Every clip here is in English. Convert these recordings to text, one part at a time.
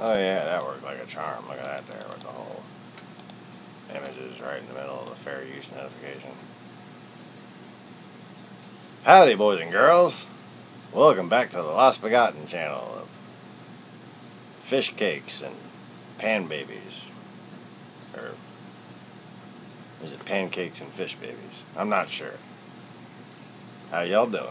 Oh yeah, that worked like a charm. Look at that there with the whole images right in the middle of the fair use notification. Howdy, boys and girls. Welcome back to the Lost Begotten channel of fish cakes and pan babies. Or is it pancakes and fish babies? I'm not sure. How y'all doing?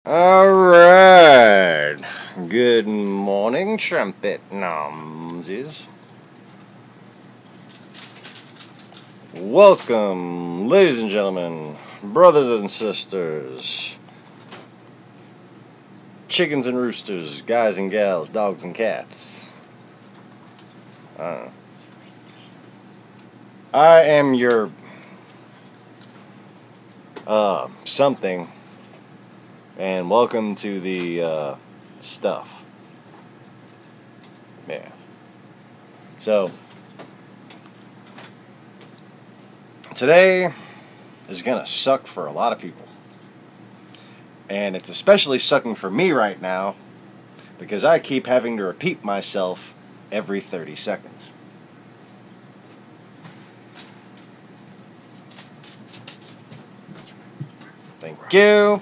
Alright. Good morning, trumpet nomsies. Welcome, ladies and gentlemen, brothers and sisters, chickens and roosters, guys and gals, dogs and cats. I am your something, and welcome to the stuff. Yeah. So today is gonna suck for a lot of people, and it's especially sucking for me right now because I keep having to repeat myself every 30 seconds. Thank you.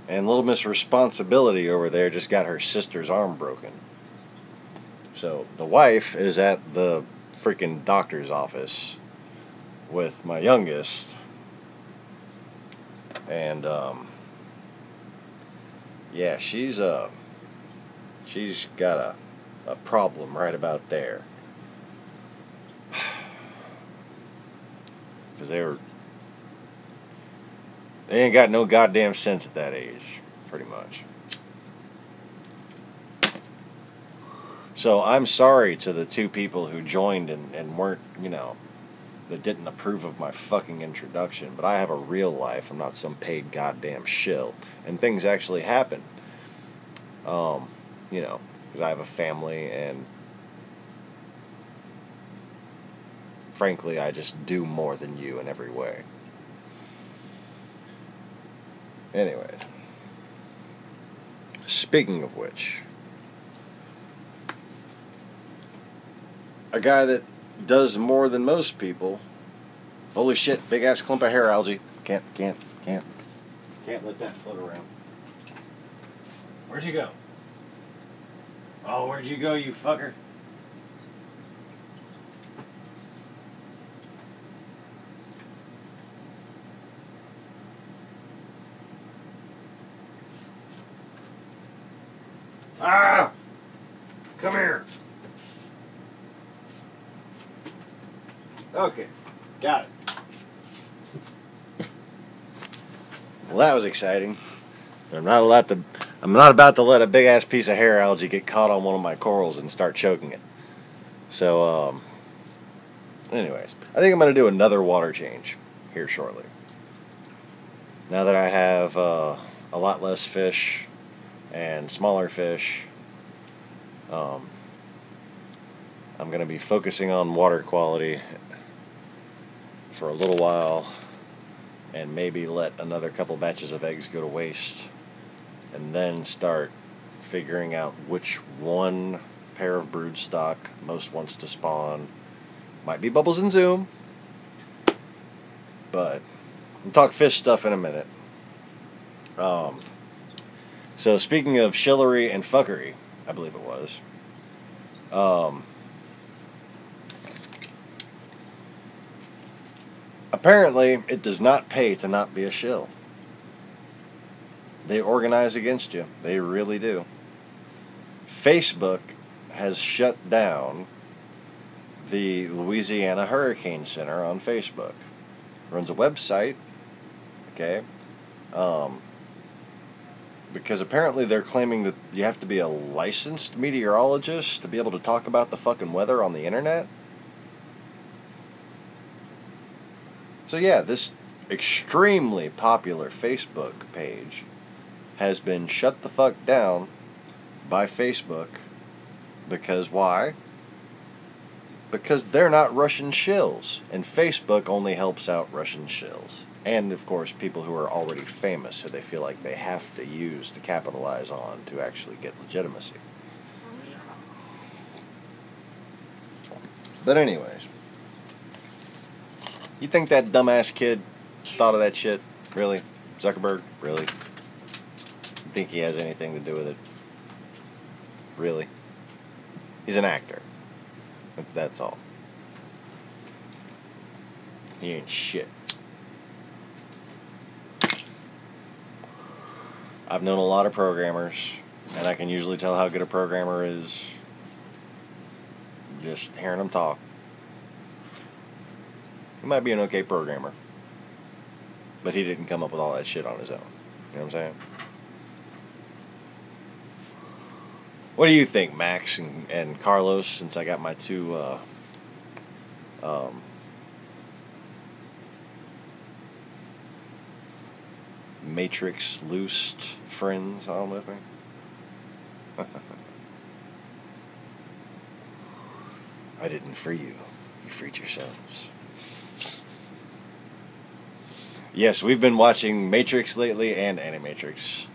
And Little Miss Responsibility over there just got her sister's arm broken. So the wife is at the freaking doctor's office with my youngest. And yeah, she's got a problem right about there. Because they ain't got no goddamn sense at that age, pretty much. So I'm sorry to the two people who joined and weren't, that didn't approve of my fucking introduction, but I have a real life. I'm not some paid goddamn shill. And things actually happen. Because I have a family, and frankly, I just do more than you in every way. Anyway, speaking of which, a guy that does more than most people. Holy shit, big ass clump of hair algae. Can't let that float around. Where'd you go? Oh, where'd you go, you fucker? Ah! Come here. Okay, got it. Well, that was exciting. I'm not about to let a big ass piece of hair algae get caught on one of my corals and start choking it. So, anyways, I think I'm going to do another water change here shortly. Now that I have a lot less fish and smaller fish, I'm going to be focusing on water quality for a little while, and maybe let another couple batches of eggs go to waste, and then start figuring out which one pair of brood stock most wants to spawn. Might be Bubbles and Zoom, but we'll talk fish stuff in a minute. So speaking of shillery and fuckery, I believe it was, apparently it does not pay to not be a shill. They organize against you. They really do. Facebook has shut down the Louisiana Hurricane Center on Facebook. Runs a website, okay? Because apparently they're claiming that you have to be a licensed meteorologist to be able to talk about the fucking weather on the internet. So yeah, this extremely popular Facebook page has been shut the fuck down by Facebook. Because why? Because they're not Russian shills, and Facebook only helps out Russian shills. And, of course, people who are already famous, who they feel like they have to use to capitalize on to actually get legitimacy. But anyways, you think that dumbass kid thought of that shit? Really? Zuckerberg? Really? You think he has anything to do with it? Really? He's an actor. That's all. He ain't shit. I've known a lot of programmers And I can usually tell how good a programmer is just hearing him talk. He might be an okay programmer, but he didn't come up with all that shit on his own. You know what I'm saying? What do you think, Max and Carlos, since I got my two Matrix loosed friends on with me? I didn't free you. You freed yourselves. Yes, we've been watching Matrix lately and Animatrix.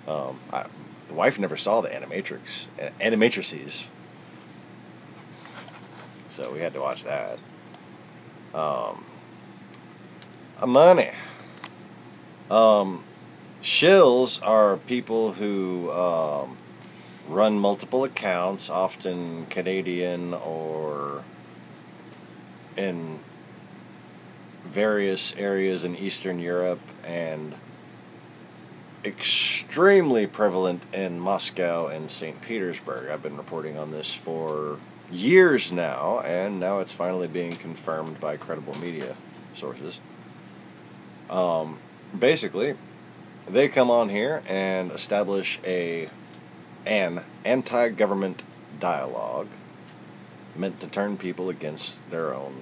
The wife never saw the Animatrices, so we had to watch that. Money. Shills are people who run multiple accounts, often Canadian or in various areas in Eastern Europe, and extremely prevalent in Moscow and St. Petersburg. I've been reporting on this for years now, and now it's finally being confirmed by credible media sources. Basically, they come on here and establish an anti-government dialogue meant to turn people against their own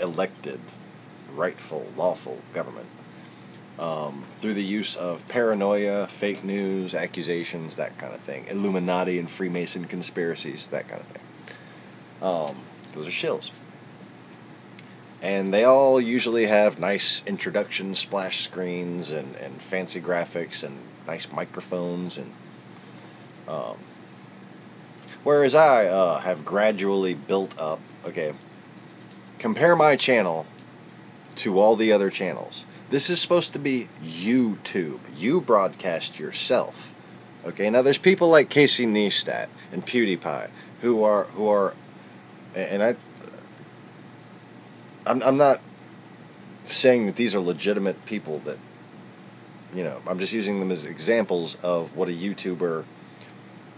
elected, rightful, lawful government. Through the use of paranoia, fake news, accusations, that kind of thing. Illuminati and Freemason conspiracies, that kind of thing. Those are shills. And they all usually have nice introduction splash screens and fancy graphics and nice microphones. And whereas I have gradually built up, okay, compare my channel to all the other channels. This is supposed to be YouTube. You broadcast yourself. Okay, now there's people like Casey Neistat and PewDiePie who are, and I'm not saying that these are legitimate people that, you know, I'm just using them as examples of what a YouTuber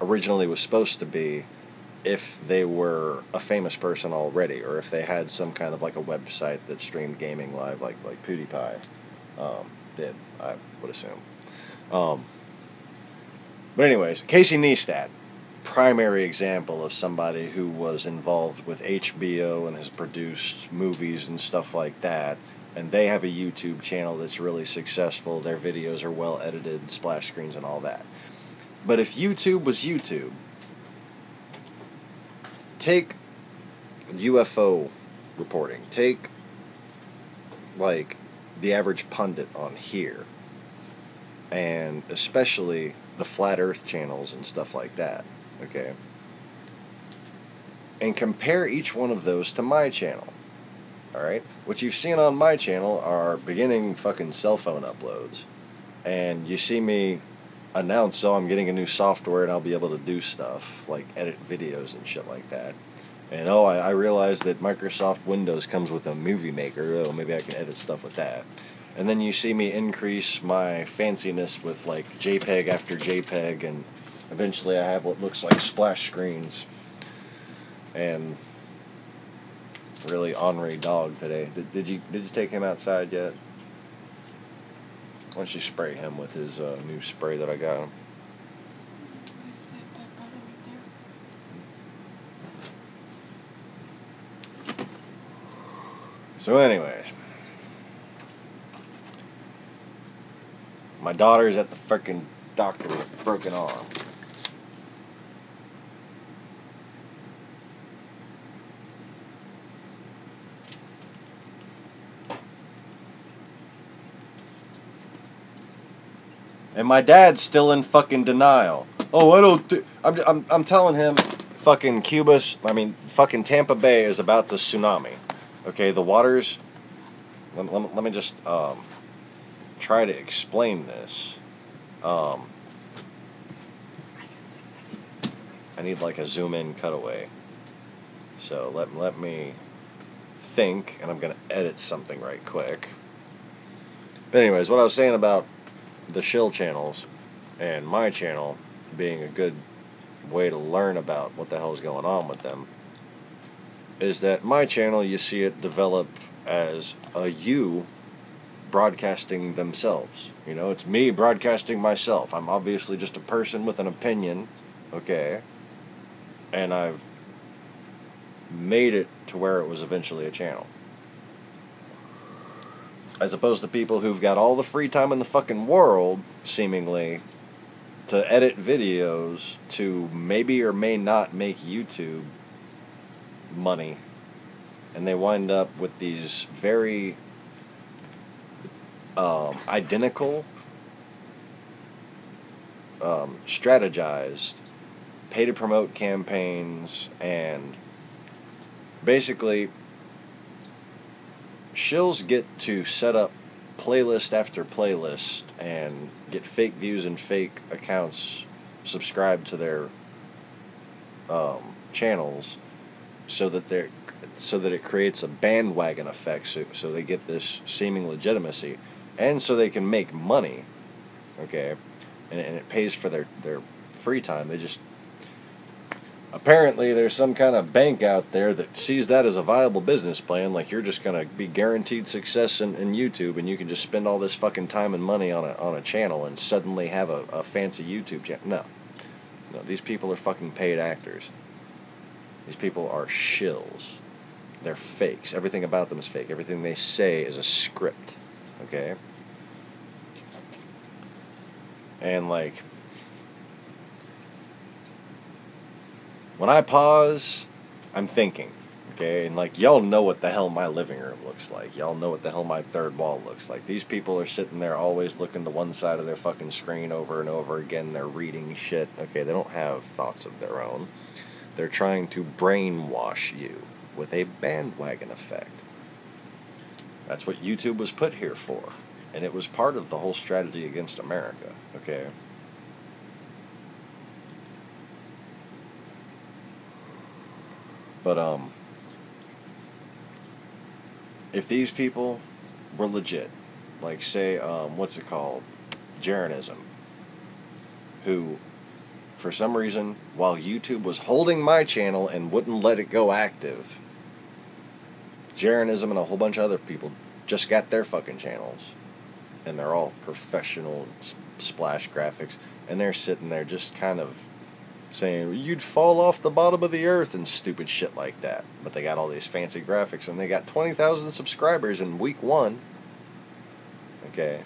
originally was supposed to be if they were a famous person already, or if they had some kind of like a website that streamed gaming live like PewDiePie did, I would assume. But anyways, Casey Neistat, primary example of somebody who was involved with HBO and has produced movies and stuff like that, and they have a YouTube channel that's really successful. Their videos are well edited, splash screens and all that. But if YouTube was YouTube, take UFO reporting, take like the average pundit on here, and especially the flat earth channels and stuff like that, okay, and compare each one of those to my channel. Alright, what you've seen on my channel are beginning fucking cell phone uploads, and you see me announce, oh, I'm getting a new software and I'll be able to do stuff like edit videos and shit like that. And oh, I realized that Microsoft Windows comes with a movie maker. Oh, maybe I can edit stuff with that. And then you see me increase my fanciness with like JPEG after JPEG, and eventually I have what looks like splash screens. And really ornery dog today. Did you take him outside yet? Why don't you spray him with his new spray that I got him? So anyways, my daughter's at the frickin' doctor with a broken arm. And my dad's still in fucking denial. Oh, I don't I'm telling him fucking fucking Tampa Bay is about the tsunami. Okay, the waters, let me just try to explain this. I need like a zoom in cutaway. So let me think, and I'm going to edit something right quick. But anyways, what I was saying about the shill channels and my channel being a good way to learn about what the hell's going on with them, is that my channel, you see it develop as a you broadcasting themselves. You know, it's me broadcasting myself. I'm obviously just a person with an opinion, okay? And I've made it to where it was eventually a channel. As opposed to people who've got all the free time in the fucking world, seemingly, to edit videos to maybe or may not make YouTube money. And they wind up with these very identical, strategized pay-to-promote campaigns, and basically shills get to set up playlist after playlist and get fake views and fake accounts subscribed to their channels, so that it creates a bandwagon effect, so they get this seeming legitimacy, and so they can make money, okay, and it pays for their free time. They just, apparently there's some kind of bank out there that sees that as a viable business plan, like you're just going to be guaranteed success in YouTube, and you can just spend all this fucking time and money on a channel and suddenly have a fancy YouTube channel. No, these people are fucking paid actors. These people are shills. They're fakes. Everything about them is fake. Everything they say is a script, okay? And like, when I pause, I'm thinking, okay? And like, y'all know what the hell my living room looks like. Y'all know what the hell my third wall looks like. These people are sitting there always looking to one side of their fucking screen over and over again. They're reading shit, okay? They don't have thoughts of their own. They're trying to brainwash you with a bandwagon effect. That's what YouTube was put here for. And it was part of the whole strategy against America, okay? But, if these people were legit, like, say, what's it called? Jeranism, who, for some reason, while YouTube was holding my channel and wouldn't let it go active, Jeranism and a whole bunch of other people just got their fucking channels. And they're all professional splash graphics. And they're sitting there just kind of saying, you'd fall off the bottom of the earth and stupid shit like that. But they got all these fancy graphics, and they got 20,000 subscribers in week 1. Okay.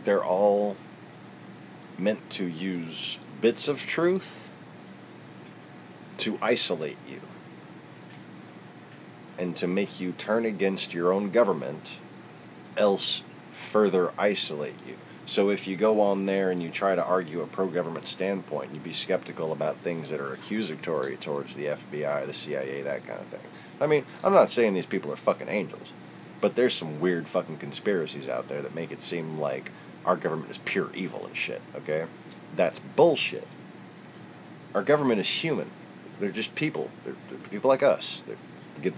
They're all meant to use bits of truth to isolate you and to make you turn against your own government, else further isolate you. So if you go on there and you try to argue a pro-government standpoint, you'd be skeptical about things that are accusatory towards the FBI, the CIA, that kind of thing. I mean, I'm not saying these people are fucking angels, but there's some weird fucking conspiracies out there that make it seem like our government is pure evil and shit, okay? That's bullshit. Our government is human. They're just people. They're people like us. They get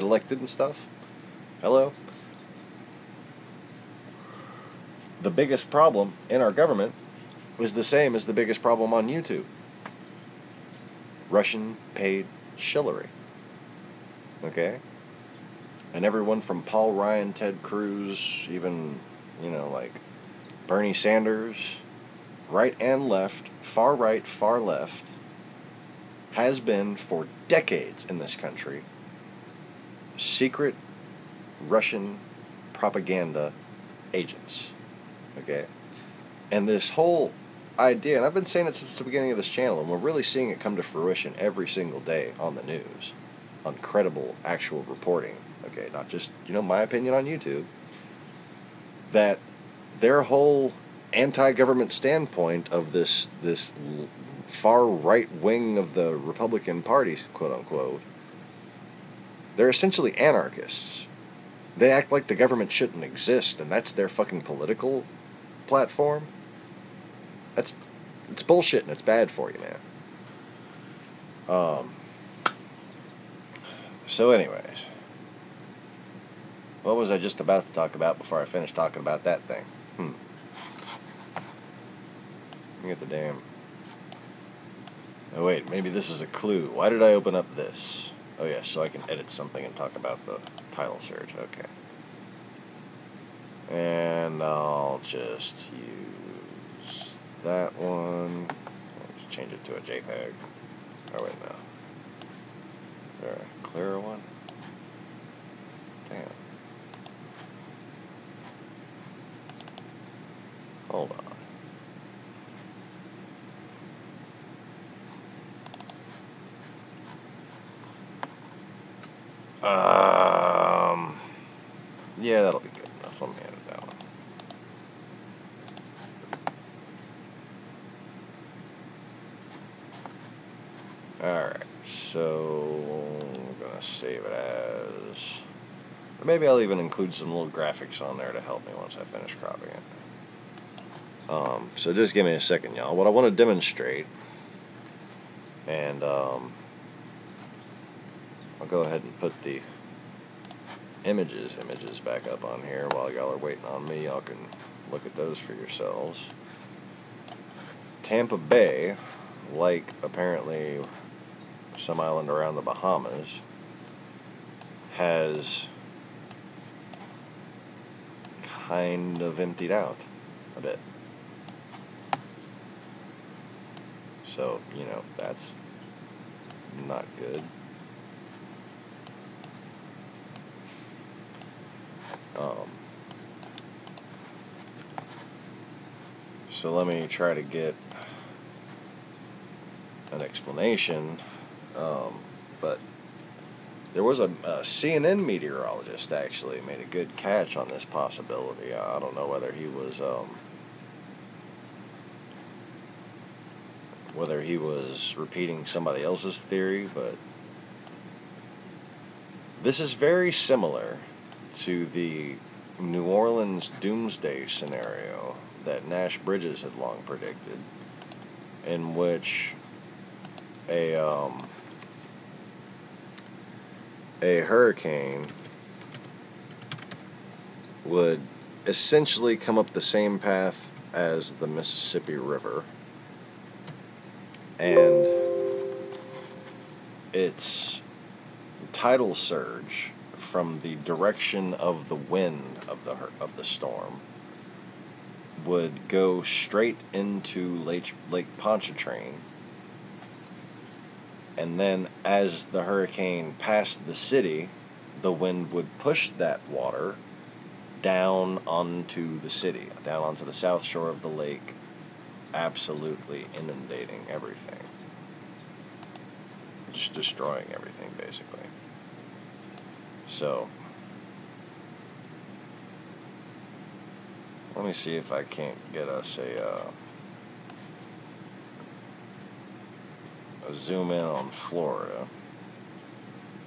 elected and stuff. Hello? The biggest problem in our government is the same as the biggest problem on YouTube. Russian paid shillery. Okay? And everyone from Paul Ryan, Ted Cruz, even, like Bernie Sanders, right and left, far right, far left, has been for decades in this country secret Russian propaganda agents. Okay? And this whole idea, and I've been saying it since the beginning of this channel, and we're really seeing it come to fruition every single day on the news, on credible, actual reporting, okay, not just, my opinion on YouTube, that their whole anti-government standpoint of this far right wing of the Republican Party, quote-unquote, they're essentially anarchists. They act like the government shouldn't exist, and that's their fucking political platform. It's bullshit, and it's bad for you, man. So anyways, What was I just about to talk about before I finished talking about that thing? Let me get the damn... Oh wait, maybe this is a clue. Why did I open up this? Oh yeah, so I can edit something and talk about the title search. Okay. And I'll just use that one. I'll just change it to a JPEG. Oh wait, no. Is there a clearer one? Damn. Hold on. Yeah, that'll be good enough. Let me edit that one. Alright, so I'm gonna save it as... Or maybe I'll even include some little graphics on there to help me once I finish cropping it. So just give me a second, y'all. What I want to demonstrate, and I'll go ahead and put the images back up on here while y'all are waiting on me. Y'all can look at those for yourselves. Tampa Bay, like apparently some island around the Bahamas, has kind of emptied out a bit. So, you know, that's not good. So let me try to get an explanation. But there was a CNN meteorologist actually made a good catch on this possibility. I don't know whether he was repeating somebody else's theory, but this is very similar to the New Orleans doomsday scenario that Nash Bridges had long predicted, in which a hurricane would essentially come up the same path as the Mississippi River, and its tidal surge from the direction of the wind of the storm would go straight into Lake Pontchartrain, and then as the hurricane passed the city, the wind would push that water down onto the city, down onto the south shore of the lake, absolutely inundating everything, just destroying everything basically. So let me see if I can't get us a zoom in on Florida.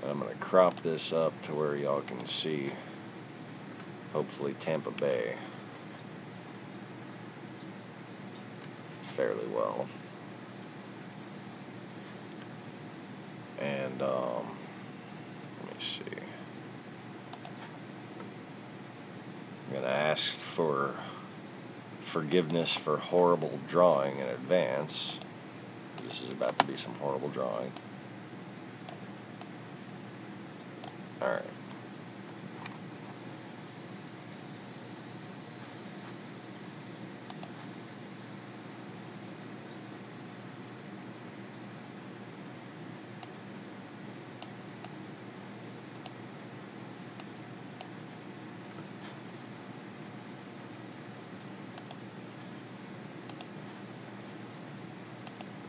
And I'm going to crop this up to where y'all can see, hopefully, Tampa Bay fairly well. And let me see. I'm going to ask for forgiveness for horrible drawing in advance. This is about to be some horrible drawing. Alright.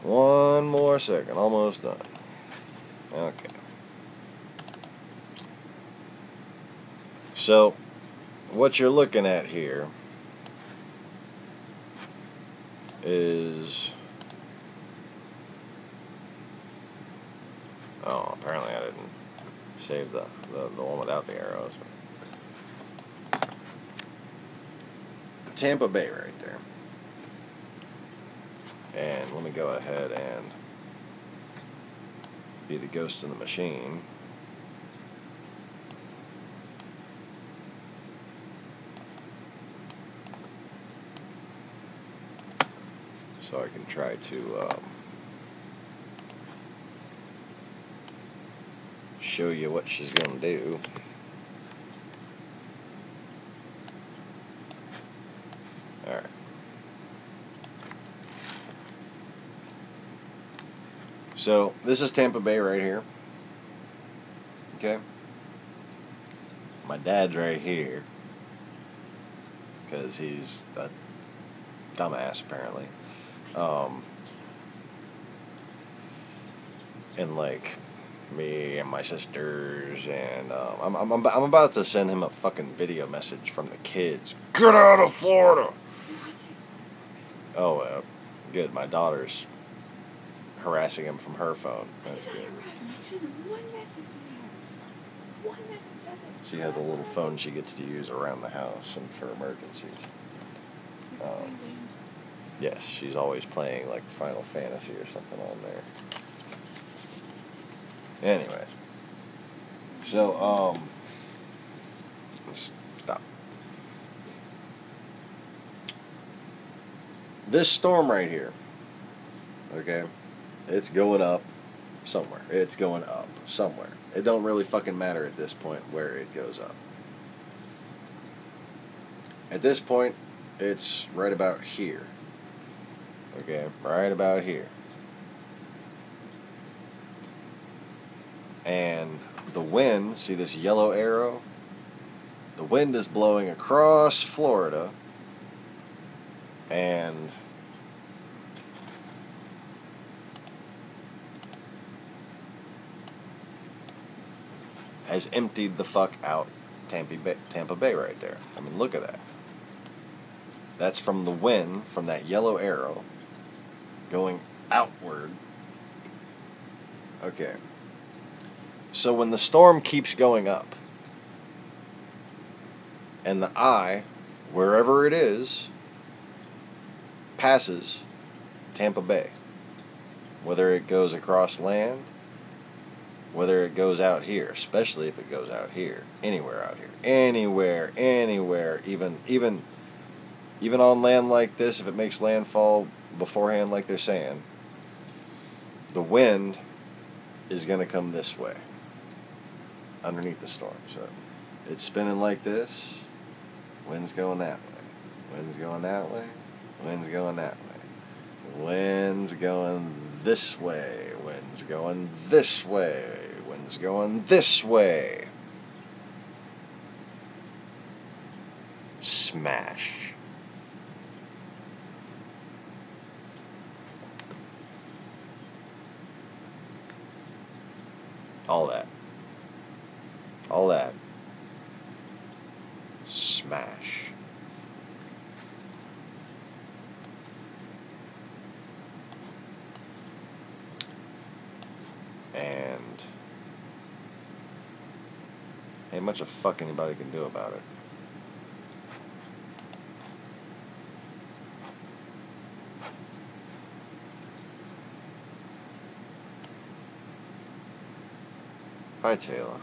One more second, almost done. Okay. So, what you're looking at here is... Oh, apparently I didn't save the one without the arrows. Tampa Bay right there. And let me go ahead and be the ghost in the machine. so I can try to show you what she's gonna do. Alright. So this is Tampa Bay right here. Okay. My dad's right here because he's a dumbass apparently. And like me and my sisters, and I'm about to send him a fucking video message from the kids. Get out of Florida! Oh, good. My daughter's harassing him from her phone. That's good. She has a little phone she gets to use around the house and for emergencies. Yes, she's always playing like Final Fantasy or something on there. Anyways, so stop. This storm right here, okay, it's going up somewhere. It's going up somewhere. It don't really fucking matter at this point where it goes up. At this point, it's right about here. Okay, right about here. And the wind, see this yellow arrow? The wind is blowing across Florida and has emptied the fuck out Tampa Bay right there. I mean, look at that. That's from the wind, from that yellow arrow, going outward. Okay. So when the storm keeps going up, and the eye, wherever it is, passes Tampa Bay, whether it goes across land, whether it goes out here, especially if it goes out here, anywhere out here, anywhere, even on land like this, if it makes landfall beforehand like they're saying, the wind is going to come this way, underneath the storm. So it's spinning like this, wind's going that way, wind's going that way, wind's going that way, wind's going this way, wind's going this way, wind's going this way. Smash. All that. All that. Smash. And ain't much of fuck anybody can do about it. Hi, Taylor.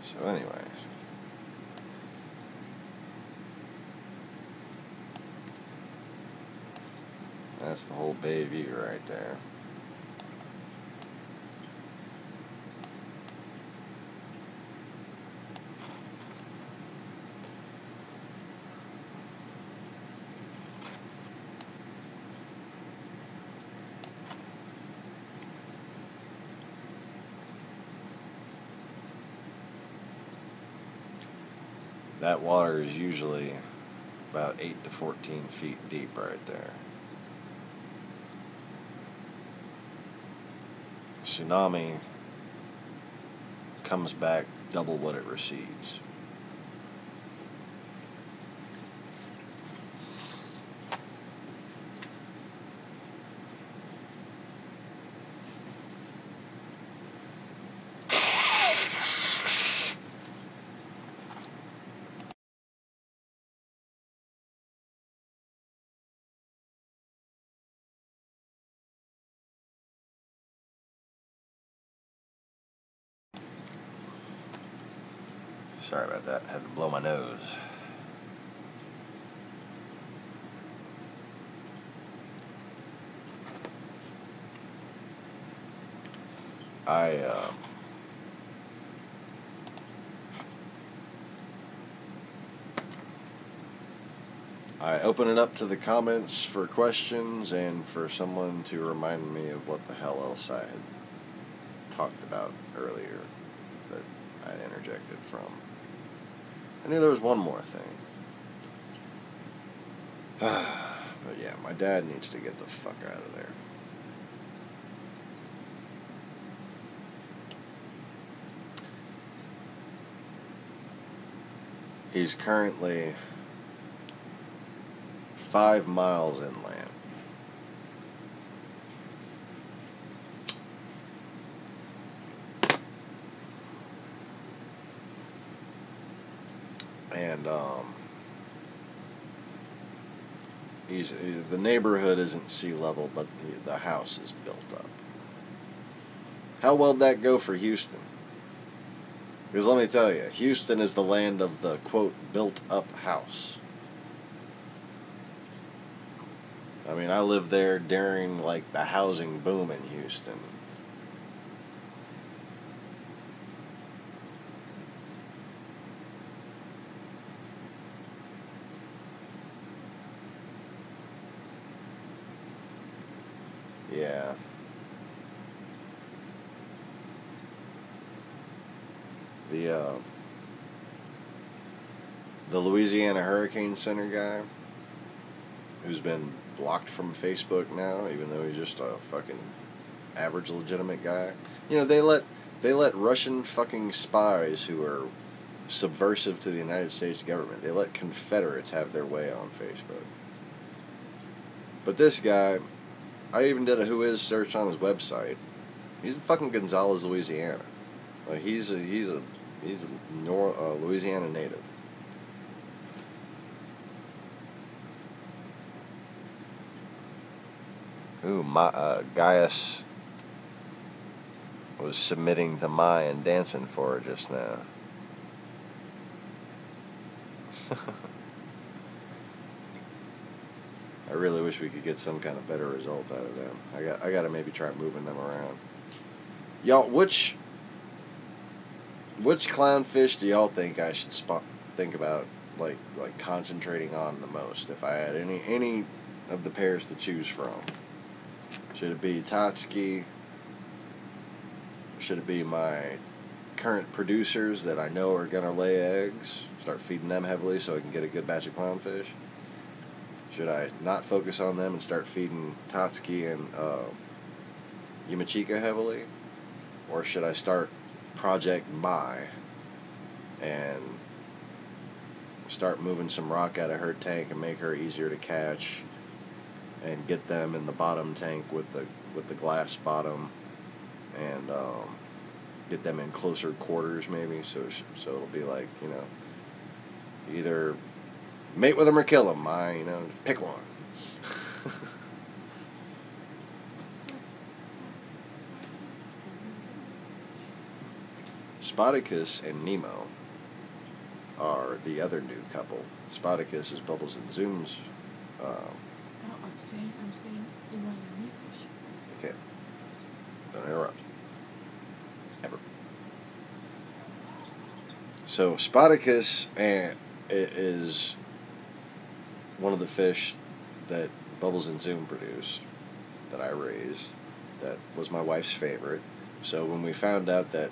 So anyways, that's the whole bay view right there. That water is usually about 8 to 14 feet deep right there. Tsunami comes back double what it recedes. Sorry about that. Had to blow my nose. I open it up to the comments for questions and for someone to remind me of what the hell else I had talked about earlier that I interjected from. I knew there was one more thing. But yeah, my dad needs to get the fuck out of there. He's currently 5 miles inland. And the neighborhood isn't sea level, but the house is built up. How well did that go for Houston? Because let me tell you, Houston is the land of the, quote, built-up house. I mean, I lived there during, like, the housing boom in Houston. Yeah. The Louisiana Hurricane Center guy, who's been blocked from Facebook now, even though he's just a fucking average legitimate guy. You know, they let Russian fucking spies who are subversive to the United States government, they let Confederates have their way on Facebook. But this guy, I even did a who is search on his website. He's in fucking Gonzales, Louisiana. Like he's a Louisiana native. Ooh, Gaius was submitting to Mai and dancing for her just now. I really wish we could get some kind of better result out of them. I gotta maybe try moving them around. Y'all, which clownfish do y'all think I should think about like concentrating on the most if I had any of the pairs to choose from? Should it be Tatsuki? Should it be my current producers that I know are gonna lay eggs? Start feeding them heavily so I can get a good batch of clownfish? Should I not focus on them and start feeding Tatsuki and Yamachika heavily? Or should I start Project Mai and start moving some rock out of her tank and make her easier to catch and get them in the bottom tank with the glass bottom and get them in closer quarters maybe, so it'll be like, you know, either mate with them or kill them, you know, pick one. Spartacus and Nemo are the other new couple. Spartacus is Bubbles and Zoom's. I'm saying you want a new fish. Okay. Don't interrupt. Ever. So Spartacus is one of the fish that Bubbles and Zoom produced, that I raised, that was my wife's favorite. So when I found out that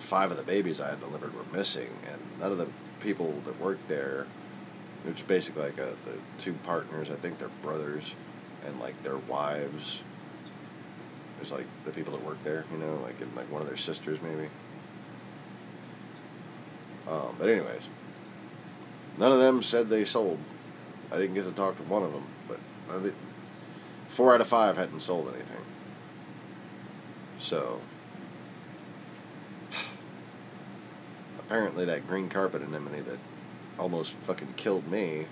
5 of the babies I had delivered were missing, and none of the people that worked there, which is basically like the 2 partners, I think they're brothers, and like their wives. There's like the people that work there, you know, like one of their sisters maybe. But anyways, none of them said they sold. I didn't get to talk to one of them, but 4 out of 5 hadn't sold anything. So apparently that green carpet anemone that almost fucking killed me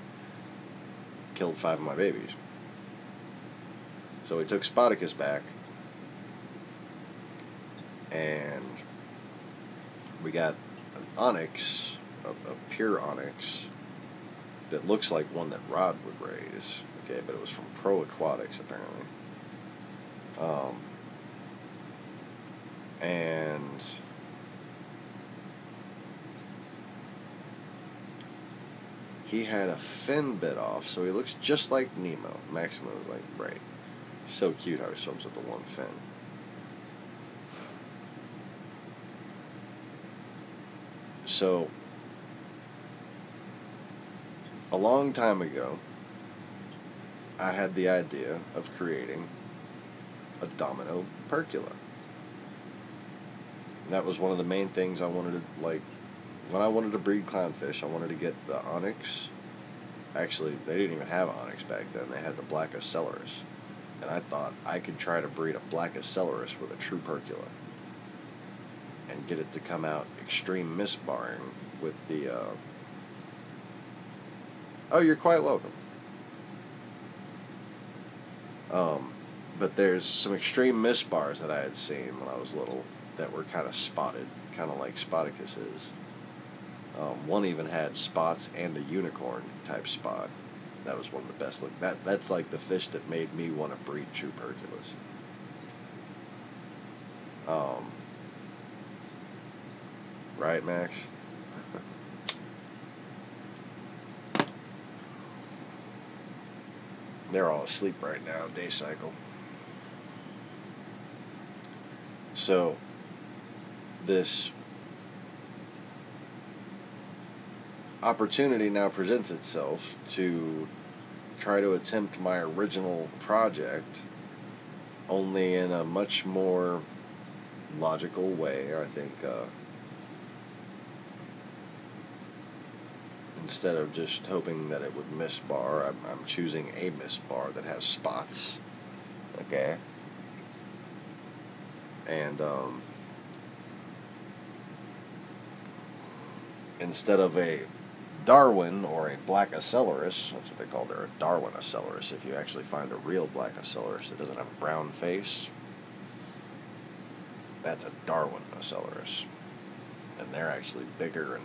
killed 5 of my babies. So we took Spartacus back, and we got onyx, a pure onyx, that looks like one that Rod would raise. Okay, but it was from Pro Aquatics apparently. And he had a fin bit off, so he looks just like Nemo. Maximo was like, right. So cute how he swims with the one fin. So, a long time ago, I had the idea of creating a domino percula. And that was one of the main things I wanted to, like, when I wanted to breed clownfish, I wanted to get the onyx. Actually, they didn't even have onyx back then. They had the black accelerus. And I thought I could try to breed a black accelerus with a true percula and get it to come out extreme misbarring with the, oh, you're quite welcome. But there's some extreme misbars that I had seen when I was little that were kind of spotted, kind of like Spoticus is. One even had spots and a unicorn type spot. That was one of the best look. That's like the fish that made me want to breed true perculas. Right, Max? They're all asleep right now, day cycle. So, this opportunity now presents itself to try to attempt my original project, only in a much more logical way. I think instead of just hoping that it would misbar, I'm choosing a misbar that has spots. Okay. And instead of a Darwin or a black accelerus, that's what they call it, they're a Darwin accelerus. If you actually find a real black accelerus that doesn't have a brown face, that's a Darwin accelerus. And they're actually bigger and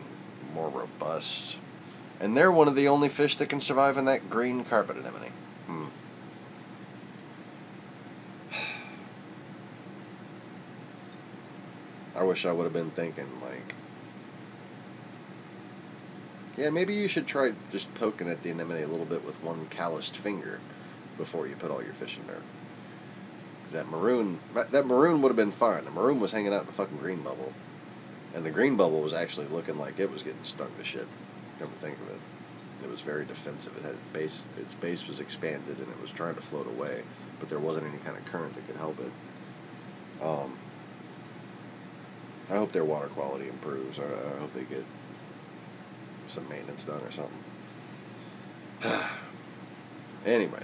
more robust. And they're one of the only fish that can survive in that green carpet anemone. I wish I would have been thinking, like, yeah, maybe you should try just poking at the anemone a little bit with one calloused finger before you put all your fish in there. That maroon would have been fine. The maroon was hanging out in the fucking green bubble. And the green bubble was actually looking like it was getting stung to shit. Come to think of it. It was very defensive. It had its base was expanded and it was trying to float away, but there wasn't any kind of current that could help it. I hope their water quality improves. I hope they get some maintenance done or something. Anyways.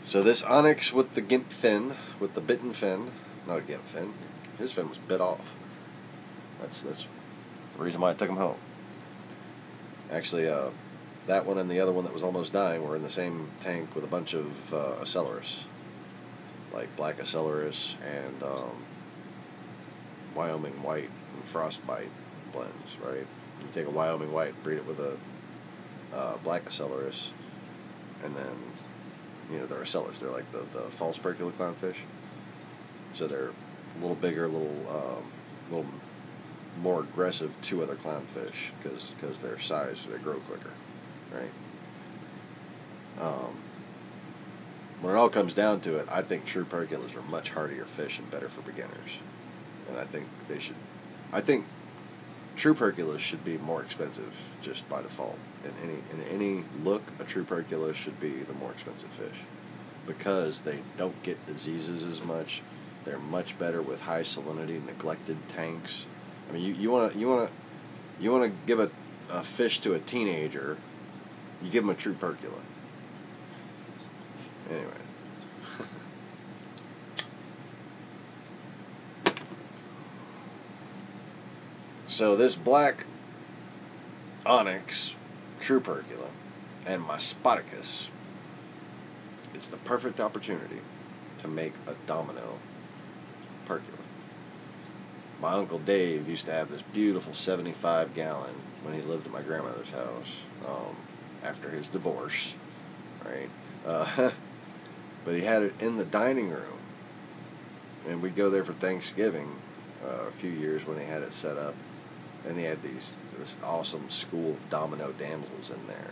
So this onyx with the gimp fin, with the bitten fin, not a gimp fin, his fin was bit off. That's the reason why I took him home. Actually, that one and the other one that was almost dying were in the same tank with a bunch of accelerus, like black accelerus and Wyoming white and frostbite blends, right? You take a Wyoming white, breed it with a black accelerus, and then, you know, they're accelerus. They're like the false percula clownfish. So they're a little bigger, a little more aggressive to other clownfish because their size, they grow quicker, right? When it all comes down to it, I think true perculas are much hardier fish and better for beginners. And I think true perculas should be more expensive just by default. In any look, a true percula should be the more expensive fish because they don't get diseases as much. They're much better with high salinity, neglected tanks. I mean, you want to give a fish to a teenager, you give them a true percula. Anyway. So this black onyx true percula and my Spoticus, it's the perfect opportunity to make a domino percula. My Uncle Dave used to have this beautiful 75-gallon when he lived at my grandmother's house after his divorce, right? But he had it in the dining room, and we'd go there for Thanksgiving a few years when he had it set up, and he had this awesome school of domino damsels in there.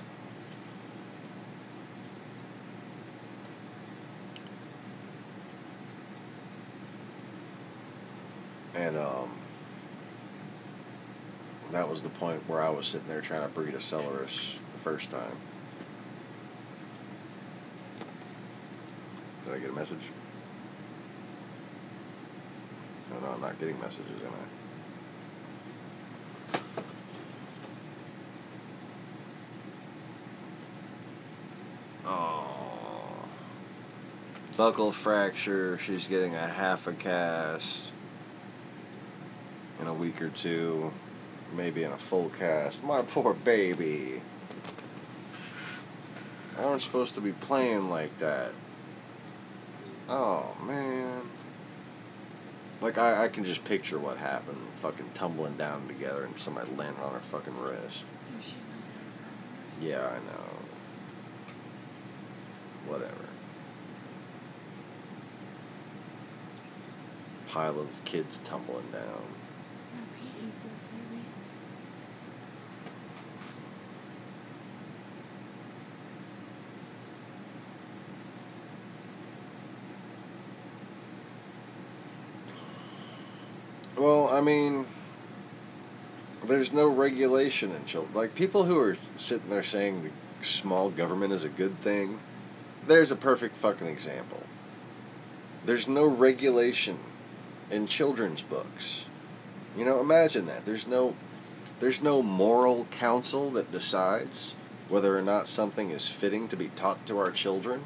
And that was the point where I was sitting there trying to breed a Celarus the first time. Did I get a message? No, I'm not getting messages, am I? Oh. Buckle fracture. She's getting a half a cast in a week or two. Maybe in a full cast. My poor baby. I aren't supposed to be playing like that. Oh, man. Like, I can just picture what happened. Fucking tumbling down together and somebody landing on her fucking wrist. Yeah, I know. Whatever. Pile of kids tumbling down. Well, I mean, there's no regulation in children. Like, people who are sitting there saying the small government is a good thing, there's a perfect fucking example. There's no regulation in children's books. You know, imagine that. There's no moral council that decides whether or not something is fitting to be taught to our children.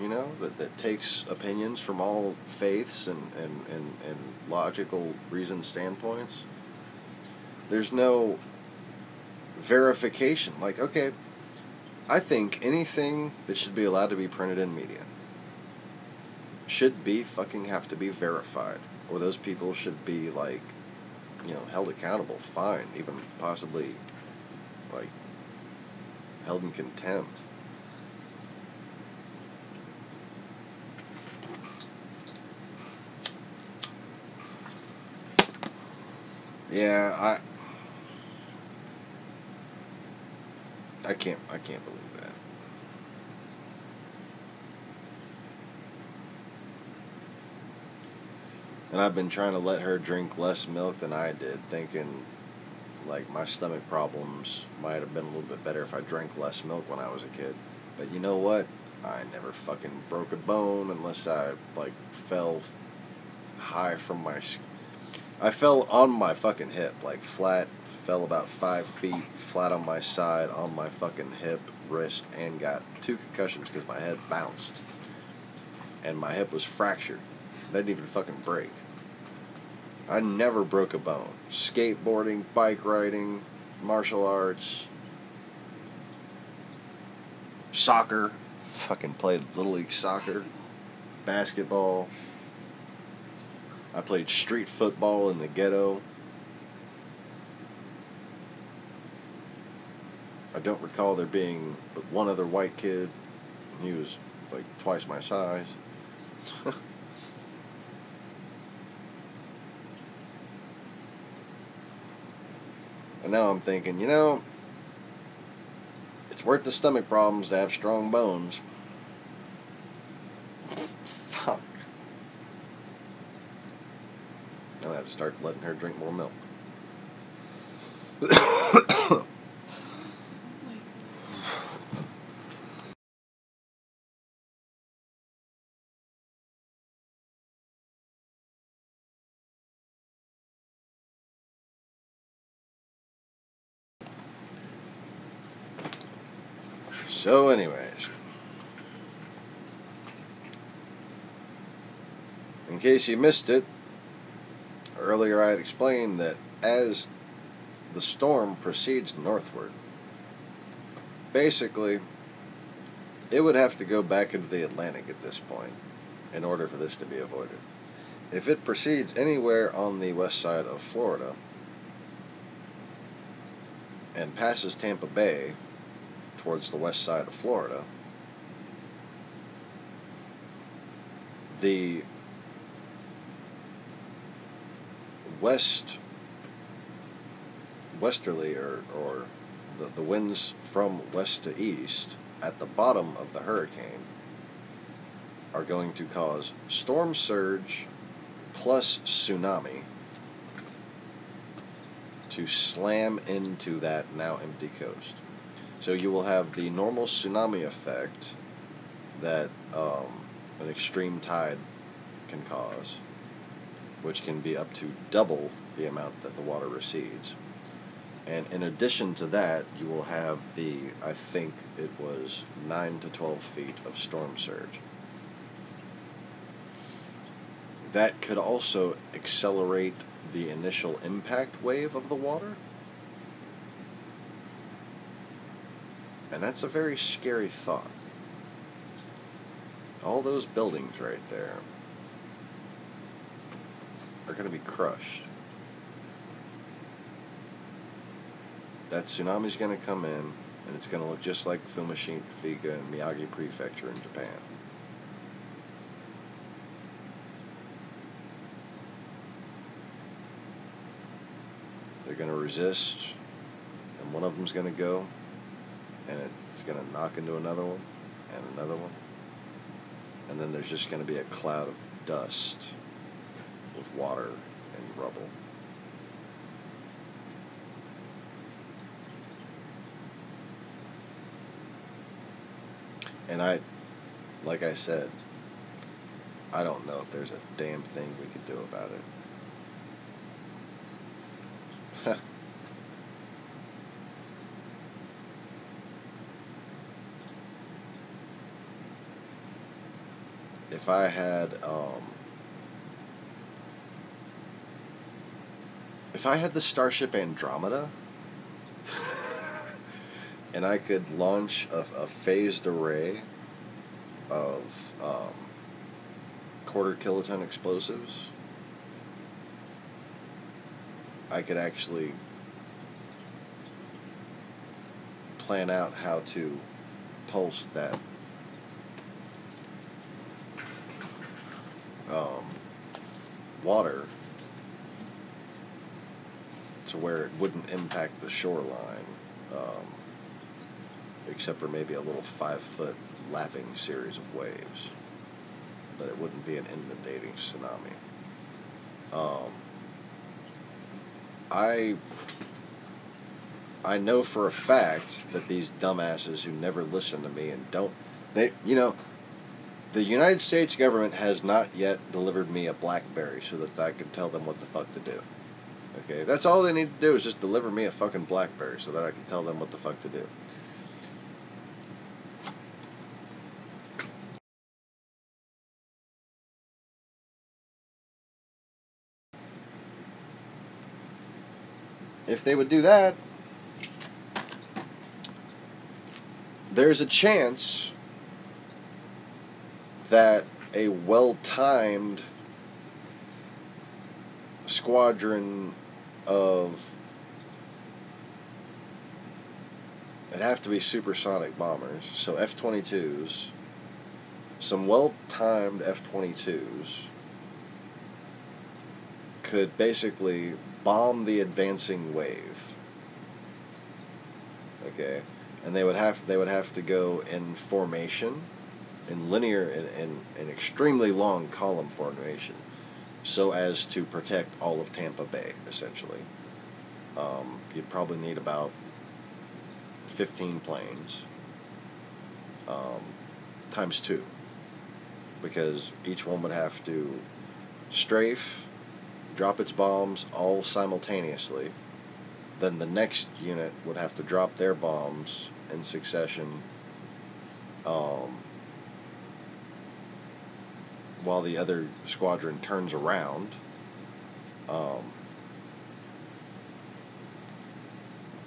You know, that takes opinions from all faiths and logical reasoned standpoints. There's no verification. Like, okay, I think anything that should be allowed to be printed in media should be fucking have to be verified, or those people should be, like, you know, held accountable, fined, even possibly, like, held in contempt. Yeah, I can't believe that. And I've been trying to let her drink less milk than I did, thinking, like, my stomach problems might have been a little bit better if I drank less milk when I was a kid. But you know what? I never fucking broke a bone unless I, like, fell high from my... I fell on my fucking hip, like, flat, fell about 5 feet, flat on my side, on my fucking hip, wrist, and got 2 concussions because my head bounced. And my hip was fractured. That didn't even fucking break. I never broke a bone. Skateboarding, bike riding, martial arts, soccer. Fucking played Little League soccer, basketball. I played street football in the ghetto. I don't recall there being but one other white kid. He was like twice my size. And now I'm thinking, you know, it's worth the stomach problems to have strong bones. Fuck. I'll have to start letting her drink more milk. So anyways, in case you missed it, earlier I had explained that as the storm proceeds northward, basically, it would have to go back into the Atlantic at this point in order for this to be avoided. if it proceeds anywhere on the west side of Florida and passes Tampa Bay towards the west side of Florida, the westerly or the winds from west to east at the bottom of the hurricane are going to cause storm surge plus tsunami to slam into that now empty coast. So you will have the normal tsunami effect that an extreme tide can cause, which can be up to double the amount that the water recedes. And in addition to that, you will have the, I think it was 9 to 12 feet of storm surge. That could also accelerate the initial impact wave of the water. And that's a very scary thought. All those buildings right there are going to be crushed. That tsunami's going to come in, and it's going to look just like Fukushima and Miyagi Prefecture in Japan. They're going to resist, and one of them's going to go, and it's going to knock into another one, and another one, and then there's just going to be a cloud of dust with water and rubble. And like I said, I don't know if there's a damn thing we could do about it. If I had the Starship Andromeda and I could launch a phased array of quarter kiloton explosives, I could actually plan out how to pulse that water to where it wouldn't impact the shoreline, except for maybe a little 5-foot lapping series of waves, but it wouldn't be an inundating tsunami. I know for a fact that these dumbasses who never listen to me and the United States government has not yet delivered me a BlackBerry so that I can tell them what the fuck to do. Okay, that's all they need to do is just deliver me a fucking BlackBerry so that I can tell them what the fuck to do. If they would do that, there's a chance that a well-timed squadron of, it'd have to be supersonic bombers, so F-22s, some well-timed F-22s could basically bomb the advancing wave. Okay, and they would have to go in formation, in linear, in extremely long column formation, so as to protect all of Tampa Bay, essentially. You'd probably need about 15 planes, times 2, because each one would have to strafe, drop its bombs all simultaneously. Then the next unit would have to drop their bombs in succession, while the other squadron turns around.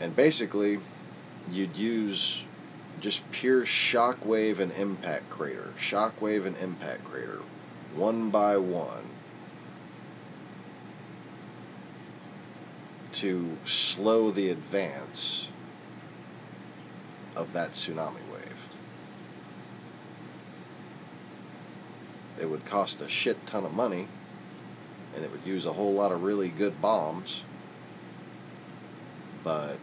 And basically, you'd use just pure shockwave and impact crater, one by one, to slow the advance of that tsunami wave. It would cost a shit ton of money, and it would use a whole lot of really good bombs, but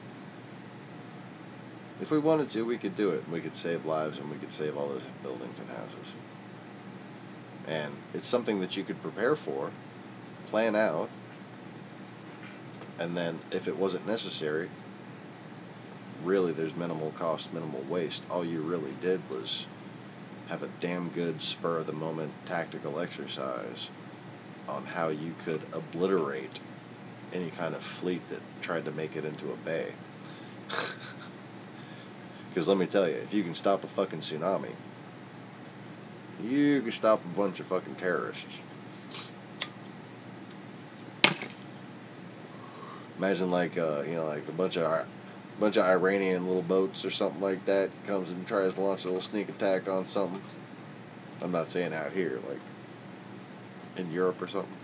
if we wanted to, we could do it. We could save lives, and we could save all those buildings and houses. And it's something that you could prepare for, plan out, and then if it wasn't necessary, really there's minimal cost, minimal waste. All you really did was have a damn good spur-of-the-moment tactical exercise on how you could obliterate any kind of fleet that tried to make it into a bay. Because let me tell you, if you can stop a fucking tsunami, you can stop a bunch of fucking terrorists. Imagine like like a bunch of Iranian little boats or something like that comes and tries to launch a little sneak attack on something. I'm not saying out here, like in Europe or something.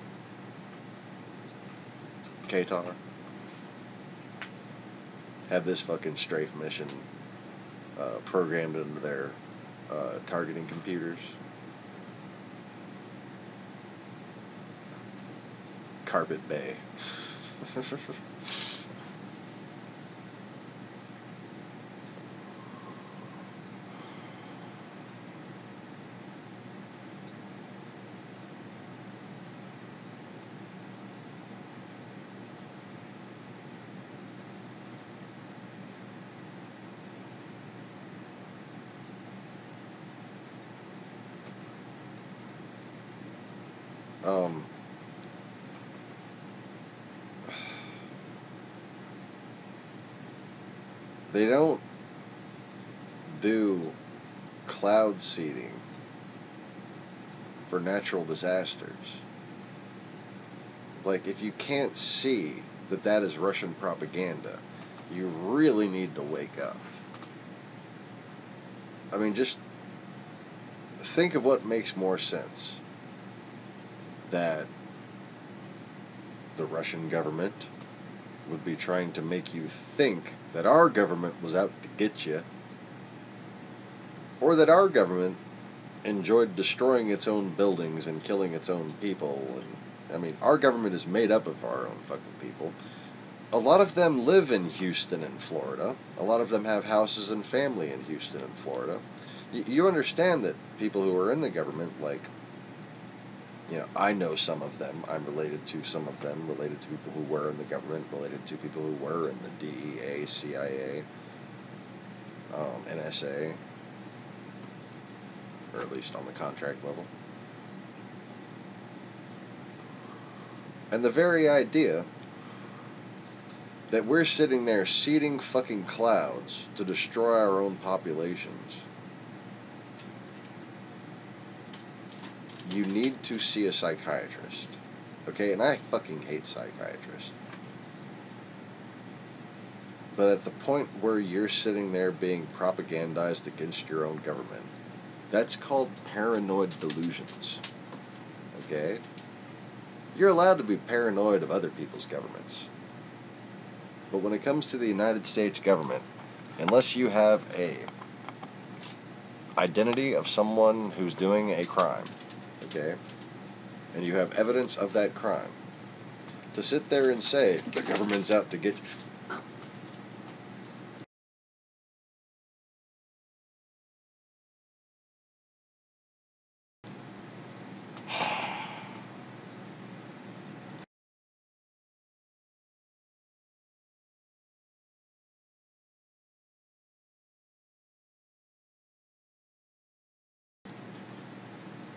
Qatar. Have this fucking strafe mission programmed into their targeting computers. Carpet Bay. They don't do cloud seeding for natural disasters. Like, if you can't see that that is Russian propaganda, you really need to wake up. I mean, just think of what makes more sense. That the Russian government would be trying to make you think that our government was out to get you, or that our government enjoyed destroying its own buildings and killing its own people. And I mean, our government is made up of our own fucking people. A lot of them live in Houston and Florida. A lot of them have houses and family in Houston and Florida. You understand that people who are in the government, like, I know some of them. I'm related to some of them, related to people who were in the government, related to people who were in the DEA, CIA, NSA, or at least on the contract level. And the very idea that we're sitting there seeding fucking clouds to destroy our own populations, you need to see a psychiatrist. Okay, and I fucking hate psychiatrists. But at the point where you're sitting there being propagandized against your own government, that's called paranoid delusions. Okay? You're allowed to be paranoid of other people's governments. But when it comes to the United States government, unless you have a identity of someone who's doing a crime, okay, and you have evidence of that crime, to sit there and say, the government's out to get you.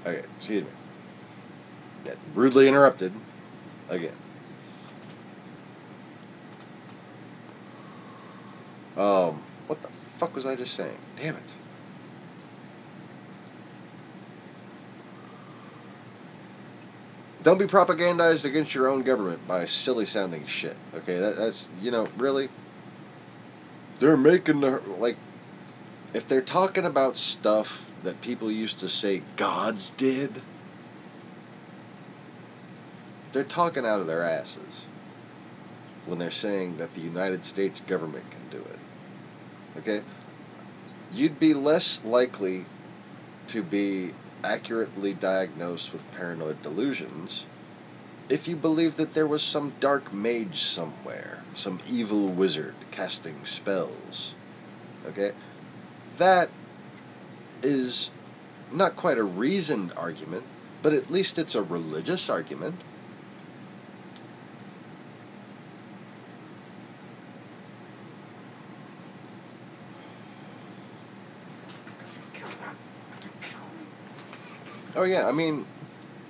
Okay, excuse me. Get rudely interrupted again. What the fuck was I just saying? Damn it. Don't be propagandized against your own government by silly sounding shit. Okay, that's, really? They're making if they're talking about stuff that people used to say gods did, they're talking out of their asses. when they're saying that the United States government can do it. Okay? You'd be less likely to be accurately diagnosed with paranoid delusions if you believed that there was some dark mage somewhere, some evil wizard casting spells. Okay? That is not quite a reasoned argument, but at least it's a religious argument. Oh yeah, I mean,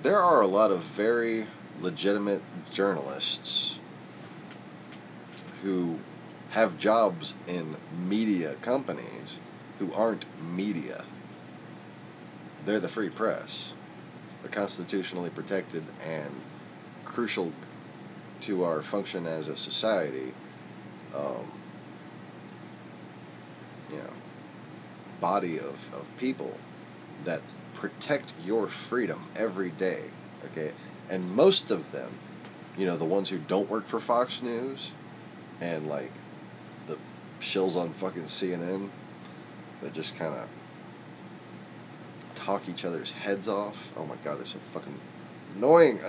there are a lot of very legitimate journalists who have jobs in media companies who aren't media. They're the free press. They're constitutionally protected and crucial to our function as a society. You know, body of people that protect your freedom every day. Okay, and most of them, you know, the ones who don't work for Fox News and like the shills on fucking CNN that just kind of talk each other's heads off. Oh my god, they're so fucking annoying.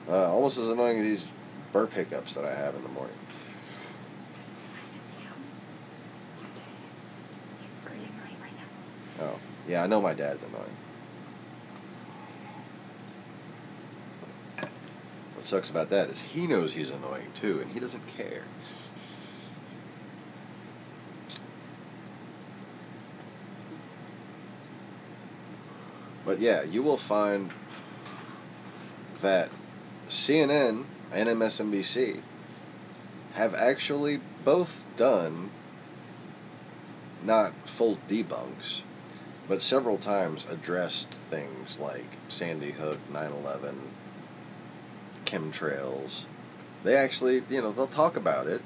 Almost as annoying as these burp hiccups that I have in the morning. Oh, yeah, I know my dad's annoying. What sucks about that is he knows he's annoying too, and he doesn't care. But yeah, you will find that CNN and MSNBC have actually both done not full debunks, but several times addressed things like Sandy Hook, 9/11, chemtrails. They actually, you know, they'll talk about it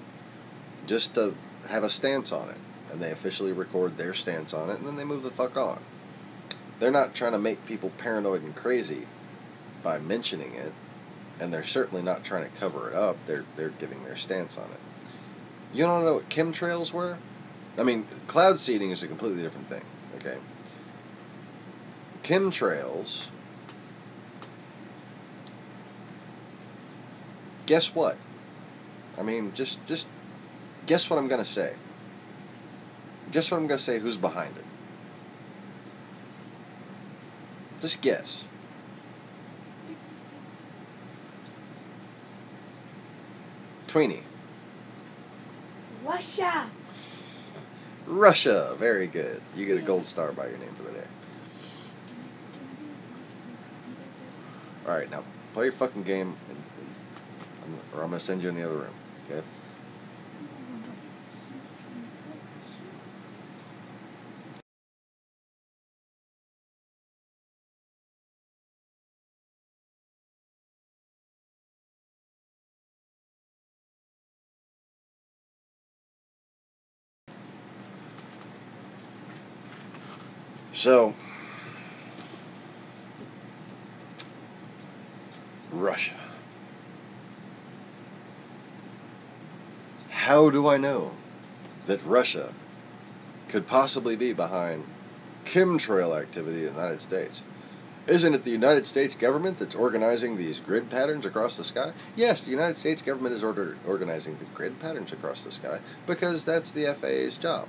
just to have a stance on it, and they officially record their stance on it, and then they move the fuck on. They're not trying to make people paranoid and crazy by mentioning it, and they're certainly not trying to cover it up. They're giving their stance on it. You don't know what chemtrails were? I mean, cloud seeding is a completely different thing, okay? Chemtrails, guess what? I mean, just guess what I'm going to say. Guess what I'm going to say who's behind it. Just guess. Tweenie. Russia. Russia. Very good. You get a gold star by your name for the day. Alright, now play your fucking game, or I'm going to send you in the other room, okay? So, Russia. How do I know that Russia could possibly be behind chemtrail activity in the United States? Isn't it the United States government that's organizing these grid patterns across the sky? Yes, the United States government is organizing the grid patterns across the sky because that's the FAA's job.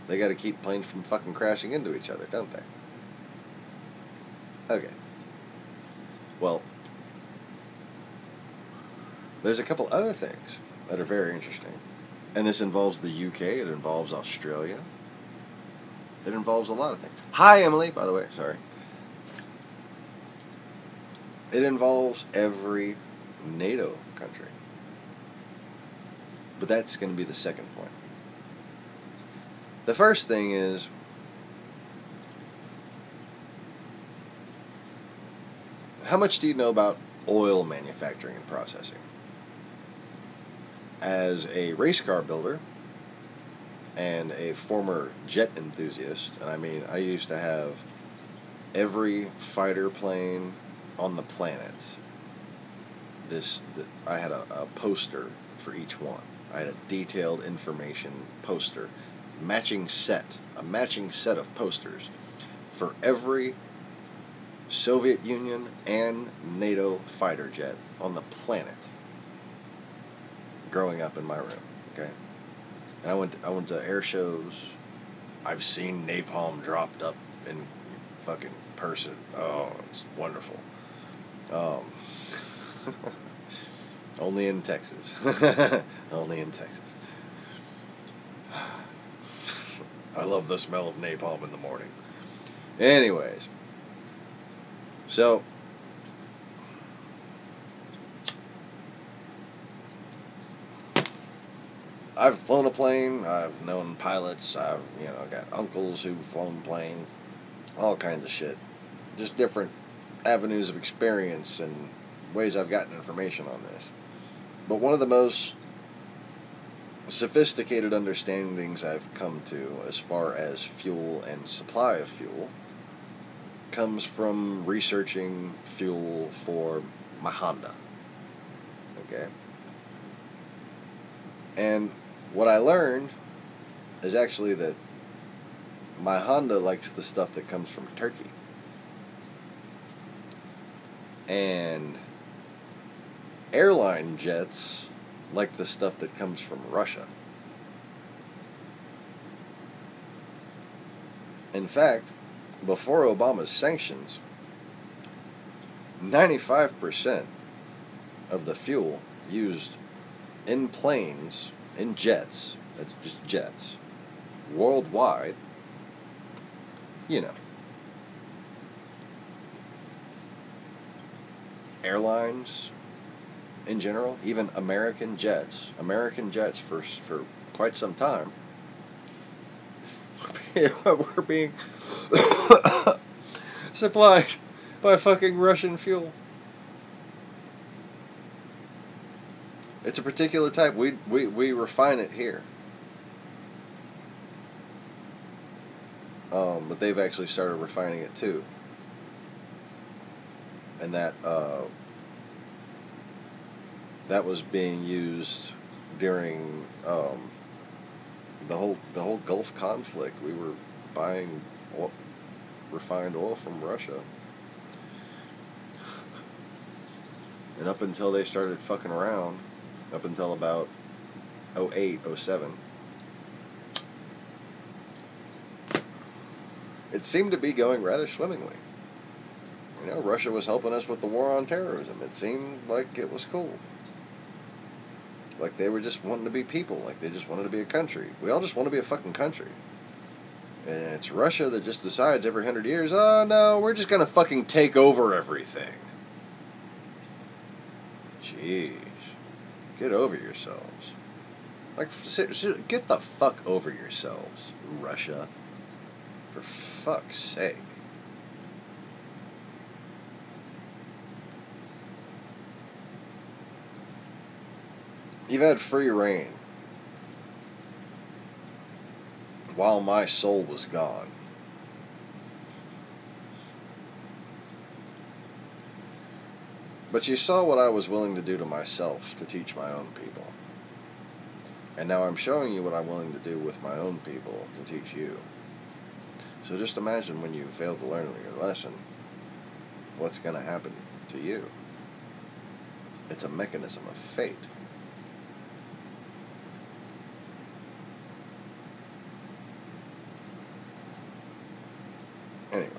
They got to keep planes from fucking crashing into each other, don't they? Okay. Well, there's a couple other things that are very interesting. And this involves the UK, it involves Australia. It involves a lot of things. Hi, Emily, by the way, sorry. It involves every NATO country. But that's going to be the second point. The first thing is, how much do you know about oil manufacturing and processing? As a race car builder and a former jet enthusiast, and I mean, I used to have every fighter plane on the planet I had a poster for each one. I had a detailed information poster, a matching set of posters for every Soviet Union and NATO fighter jet on the planet growing up in my room, okay? And I went to air shows. I've seen napalm dropped up in fucking person. Oh, it's wonderful. Um, only in Texas. Only in Texas. I love the smell of napalm in the morning. Anyways, so I've flown a plane. I've known pilots. I've got uncles who've flown planes. All kinds of shit. Just different avenues of experience and ways I've gotten information on this. But one of the most sophisticated understandings I've come to as far as fuel and supply of fuel comes from researching fuel for my Honda. Okay? And what I learned is actually that my Honda likes the stuff that comes from Turkey. And airline jets like the stuff that comes from Russia. In fact, before Obama's sanctions, 95% of the fuel used in planes, in jets, that's just jets, worldwide, airlines in general, even American jets for quite some time, were being supplied by fucking Russian fuel. It's a particular type. We refine it here. But they've actually started refining it too. And that was being used during the whole Gulf conflict. We were buying refined oil from Russia. And up until they started fucking around, up until about 08, 07, it seemed to be going rather swimmingly. Russia was helping us with the war on terrorism. It seemed like it was cool. Like they were just wanting to be people. Like they just wanted to be a country. We all just want to be a fucking country. And it's Russia that just decides every 100 years, oh no, we're just going to fucking take over everything. Jeez. Get over yourselves. Like, get the fuck over yourselves, Russia. For fuck's sake. You've had free reign while my soul was gone. But you saw what I was willing to do to myself to teach my own people. And now I'm showing you what I'm willing to do with my own people to teach you. So just imagine when you fail to learn your lesson, what's going to happen to you. It's a mechanism of fate. Anyways.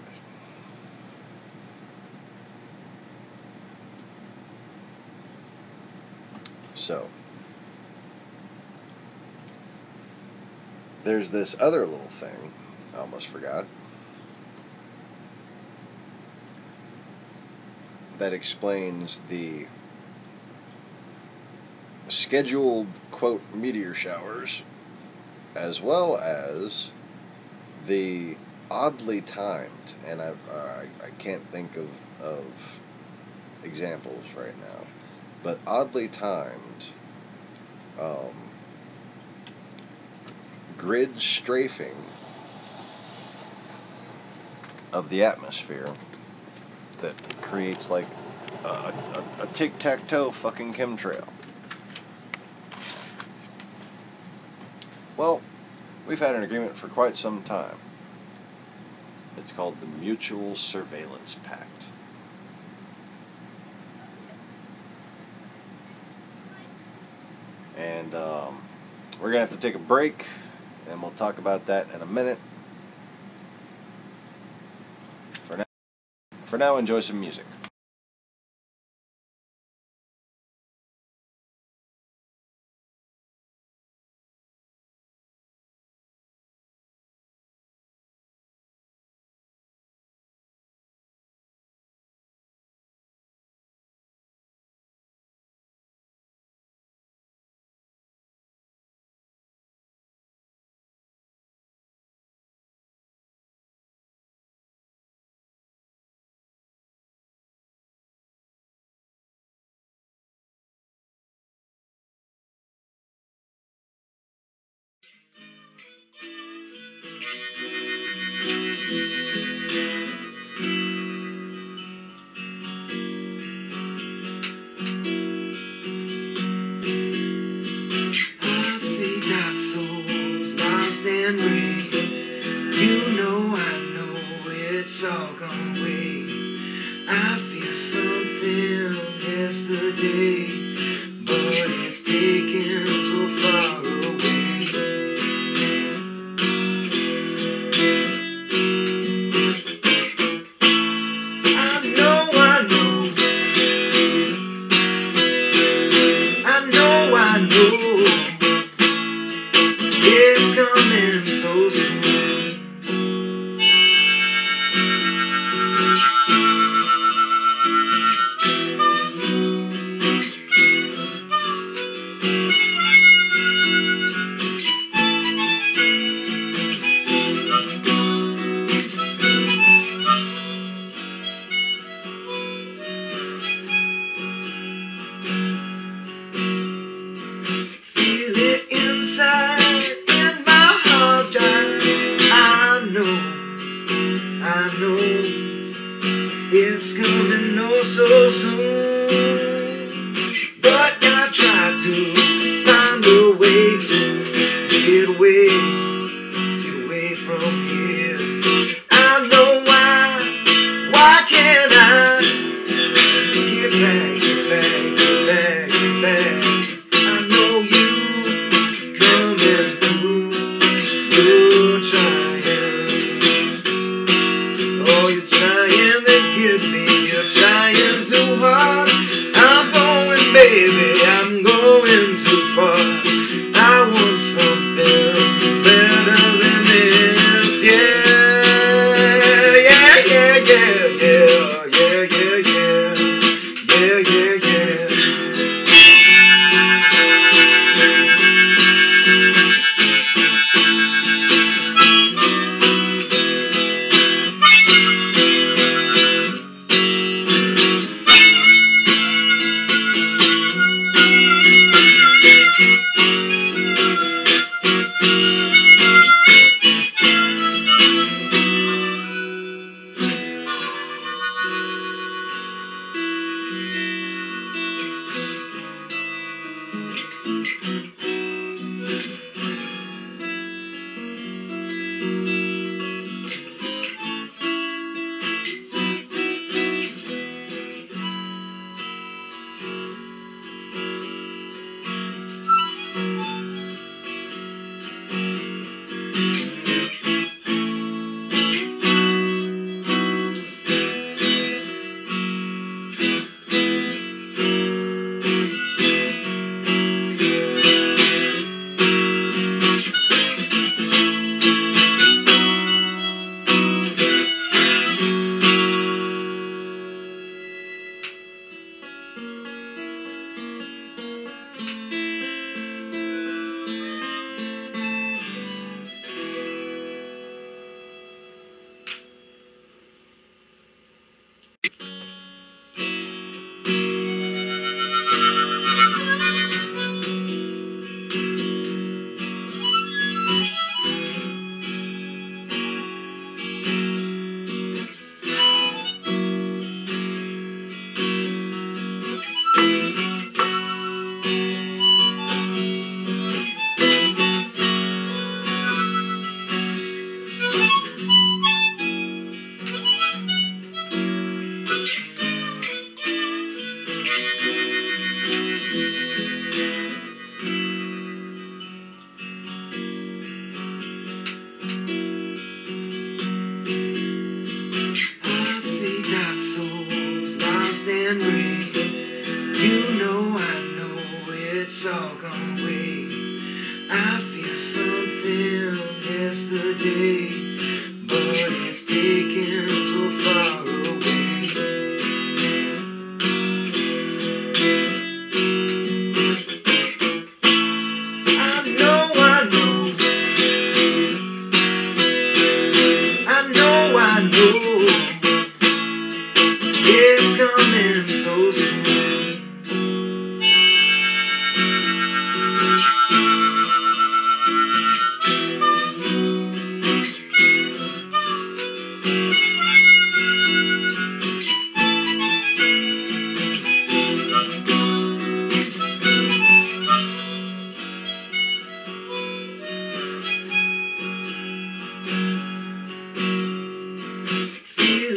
So, there's this other little thing, I almost forgot, that explains the scheduled, quote, meteor showers, as well as the oddly timed, and I can't think of examples right now, but oddly timed grid strafing of the atmosphere that creates like a tic-tac-toe fucking chemtrail. Well, we've had an agreement for quite some time. It's called the Mutual Surveillance Pact. And we're going to have to take a break, and we'll talk about that in a minute. For now, enjoy some music.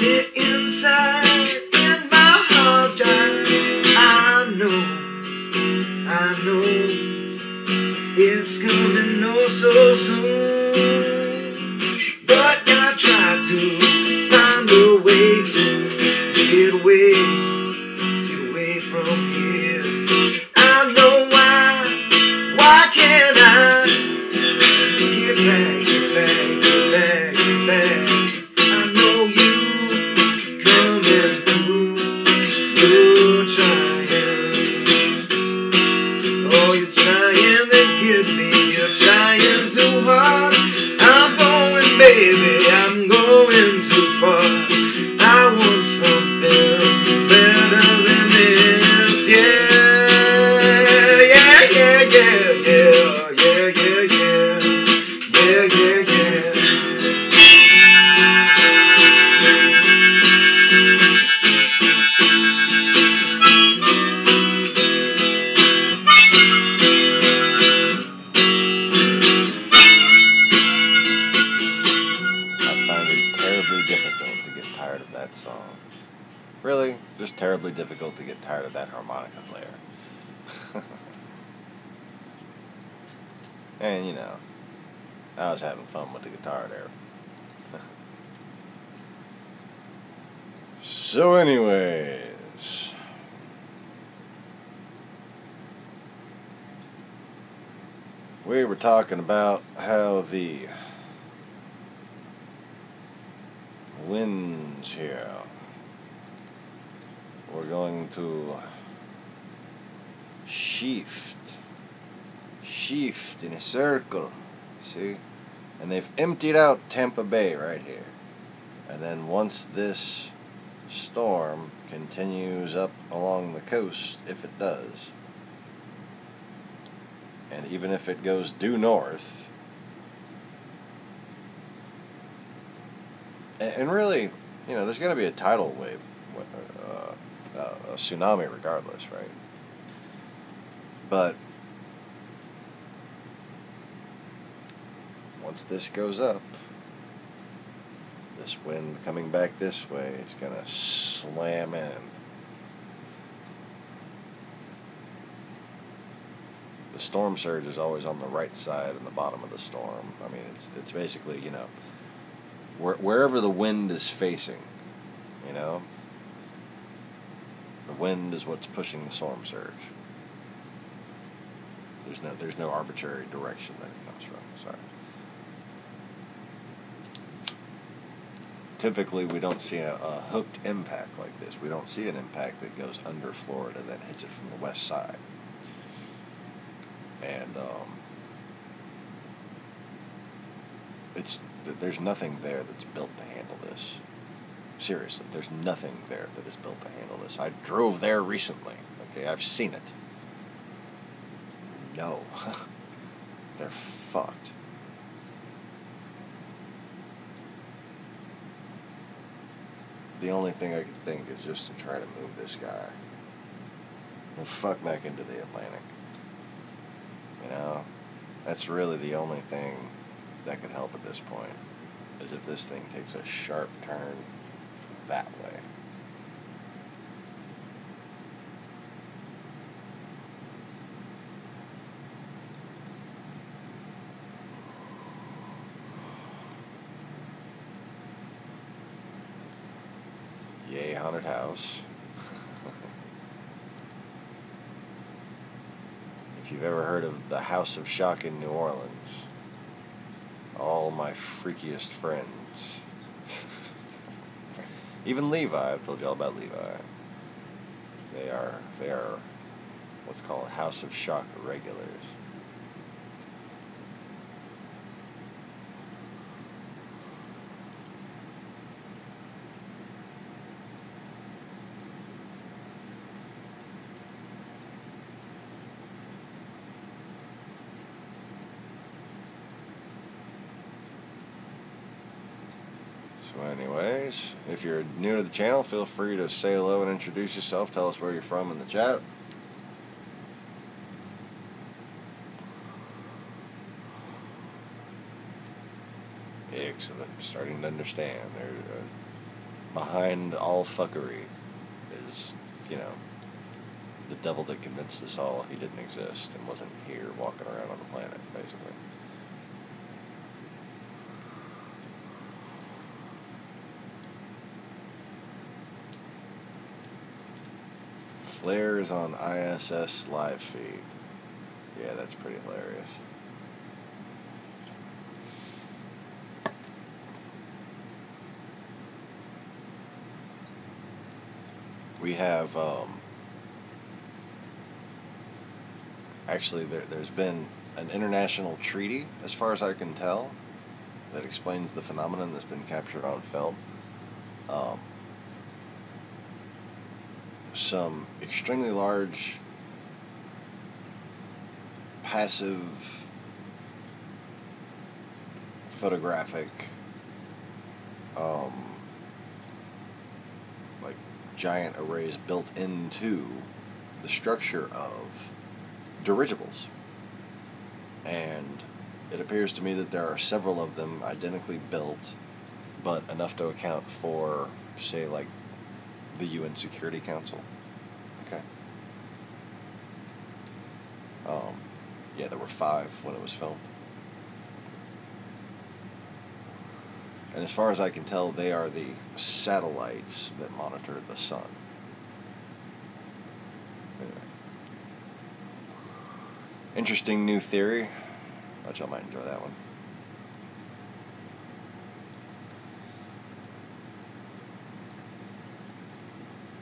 deep inside in my heart, I know it's coming oh so soon. But I try to find a way to get away from here. I know why can't I get back? I know you coming through. You're trying. Oh, you're trying to get me. You're trying too hard. I'm going, baby. I'm going too far. I want something better than this. Yeah. Song. Really, just terribly difficult to get tired of that harmonica player. And you know, I was having fun with the guitar there. So anyways, we were talking about how the winds here we're going to shift in a circle, see, and they've emptied out Tampa Bay right here, and then once this storm continues up along the coast, if it does, and even if it goes due north, and really, you know, there's going to be a tidal wave, a tsunami regardless, right? But once this goes up, this wind coming back this way is going to slam in. The storm surge is always on the right side and the bottom of the storm. I mean, it's basically, you know, wherever the wind is facing, you know, the wind is what's pushing the storm surge. There's no arbitrary direction that it comes from. Sorry. Typically, we don't see a hooked impact like this. We don't see an impact that goes under Florida that hits it from the west side. And there's nothing there that's built to handle this. Seriously, there's nothing there that is built to handle this. I drove there recently. Okay, I've seen it. No, they're fucked. The only thing I can think is just to try to move this guy and fuck back into the Atlantic. You know, that's really the only thing that could help at this point, is if this thing takes a sharp turn that way. Yay, haunted house. If you've ever heard of the House of Shock in New Orleans, all my freakiest friends, even Levi, I've told you all about Levi, they are what's called House of Shock regulars. So anyways, if you're new to the channel, feel free to say hello and introduce yourself. Tell us where you're from in the chat. Excellent. Starting to understand. behind all fuckery is, you know, the devil that convinced us all he didn't exist and wasn't here walking around on the planet, basically. Flares on ISS live feed. Yeah, that's pretty hilarious. We have, actually, there's been an international treaty, as far as I can tell, that explains the phenomenon that's been captured on film. Some extremely large passive photographic like giant arrays built into the structure of dirigibles, and it appears to me that there are several of them identically built, but enough to account for, say, like the UN Security Council. Okay. Yeah, there were 5 when it was filmed. And as far as I can tell, they are the satellites that monitor the sun. Anyway. Interesting new theory. I thought y'all might enjoy that one.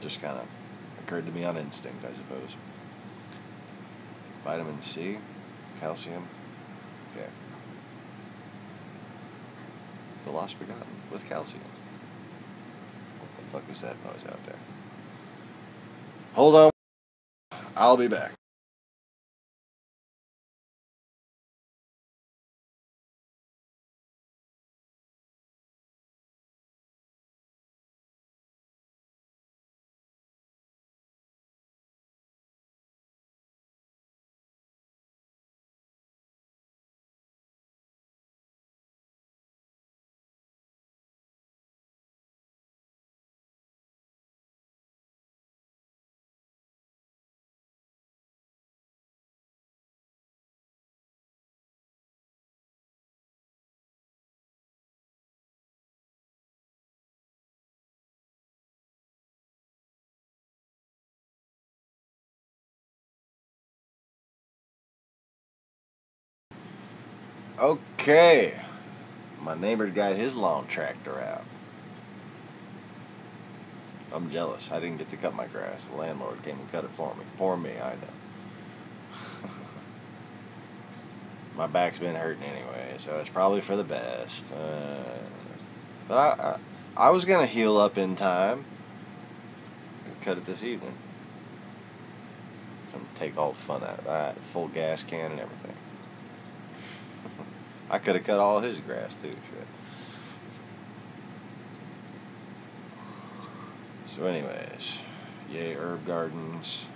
Just kind of occurred to me on instinct, I suppose. Vitamin C, calcium. Okay. The Lost Begotten with calcium. What the fuck is that noise out there? Hold on. I'll be back. Okay. My neighbor got his lawn tractor out. I'm jealous. I didn't get to cut my grass. The landlord came and cut it for me. For me, I know. My back's been hurting anyway, so it's probably for the best. But I was going to heal up in time and cut it this evening. I'm going to take all the fun out of that. Full gas can and everything. I could have cut all his grass too. Shit. So anyways, yay herb gardens.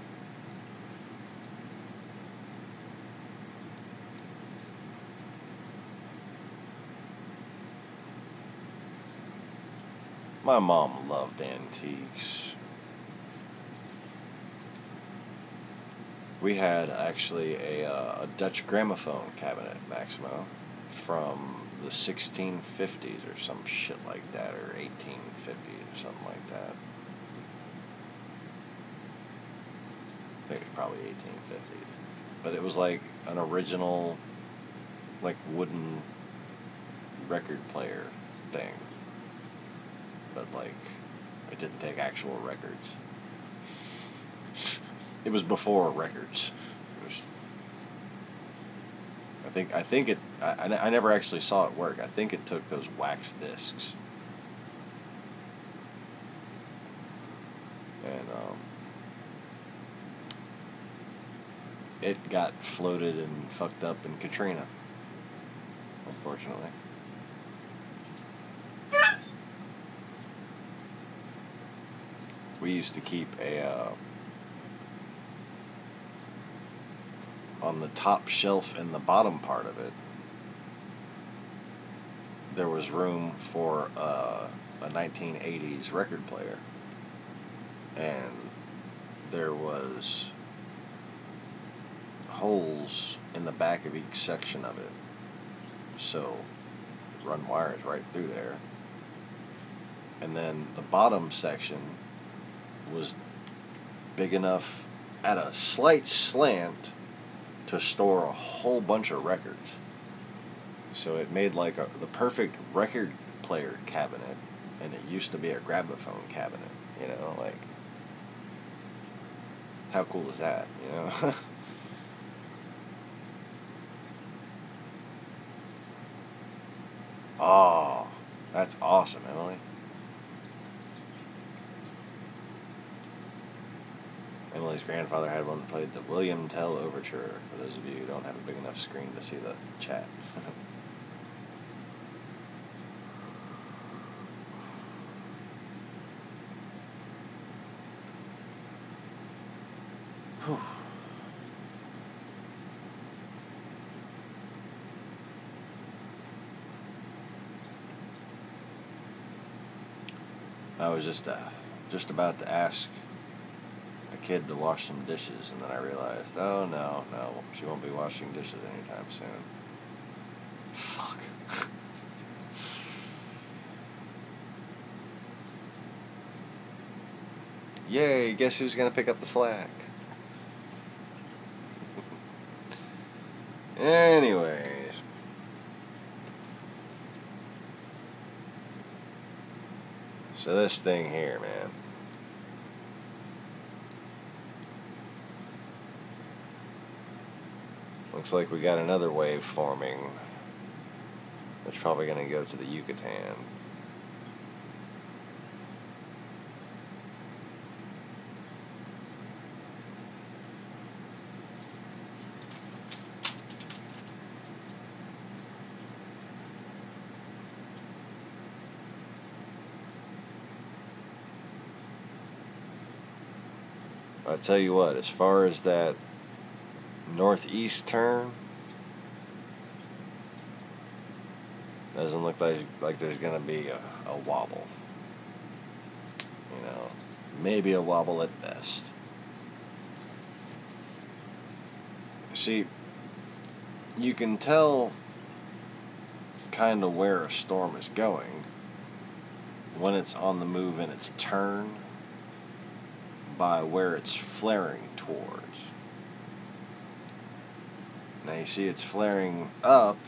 My mom loved antiques. We had actually a Dutch gramophone cabinet, Maximo, from the 1650s or some shit like that, or 1850s or something like that. I think it was probably 1850s. But it was like an original, like wooden record player thing. But like, it didn't take actual records. It was before records. It was, I think it. I never actually saw it work. I think it took those wax discs, and it got floated and fucked up in Katrina, unfortunately. We used to keep a on the top shelf in the bottom part of it. there was room for a 1980s record player, and there was holes in the back of each section of it, so run wires right through there. And then the bottom section was big enough at a slight slant to store a whole bunch of records. So it made like the perfect record player cabinet, and it used to be a gramophone cabinet, you know, like, how cool is that, you know? Oh, that's awesome, Emily. Emily's grandfather had one that played the William Tell Overture, for those of you who don't have a big enough screen to see the chat. Whew. I was just about to ask a kid to wash some dishes, and then I realized, oh no, she won't be washing dishes anytime soon. Fuck. Yay, guess who's gonna pick up the slack? Anyways. So this thing here, man. Looks like we got another wave forming. That's probably gonna go to the Yucatan. I tell you what, as far as that northeast turn, doesn't look like there's gonna be a wobble. You know, maybe a wobble at best. See, you can tell kind of where a storm is going when it's on the move in its turn by where it's flaring towards. Now you see it's flaring up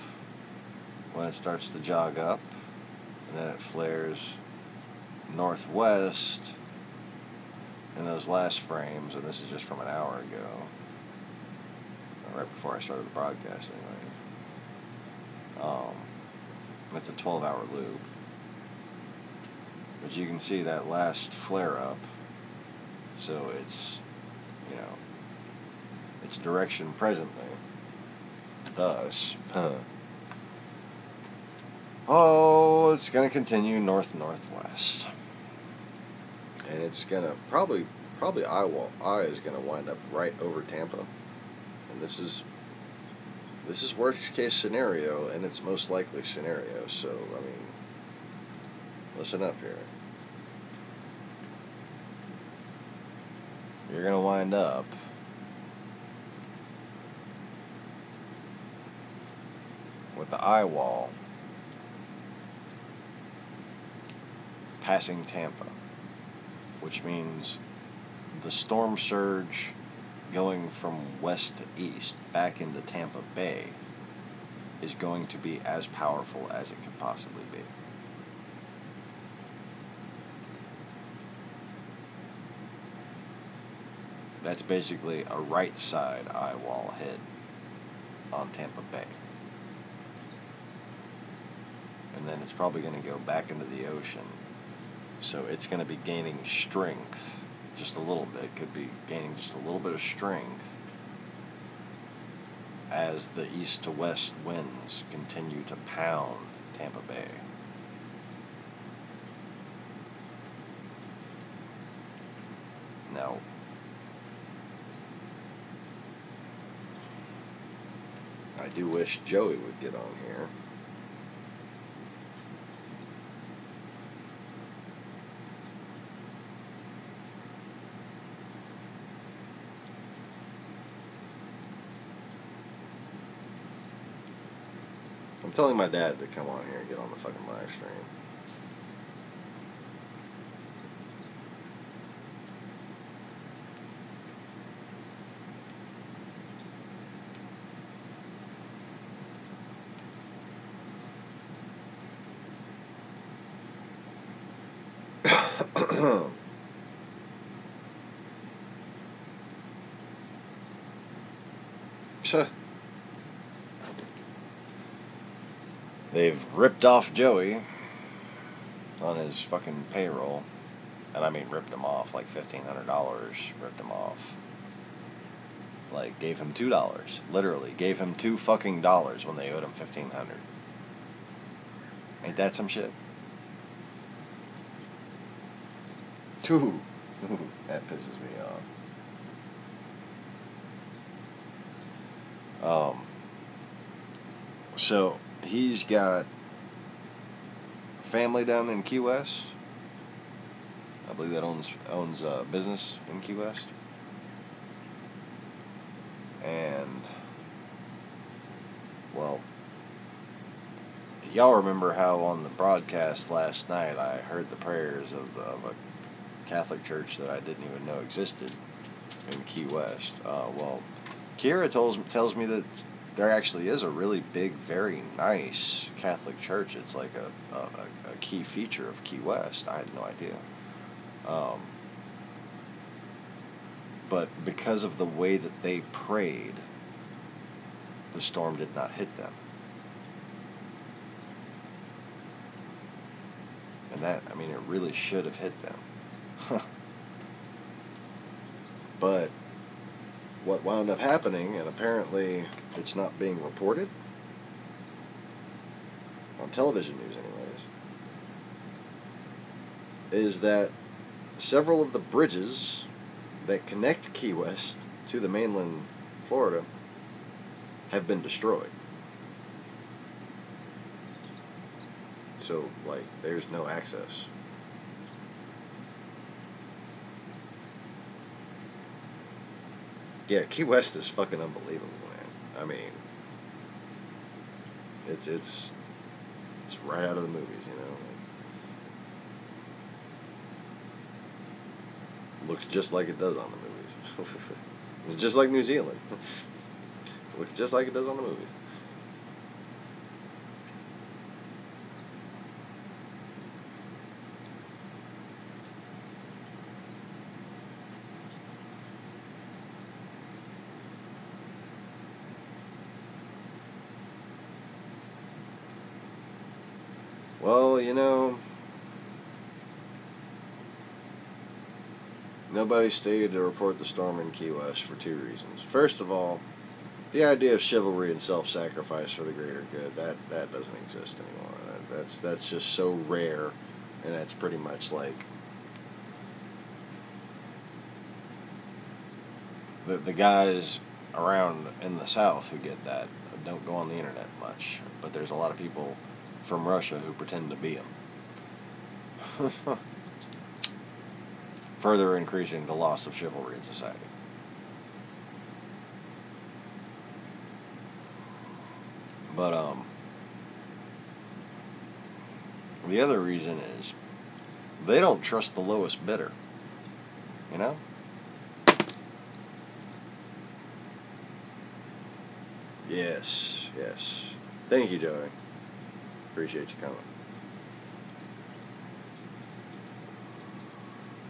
when it starts to jog up, and then it flares northwest in those last frames, and this is just from an hour ago, right before I started the broadcast anyway. It's a 12-hour loop, but you can see that last flare up, so it's, you know, its direction presently, thus, oh, it's going to continue north-northwest, and it's going to probably I is going to wind up right over Tampa, and this is worst case scenario, and it's most likely scenario, so, I mean, listen up here. You're going to wind up with the eye wall passing Tampa, which means the storm surge going from west to east back into Tampa Bay is going to be as powerful as it can possibly be. That's basically a right side eye wall hit on Tampa Bay. And then it's probably going to go back into the ocean. So it's going to be gaining strength just a little bit, could be gaining just a little bit of strength as the east to west winds continue to pound Tampa Bay. Now, I do wish Joey would get on here. I'm telling my dad to come on here and get on the fucking live stream. They've ripped off Joey on his fucking payroll. And I mean ripped him off, like $1,500, ripped him off. Like, gave him $2. Literally, gave him $2 fucking dollars when they owed him $1,500. Ain't that some shit? Ooh, that pisses me off. So he's got family down in Key West. I believe that owns a business in Key West. And, well, y'all remember how on the broadcast last night I heard the prayers of a Catholic church that I didn't even know existed in Key West. Well, Kira tells me that there actually is a really big, very nice Catholic church. It's like a key feature of Key West. I had no idea. But because of the way that they prayed, the storm did not hit them. And that, I mean, it really should have hit them. But what wound up happening, and apparently it's not being reported on television news anyways, is that several of the bridges that connect Key West to the mainland Florida have been destroyed. So, like, there's no access. Yeah, Key West is fucking unbelievable, man. I mean, it's right out of the movies, you know. Looks just like it does on the movies. It's just like New Zealand. Looks just like it does on the movies. Well, you know, nobody stayed to report the storm in Key West for two reasons. First of all, the idea of chivalry and self-sacrifice for the greater good, that doesn't exist anymore. That's just so rare, and that's pretty much like the guys around in the South who get that don't go on the internet much, but there's a lot of people from Russia who pretend to be them. Further increasing the loss of chivalry in society. But the other reason is they don't trust the lowest bidder. You know? Yes, yes. Thank you, Joey. Appreciate you coming.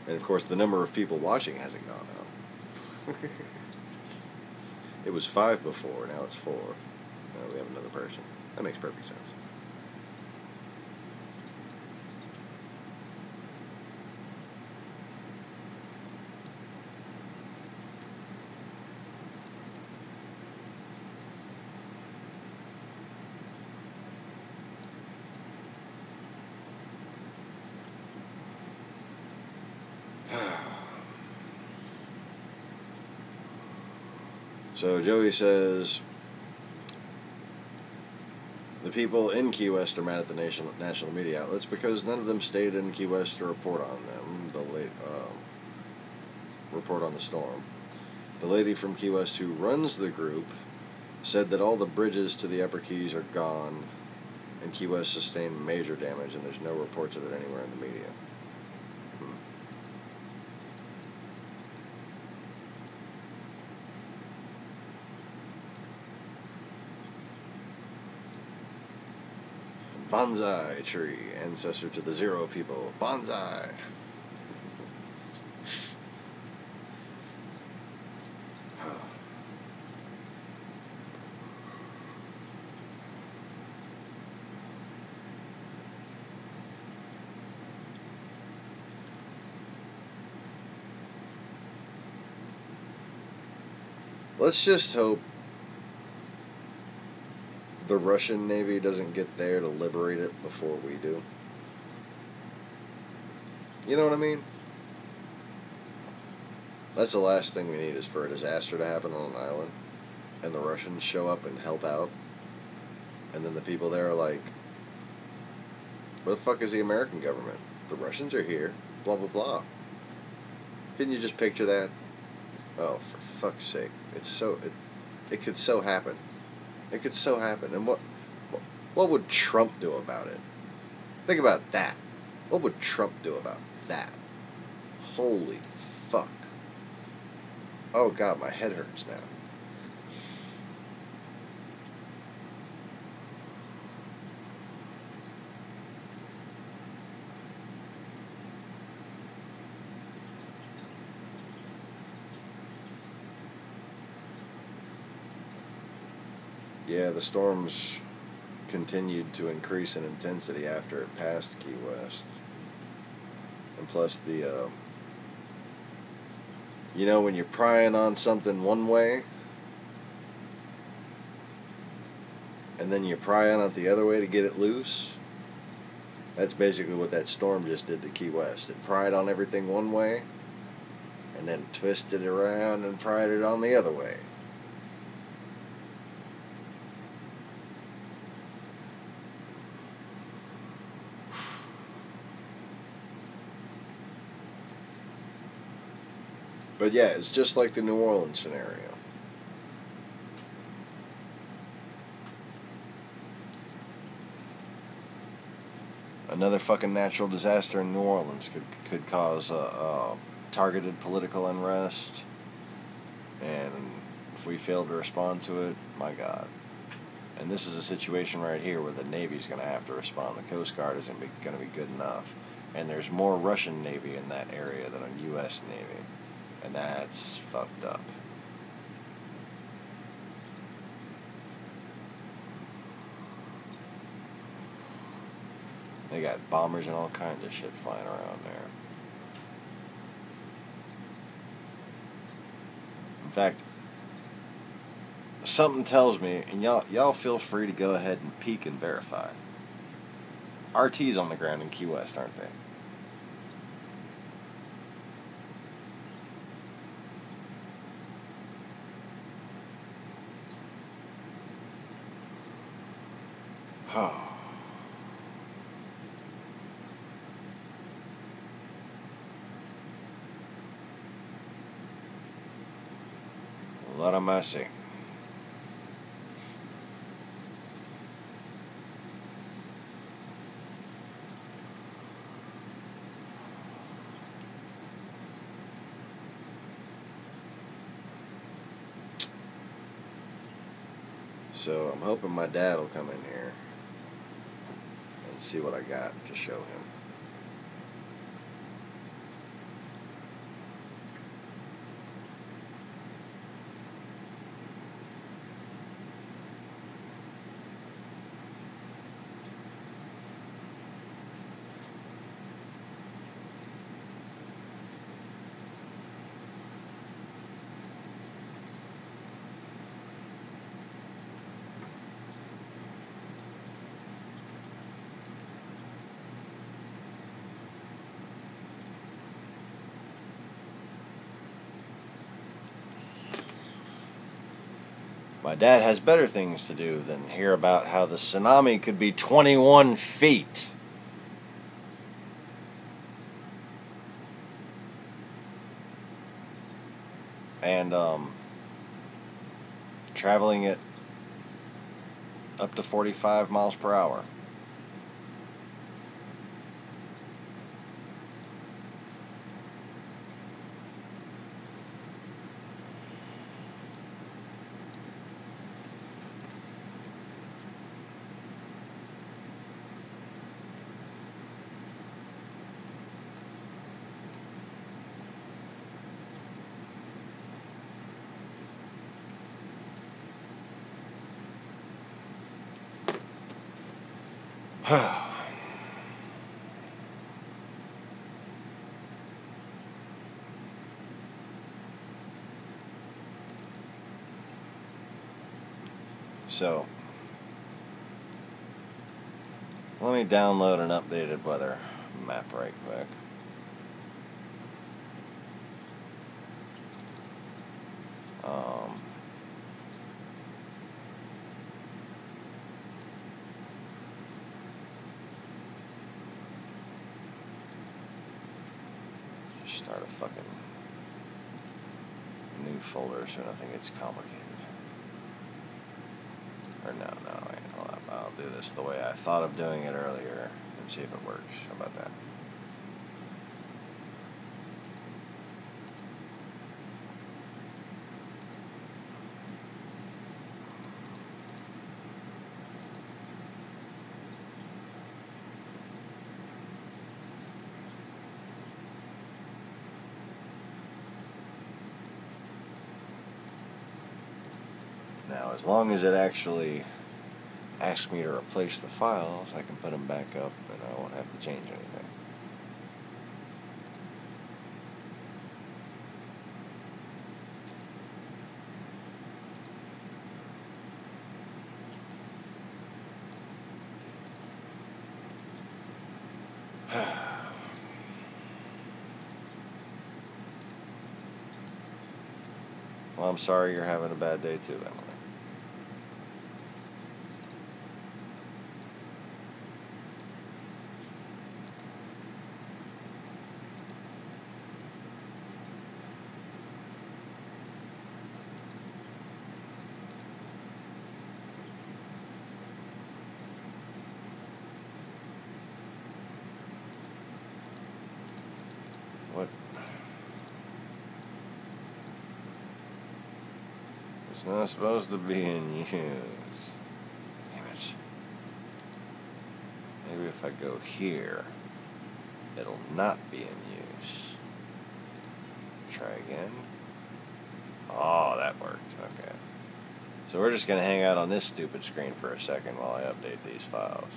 And of course, the number of people watching hasn't gone up. It was 5 before, now it's 4. Now we have another person. That makes perfect sense. So Joey says the people in Key West are mad at the national media outlets because none of them stayed in Key West to report on them. Report on the storm. The lady from Key West who runs the group said that all the bridges to the Upper Keys are gone And Key West sustained major damage, and there's no reports of it anywhere in the media. Bonsai tree, ancestor to the Zero people. Bonsai! Let's just hope the Russian Navy doesn't get there to liberate it before we do. You know what I mean? That's the last thing we need, is for a disaster to happen on an island and the Russians show up and help out, and then the people there are like, where the fuck is the American government? The Russians are here, blah blah blah. Can you just picture that? Oh, for fuck's sake. It could so happen. It could so happen. And what would Trump do about it? Think about that. What would Trump do about that? Holy fuck. Oh god, my head hurts now. Yeah, the storms continued to increase in intensity after it passed Key West. And plus the, you know, when you're prying on something one way, and then you pry on it the other way to get it loose, that's basically what that storm just did to Key West. It pried on everything one way, and then twisted it around and pried it on the other way. But yeah, it's just like the New Orleans scenario. Another fucking natural disaster in New Orleans could cause targeted political unrest, and if we fail to respond to it, my God. And this is a situation right here where the Navy's going to have to respond. The Coast Guard isn't going to be good enough, and there's more Russian Navy in that area than a U.S. Navy, and that's fucked up. They got bombers and all kinds of shit flying around there. In fact, something tells me, and y'all feel free to go ahead and peek and verify. RT's on the ground in Key West, aren't they? Oh. A lot of mercy. So I'm hoping my dad will come in here and see what I got to show him. My dad has better things to do than hear about how the tsunami could be 21 feet. And traveling at up to 45 miles per hour. So, let me download an updated weather map right quick. Start a fucking new folder so nothing gets complicated. Or no, wait, hold on. I'll do this the way I thought of doing it earlier and see if it works. How about that? Now, as long as it actually asks me to replace the files, I can put them back up and I won't have to change anything. Well, I'm sorry you're having a bad day too, Emily. What? It's not supposed to be in use. Damn it. Maybe if I go here, it'll not be in use. Try again. Oh, that worked. Okay. So we're just going to hang out on this stupid screen for a second while I update these files.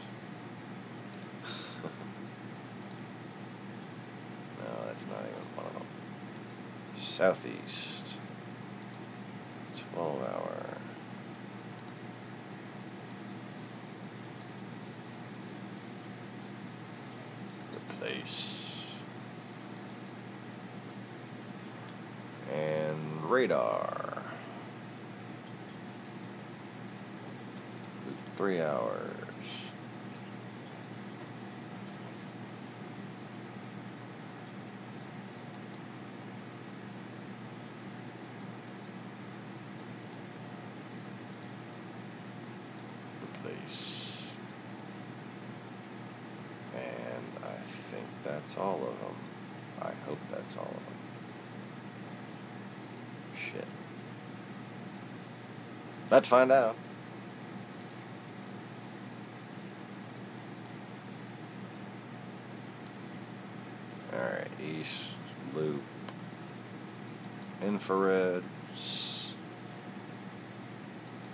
No, that's not even one of them. Southeast. 12-hour. Replace. And radar. 3 hours. Replace. And I think that's all of them. I hope that's all of them. Shit. Let's find out. Alright, east loop, infrared,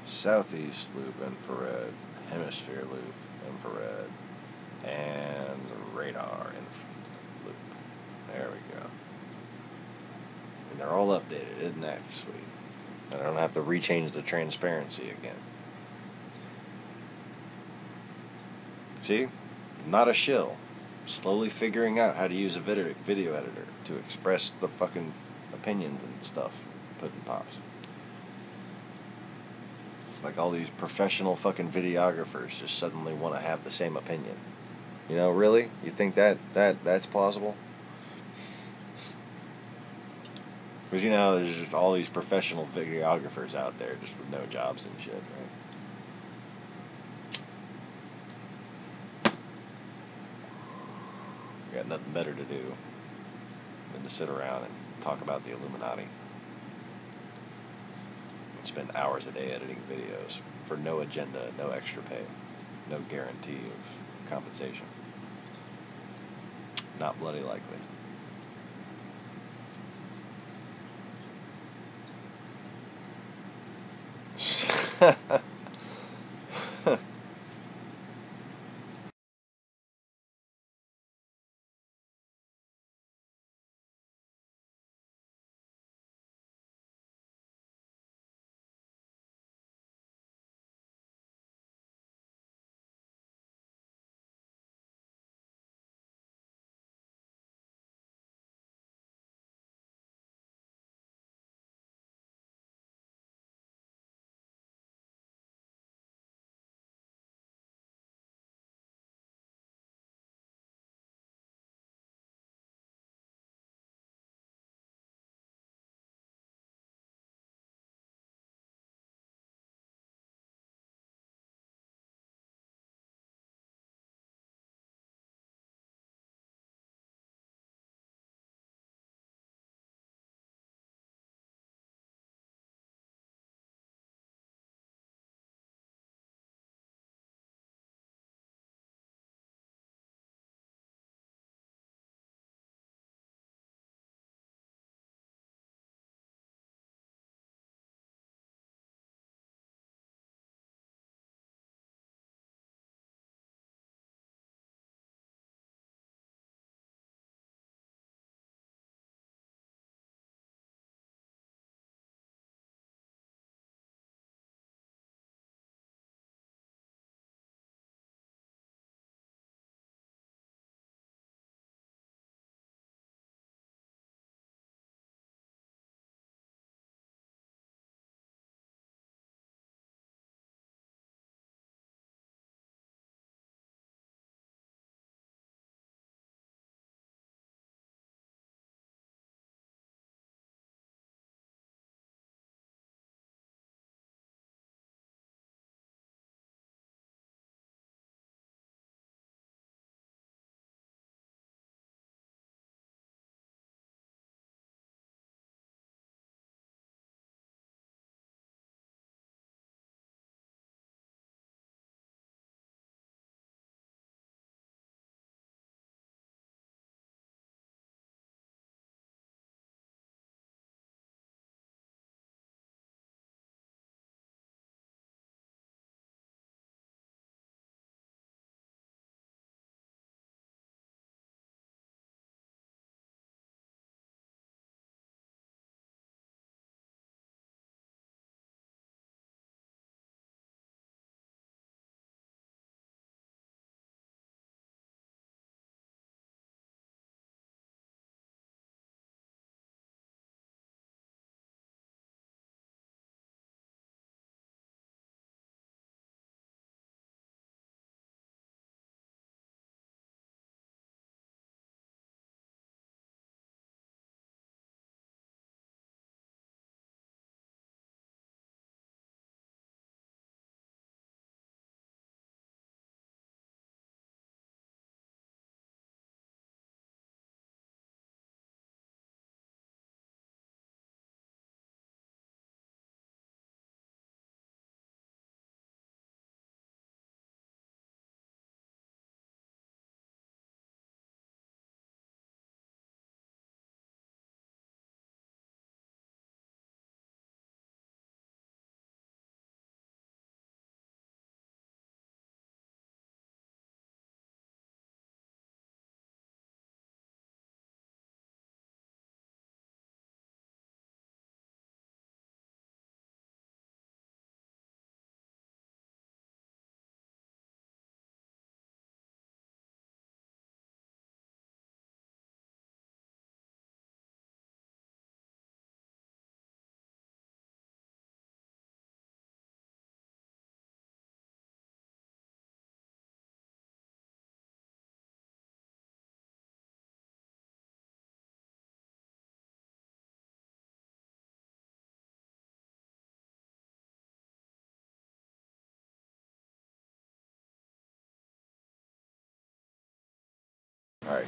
southeast loop, infrared, hemisphere loop, infrared, and radar loop. There we go. And they're all updated, isn't that sweet? I don't have to rechange the transparency again. See? Not a shill. Slowly figuring out how to use a video editor to express the fucking opinions and stuff put in pops. It's like all these professional fucking videographers just suddenly want to have the same opinion. You know, really? You think that's plausible? Because, you know, there's just all these professional videographers out there just with no jobs and shit, right? Got nothing better to do than to sit around and talk about the Illuminati and spend hours a day editing videos for no agenda, no extra pay, no guarantee of compensation. Not bloody likely.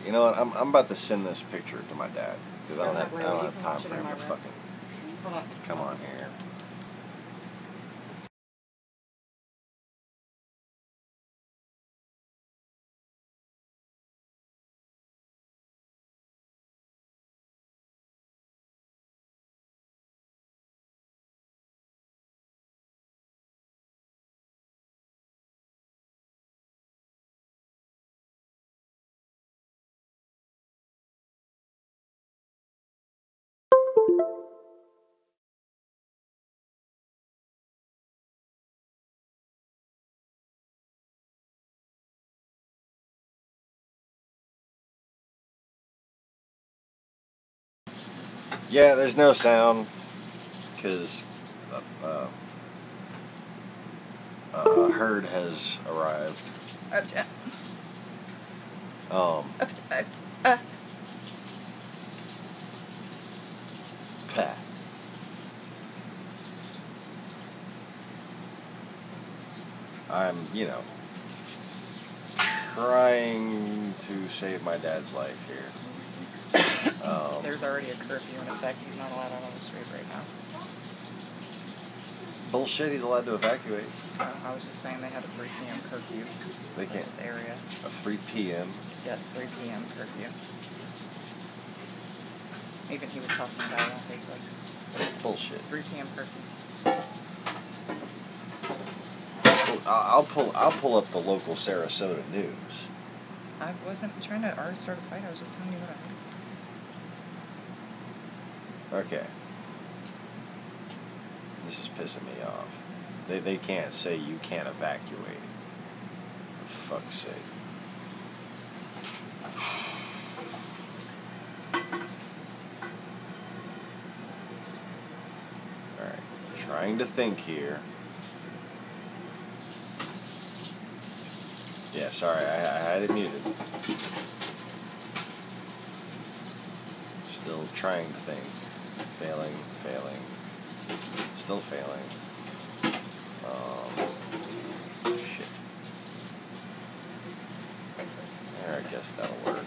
You know what? I'm about to send this picture to my dad because I don't have time for him to fucking Hold on. come on here. Yeah, there's no sound because a herd has arrived. Pat. I'm, trying to save my dad's life here. There's already a curfew in effect. He's not allowed out on the street right now. Bullshit, he's allowed to evacuate. I was just saying they had a 3 p.m. curfew They in can't. this area. A 3 p.m. Yes, 3 p.m. curfew. Even he was talking about it on Facebook. Bullshit. 3 p.m. curfew. I'll pull up the local Sarasota news. I wasn't trying to already start a fight. I was just telling you what I heard. Okay. This is pissing me off. They can't say you can't evacuate. For fuck's sake. Alright. Trying to think here. Yeah, sorry, I had it muted. Still trying to think. Failing. Still failing. Shit. There, I guess that'll work.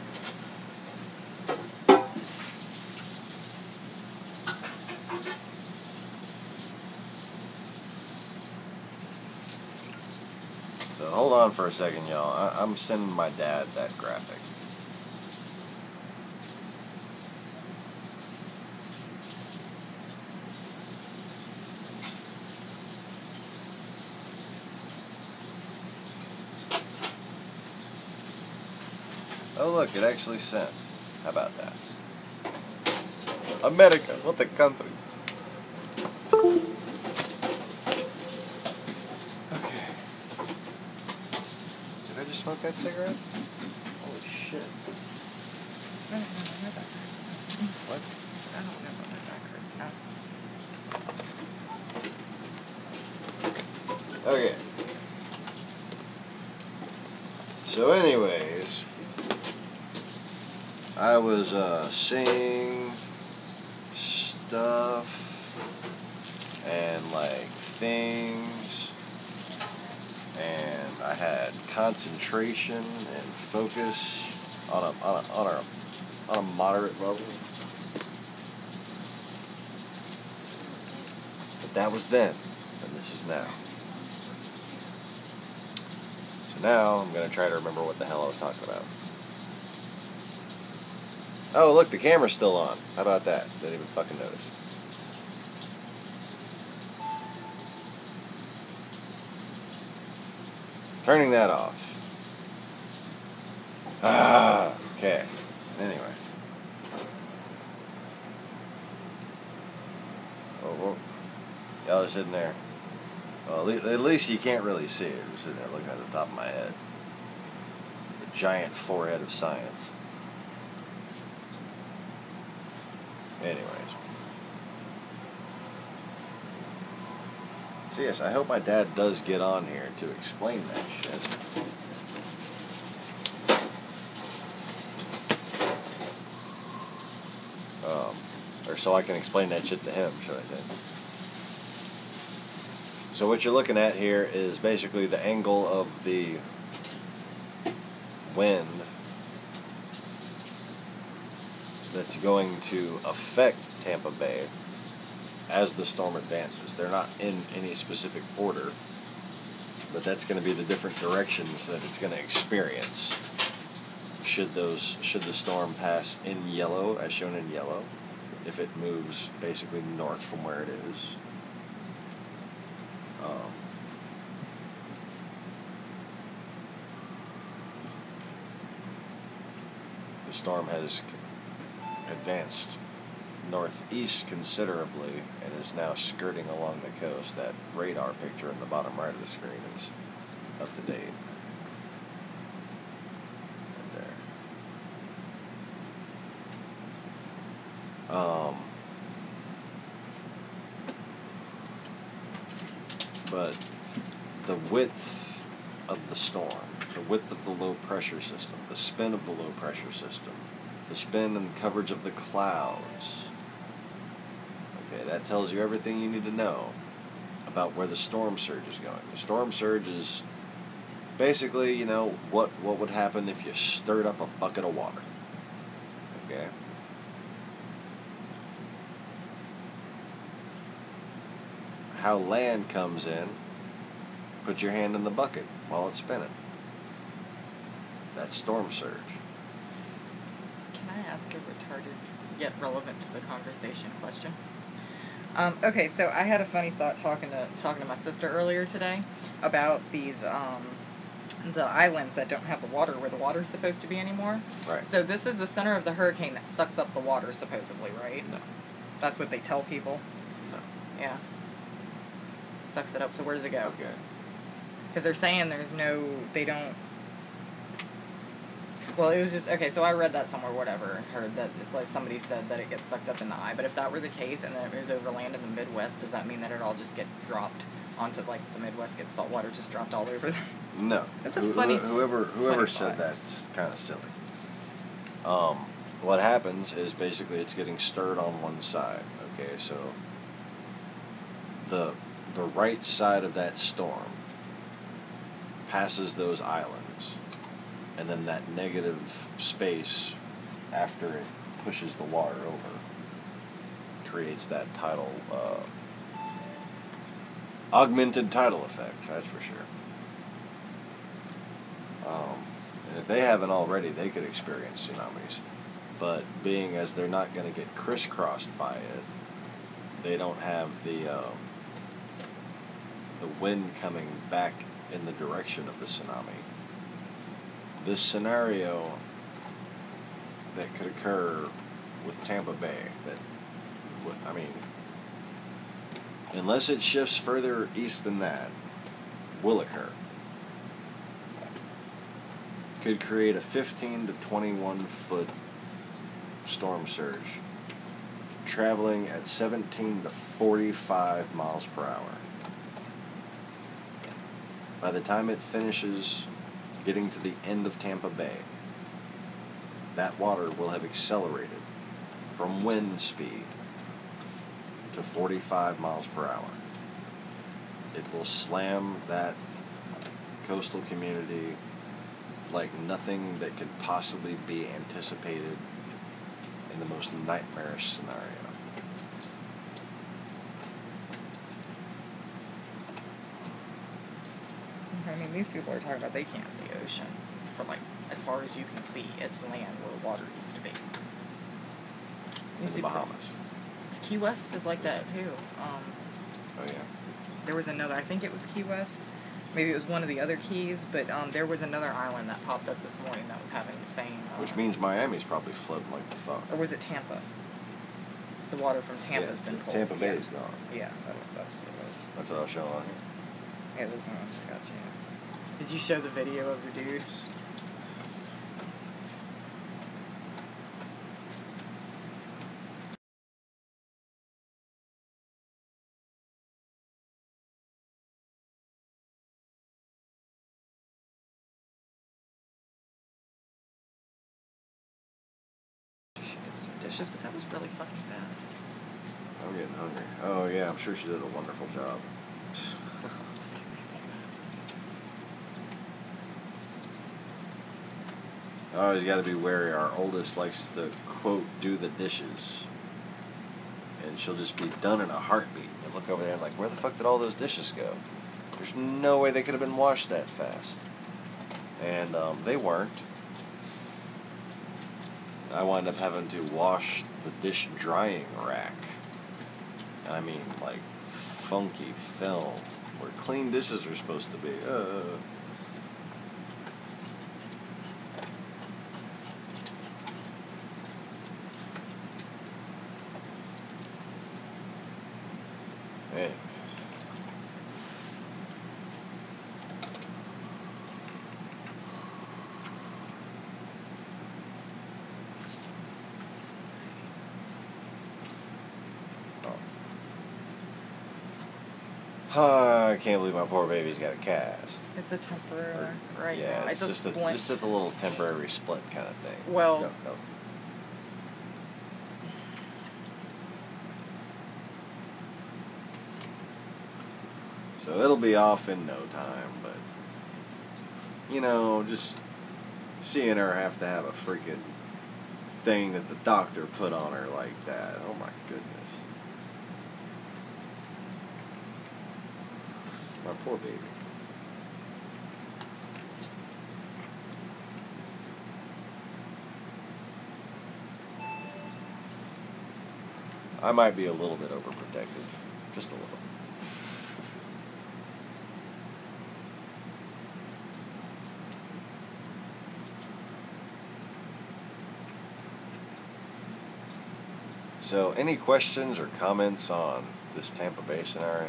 So hold on for a second, y'all. I'm sending my dad that graphic. Oh look, it actually sent. How about that? America, what a country. Okay. Did I just smoke that cigarette? Holy shit. I don't know where that hurts now. What? I don't know where that hurts now. Okay. So anyways, I was seeing stuff and like things, and I had concentration and focus on a moderate level. But that was then, and this is now. So now I'm gonna try to remember what the hell I was talking about. Oh, look, the camera's still on. How about that? Didn't even fucking notice. Turning that off. Okay. Anyway. Oh, y'all are sitting there. Well, at least you can't really see it. You're sitting there looking at the top of my head. The giant forehead of science. Anyways. So yes, I hope my dad does get on here to explain that shit. Or so I can explain that shit to him, should I say. So what you're looking at here is basically the angle of the wind that's going to affect Tampa Bay as the storm advances. They're not in any specific order, but that's going to be the different directions that it's going to experience. Should the storm pass in yellow, as shown in yellow, if it moves basically north from where it is. The storm has advanced northeast considerably and is now skirting along the coast. That radar picture in the bottom right of the screen is up to date. Right there. But the width of the storm, the width of the low pressure system, the spin of the low pressure system, the spin and coverage of the clouds. Okay, that tells you everything you need to know about where the storm surge is going. The storm surge is basically, you know, what would happen if you stirred up a bucket of water. Okay? How land comes in, put your hand in the bucket while it's spinning. That's storm surge. Can I ask a retarded yet relevant to the conversation question? Okay, so I had a funny thought talking to my sister earlier today about these the islands that don't have the water where the water's supposed to be anymore. Right. So this is the center of the hurricane that sucks up the water, supposedly, right? No. That's what they tell people? No. Yeah. Sucks it up, so where does it go? Okay. Because they're saying they don't... Well, it was just, okay, so I read that somewhere, whatever, and heard that, like, somebody said that it gets sucked up in the eye, but if that were the case and then it moves over land in the Midwest, does that mean that it all just get dropped onto, like, the Midwest, gets salt water just dropped all over them? No. That's a funny... Whoever funny said thought. that's kind of silly. What happens is basically it's getting stirred on one side. Okay, so the right side of that storm passes those islands, and then that negative space after it pushes the water over creates that tidal augmented tidal effect, that's for sure. And if they haven't already, they could experience tsunamis. But being as they're not going to get crisscrossed by it, they don't have the wind coming back in the direction of the tsunami. This scenario that could occur with Tampa Bay, unless it shifts further east than that, will occur. Could create a 15 to 21 foot storm surge traveling at 17 to 45 miles per hour. By the time it finishes getting to the end of Tampa Bay, that water will have accelerated from wind speed to 45 miles per hour. It will slam that coastal community like nothing that could possibly be anticipated in the most nightmarish scenario. I mean, these people are talking about they can't see ocean from, like, as far as you can see. It's land where water used to be. In the Bahamas. Key West is like that, too. Oh, yeah. There was another, I think it was Key West. Maybe it was one of the other keys, but there was another island that popped up this morning that was having the same... Which means Miami's probably flooding like the fuck. Or was it Tampa? The water from Tampa's been pulled. Tampa Bay's gone. Yeah, that's what it was. That's what I was showing on here. It was almost gotcha. Did you show the video of the dude? She did some dishes, but that was really fucking fast. I'm getting hungry. Oh, yeah, I'm sure she did a wonderful job. Always got to be wary. Our oldest likes to, quote, do the dishes. And she'll just be done in a heartbeat. And look over there like, where the fuck did all those dishes go? There's no way they could have been washed that fast. And they weren't. I wound up having to wash the dish drying rack. I mean, like, funky film. Where clean dishes are supposed to be. Anyways. I can't believe my poor baby's got a cast. It's a temporary right Yeah, now. it's just a little temporary split kind of thing. Well, No. So it'll be off in no time, but just seeing her have to have a freaking thing that the doctor put on her like that. Oh my goodness. My poor baby. I might be a little bit overprotective. Just a little. So, any questions or comments on this Tampa Bay scenario?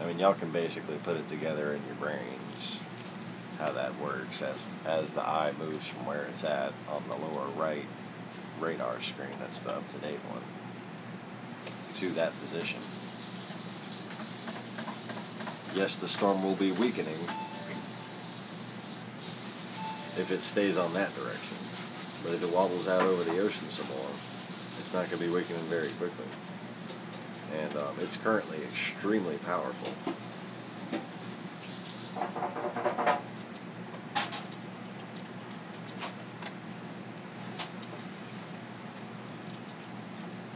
I mean, y'all can basically put it together in your brains how that works as the eye moves from where it's at on the lower right radar screen. That's the up-to-date one, to that position. Yes, the storm will be weakening if it stays on that direction. But if it wobbles out over the ocean some more, it's not going to be weakening very quickly. And it's currently extremely powerful.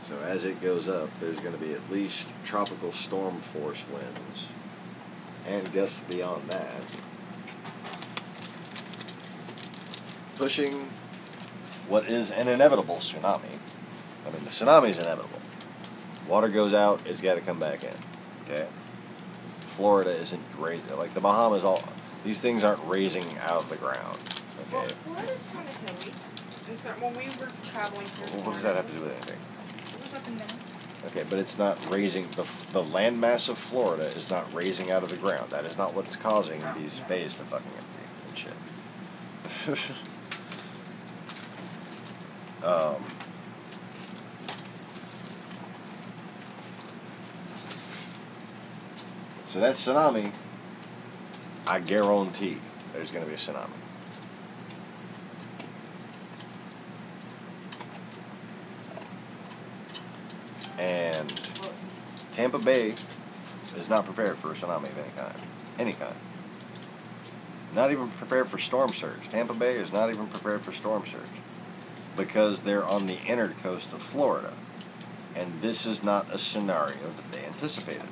So as it goes up, there's going to be at least tropical storm force winds and gusts beyond that, pushing what is an inevitable tsunami. I mean, the tsunami is inevitable. Water goes out, it's got to come back in. Okay? Florida isn't raising, like the Bahamas, these things aren't raising out of the ground. Okay? Well, Florida's kind of hilly. And so when we were traveling through Well, what does that have to do with anything? It was up and down. Okay, but it's not raising, the landmass of Florida is not raising out of the ground. That is not what's causing these bays to fucking empty and shit. So that tsunami, I guarantee there's going to be a tsunami. And Tampa Bay is not prepared for a tsunami of any kind. Any kind. Not even prepared for storm surge. Tampa Bay is not even prepared for storm surge because they're on the inner coast of Florida. And this is not a scenario that they anticipated.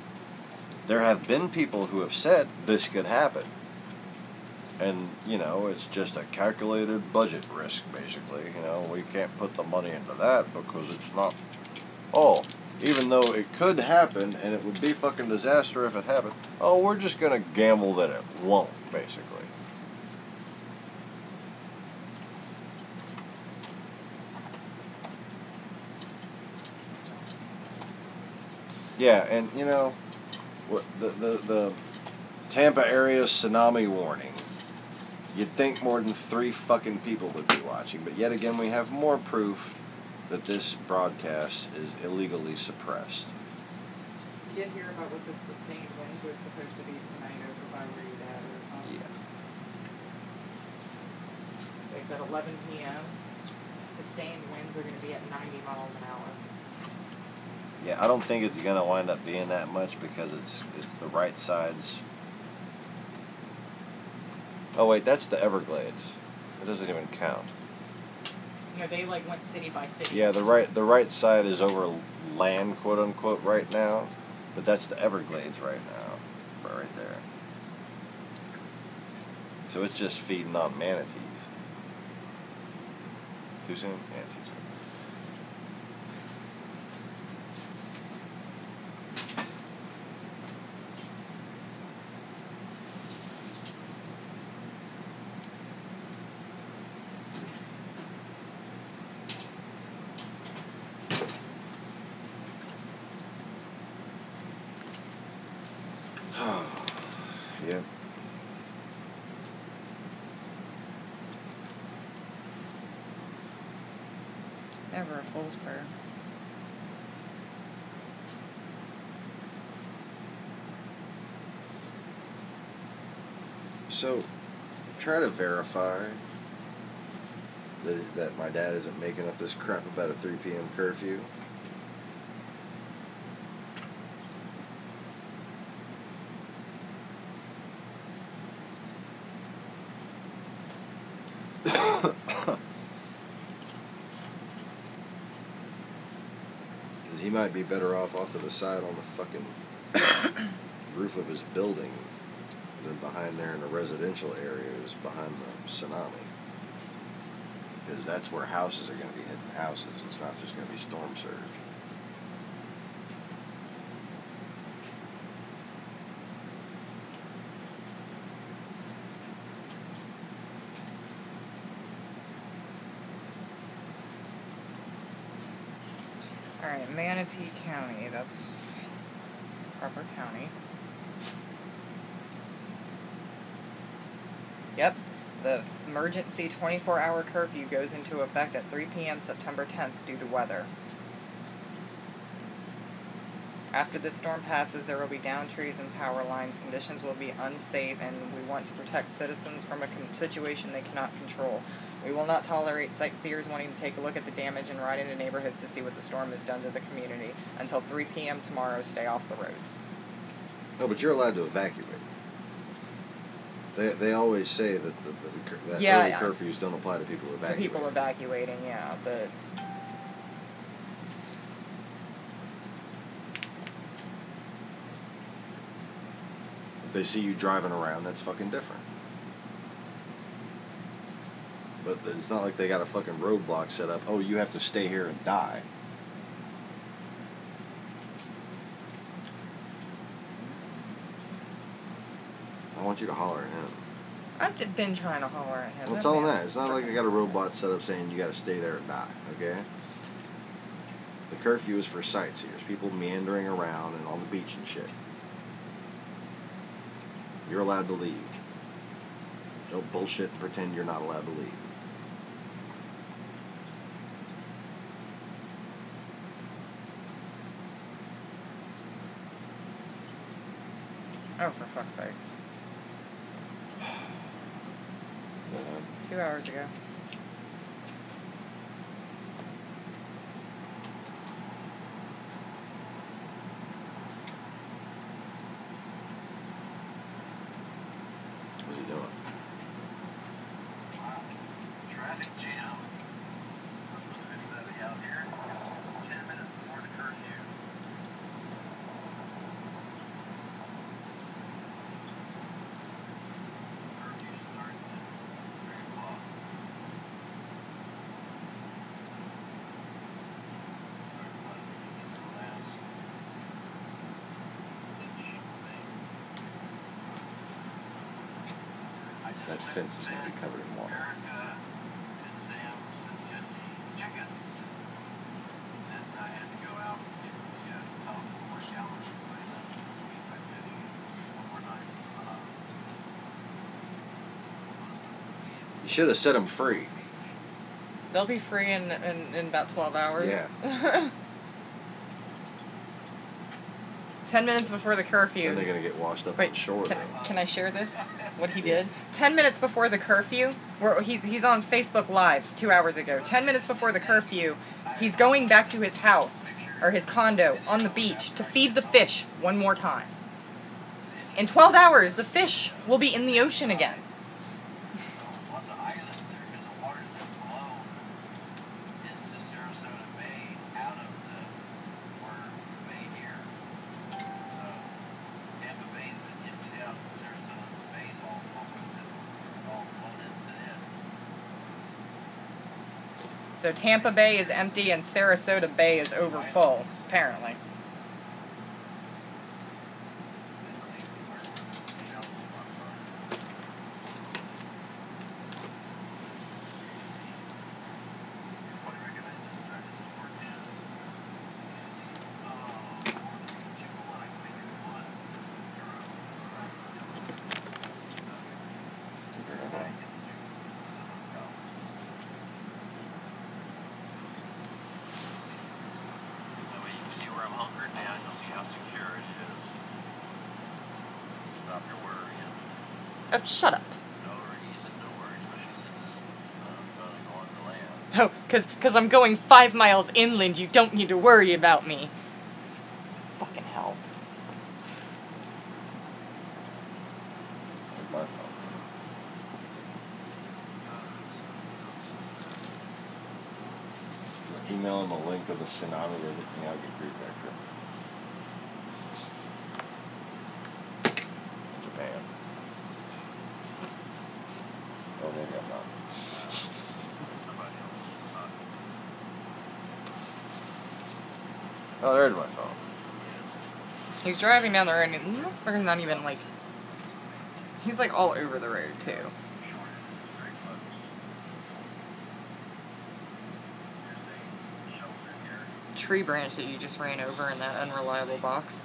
There have been people who have said this could happen. And, it's just a calculated budget risk, basically. We can't put the money into that because it's not... Oh, even though it could happen, and it would be fucking disaster if it happened, we're just going to gamble that it won't, basically. Yeah, and, the Tampa area tsunami warning. You'd think more than 3 fucking people would be watching, but yet again we have more proof that this broadcast is illegally suppressed. You did hear about what the sustained winds are supposed to be tonight over by where your dad is, huh? Yeah. They said 11 p.m. sustained winds are going to be at 90 miles an hour. Yeah, I don't think it's gonna wind up being that much because it's the right sides. Oh wait, that's the Everglades. It doesn't even count. You know, they like went city by city. Yeah, the right side is over land, quote unquote, right now, but that's the Everglades right now, right there. So it's just feeding on manatees. Too soon? Yeah, too soon. Yep. Never a fool's prayer. So, try to verify that my dad isn't making up this crap about a 3 p.m. curfew. He might be better off to the side on the fucking roof of his building than behind there in the residential areas behind the tsunami. Because that's where houses are going to be hitting houses. It's not just going to be storm surge. Alright, Manatee County, that's proper county. Yep, the emergency 24-hour curfew goes into effect at 3 p.m. September 10th due to weather. After this storm passes, there will be downed trees and power lines. Conditions will be unsafe, and we want to protect citizens from a situation they cannot control. We will not tolerate sightseers wanting to take a look at the damage and ride into neighborhoods to see what the storm has done to the community. Until 3 p.m. tomorrow, stay off the roads. No, but you're allowed to evacuate. They always say that early curfews don't apply to people evacuating. To people evacuating, yeah, but... If they see you driving around, that's fucking different. But it's not like they got a fucking roadblock set up. Oh, you have to stay here and die. I want you to holler at him. I've been trying to holler at him. Well, tell him that. It's not like they got a roadblock set up saying you got to stay there and die, okay? The curfew is for sightseers, people meandering around and on the beach and shit. You're allowed to leave. Don't bullshit and pretend you're not allowed to leave. Oh, for fuck's sake. 2 hours ago. What's he doing? Traffic jam. Anybody out here? 10 minutes before the curfew. Curfew starts at 3 o'clock. That fence is going to be covered in water. Erica and Sam and Jesse chicken. Then I had to go out and get the top 4 gallons of vitamin feed my fish one more night. You should have set him free. They'll be free in about 12 hours. Yeah. 10 minutes before the curfew. Then they're gonna get washed up on Wait, shore. can I share this? What he did? 10 minutes before the curfew, where he's on Facebook Live 2 hours ago. 10 minutes before the curfew, he's going back to his house, or his condo, on the beach, to feed the fish one more time. In 12 hours, the fish will be in the ocean again. Lots of islands there because the water that's below into Sarasota Bay out of the bay here. So Tampa Bay's been emptied out. Sarasota Bay's all flown into it. So Tampa Bay is empty and Sarasota Bay is over full, apparently. Oh, shut up. Oh, cause I'm going 5 miles inland, you don't need to worry about me. It's fucking hell. My phone. Email him a link of the tsunami that hit Miyagi Creek vector. Japan. Oh, maybe I'm not. Oh, there's my phone. He's driving down the road and the motherfucker's not even like... He's like all over the road too. Tree branch that you just ran over in that unreliable box.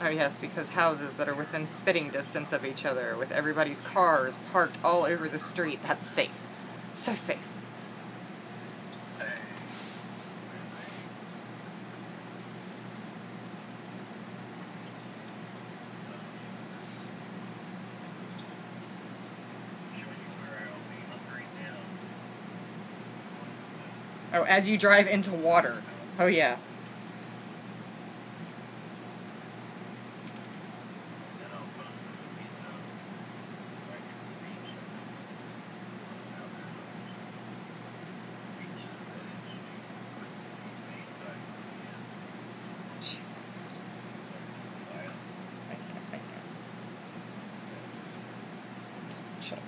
Oh yes, because houses that are within spitting distance of each other, with everybody's cars parked all over the street, that's safe. So safe. Oh, as you drive into water. Oh yeah. Jesus. I can't. Just shut up.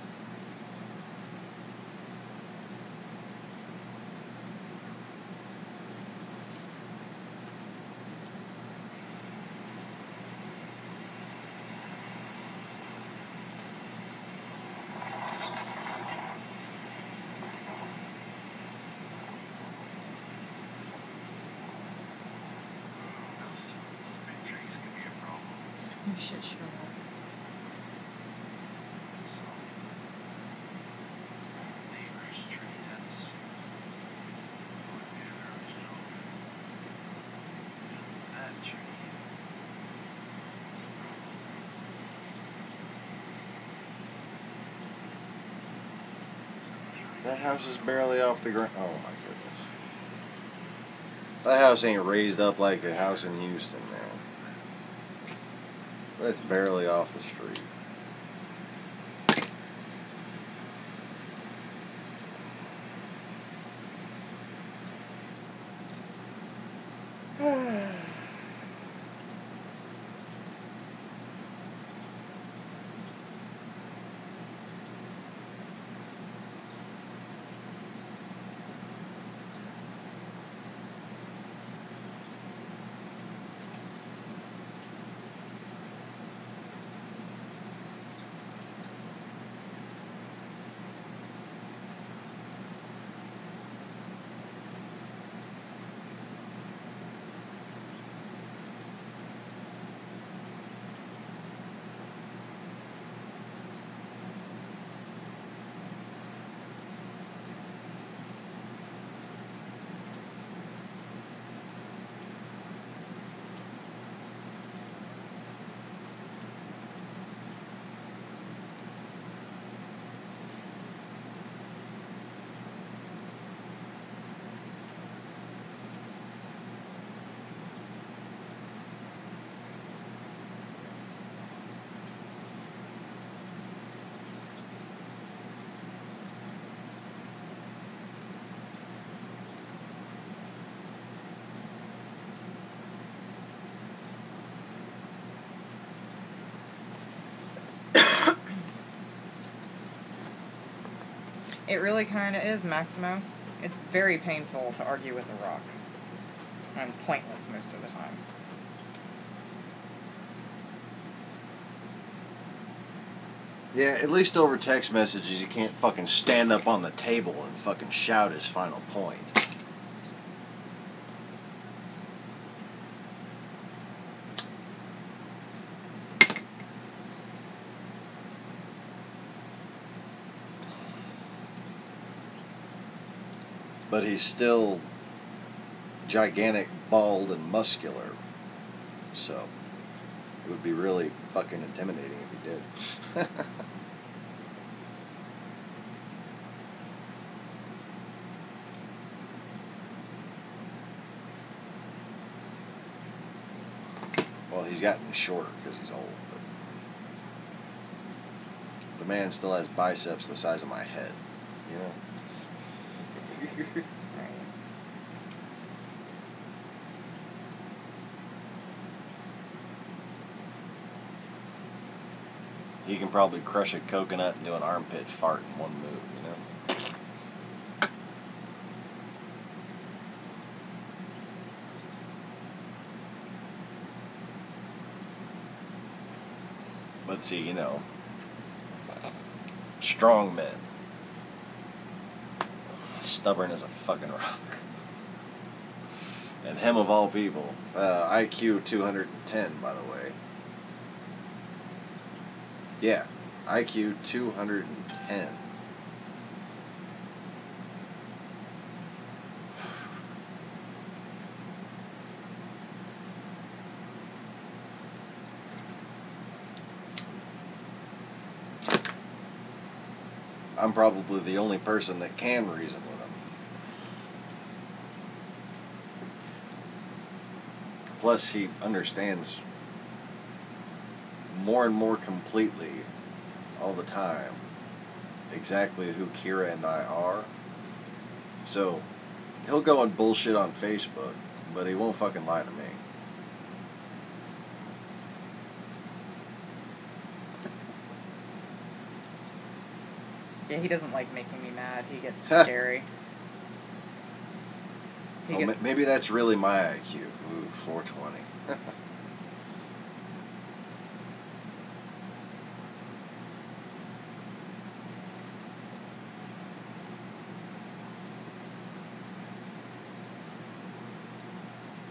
You should shut up. That house is barely off the ground. Oh my goodness. That house ain't raised up like a house in Houston, man. That's barely off the street. It really kind of is, Maximo. It's very painful to argue with a rock. And pointless most of the time. Yeah, at least over text messages you can't fucking stand up on the table and fucking shout his final point. But he's still gigantic, bald, and muscular. So, it would be really fucking intimidating if he did. Well, he's gotten shorter because he's old, but the man still has biceps the size of my head, you know? Right. He can probably crush a coconut and do an armpit fart in one move, you know? But see, you know, strong men. Stubborn as a fucking rock. And him of all people. IQ 210, by the way. Yeah, IQ 210. I'm probably the only person that can reason with him. Plus, he understands more and more completely all the time exactly who Kira and I are. So, he'll go and bullshit on Facebook, but he won't fucking lie to me. Yeah, he doesn't like making me mad. He gets scary. Maybe that's really my IQ. Ooh, 420.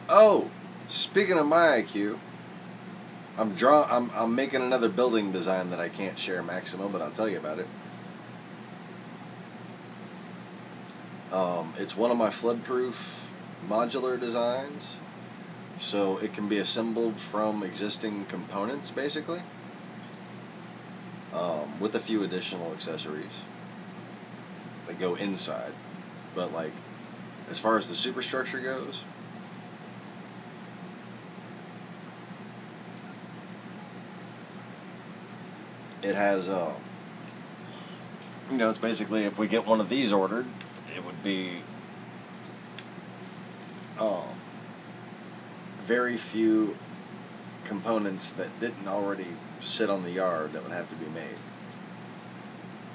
Oh, speaking of my IQ, I'm making another building design that I can't share maximum, but I'll tell you about it. It's one of my floodproof modular designs, so it can be assembled from existing components, basically, with a few additional accessories that go inside. But like, as far as the superstructure goes, it has, you know, it's basically, if we get one of these ordered, it would be very few components that didn't already sit on the yard that would have to be made.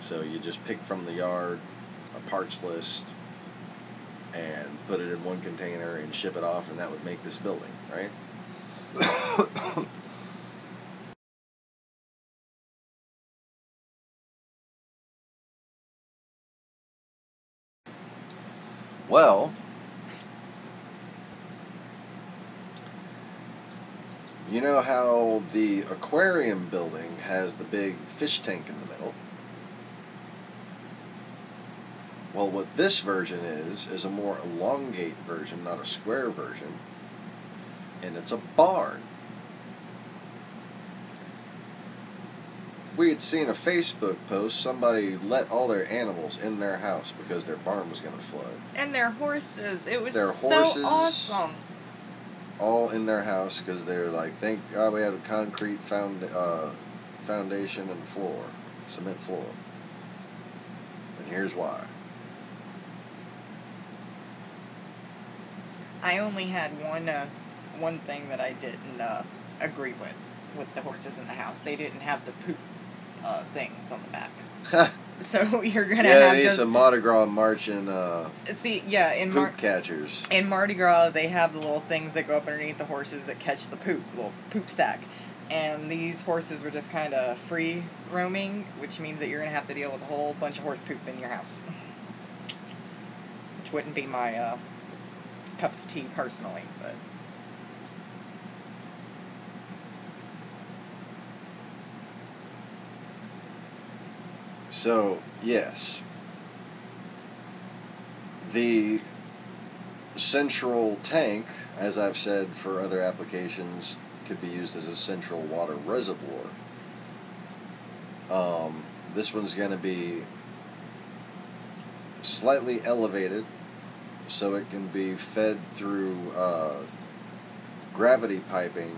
So you just pick from the yard a parts list and put it in one container and ship it off, and that would make this building, right? Well, you know how the aquarium building has the big fish tank in the middle? Well, what this version is a more elongate version, not a square version, and it's a barn. We had seen a Facebook post, somebody let all their animals in their house because their barn was going to flood. And their horses. It was Their so horses, awesome. all in their house because they're like, thank God we had a concrete foundation and floor, cement floor. And here's why. I only had one thing that I didn't agree with the horses in the house. They didn't have the poop things on the back. Ha! So you're gonna Yeah, have they need just some Mardi Gras marching see, yeah, poop catchers. in Mardi Gras they have the little things that go up underneath the horses that catch the poop, little poop sack. And these horses were just kind of free roaming, which means that you're gonna have to deal with a whole bunch of horse poop in your house, which wouldn't be my cup of tea personally, but. So, yes. The central tank, as I've said for other applications, could be used as a central water reservoir. This one's going to be slightly elevated so it can be fed through gravity piping.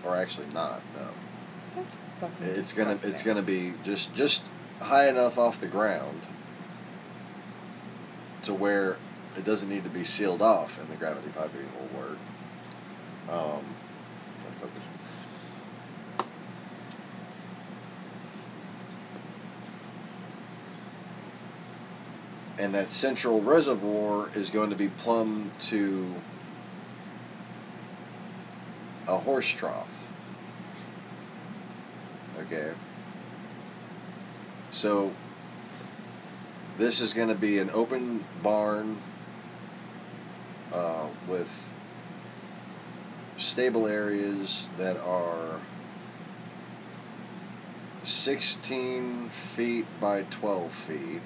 Or actually not, no. That's fucking It's disgusting. gonna be just high enough off the ground to where it doesn't need to be sealed off, and the gravity piping will work. Focus. And that central reservoir is going to be plumbed to a horse trough. Okay. So this is going to be an open barn with stable areas that are 16 feet by 12 feet.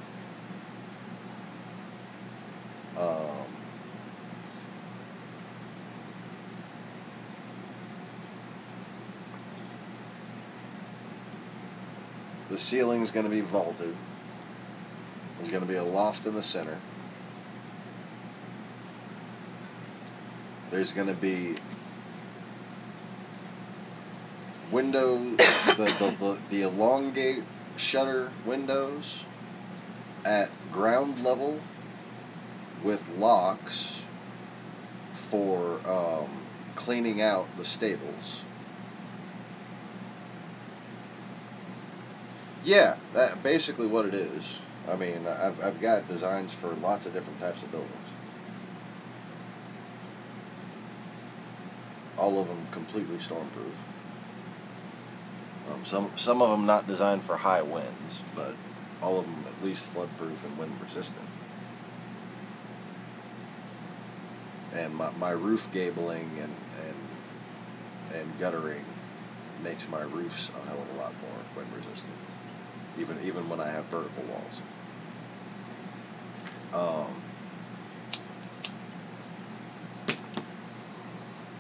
The ceiling is going to be vaulted. There's going to be a loft in the center. There's going to be windows, the elongate shutter windows at ground level with locks for cleaning out the stables. Yeah, that basically what it is. I mean, I've got designs for lots of different types of buildings. All of them completely stormproof. Some of them not designed for high winds, but all of them at least floodproof and wind resistant. And my roof gabling and guttering makes my roofs a hell of a lot more wind resistant, even when I have vertical walls.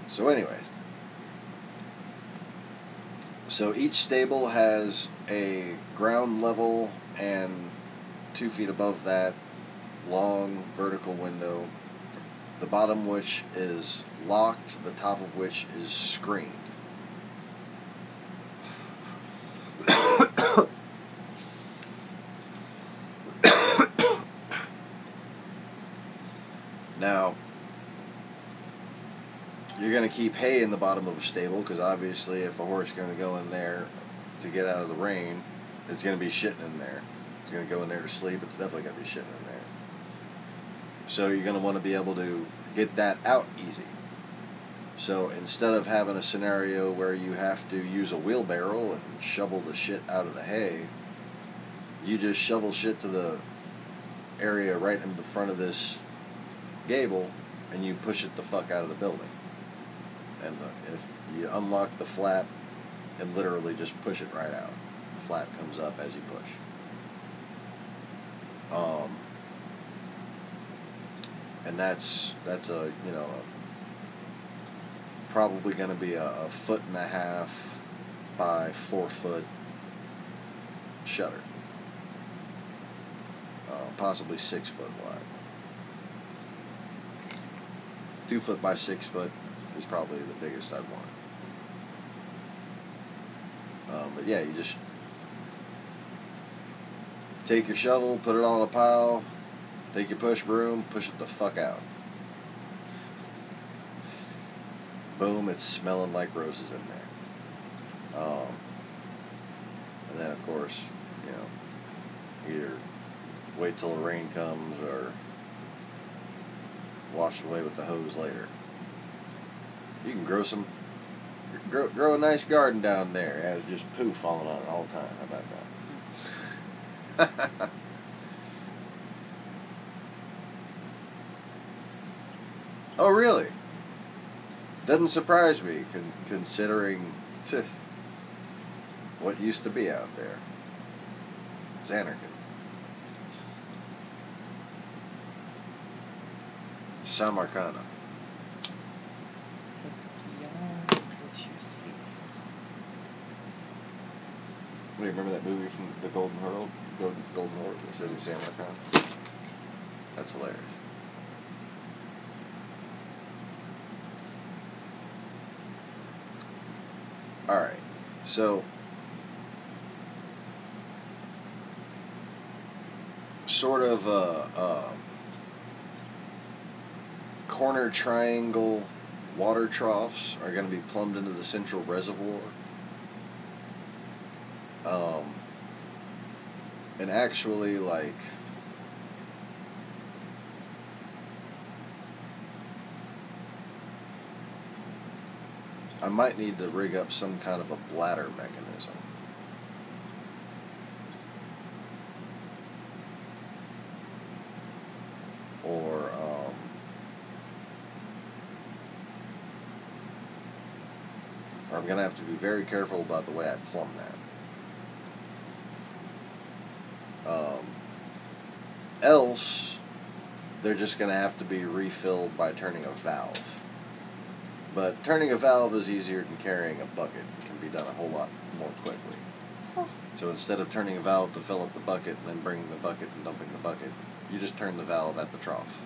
So anyways, so each stable has a ground level and 2 feet above that long vertical window, the bottom which is locked, the top of which is screened. Now, you're going to keep hay in the bottom of a stable because obviously if a horse is going to go in there to get out of the rain, it's going to be shitting in there. It's going to go in there to sleep, it's definitely going to be shitting in there. So you're going to want to be able to get that out easy. So instead of having a scenario where you have to use a wheelbarrow and shovel the shit out of the hay, you just shovel shit to the area right in the front of this gable and you push it the fuck out of the building. And if you unlock the flap and literally just push it right out, the flap comes up as you push. And that's a probably going to be a 1.5 by 4 foot shutter, possibly 6 foot wide. 2 foot by 6 foot is probably the biggest I'd want. But yeah, you just take your shovel, put it on a pile, take your push broom, push it the fuck out. boom, it's smelling like roses in there. And then, of course, you know, either wait till the rain comes or wash it away with the hose later. You can grow a nice garden down there. It has just poo falling on it all the time. How about that? Oh, really? Doesn't surprise me, considering what used to be out there. It's anarchy. Samarkand. Beyond what you see. Do you remember that movie from the Golden Horde? Golden Horde, the city Samarkand? That's hilarious. Alright, so sort of corner triangle water troughs are going to be plumbed into the central reservoir. And actually, like, I might need to rig up some kind of a bladder mechanism. Or, I'm going to have to be very careful about the way I plumb that. Else, they're just going to have to be refilled by turning a valve. But turning a valve is easier than carrying a bucket. It can be done a whole lot more quickly. Huh. So instead of turning a valve to fill up the bucket and then bringing the bucket and dumping the bucket, you just turn the valve at the trough.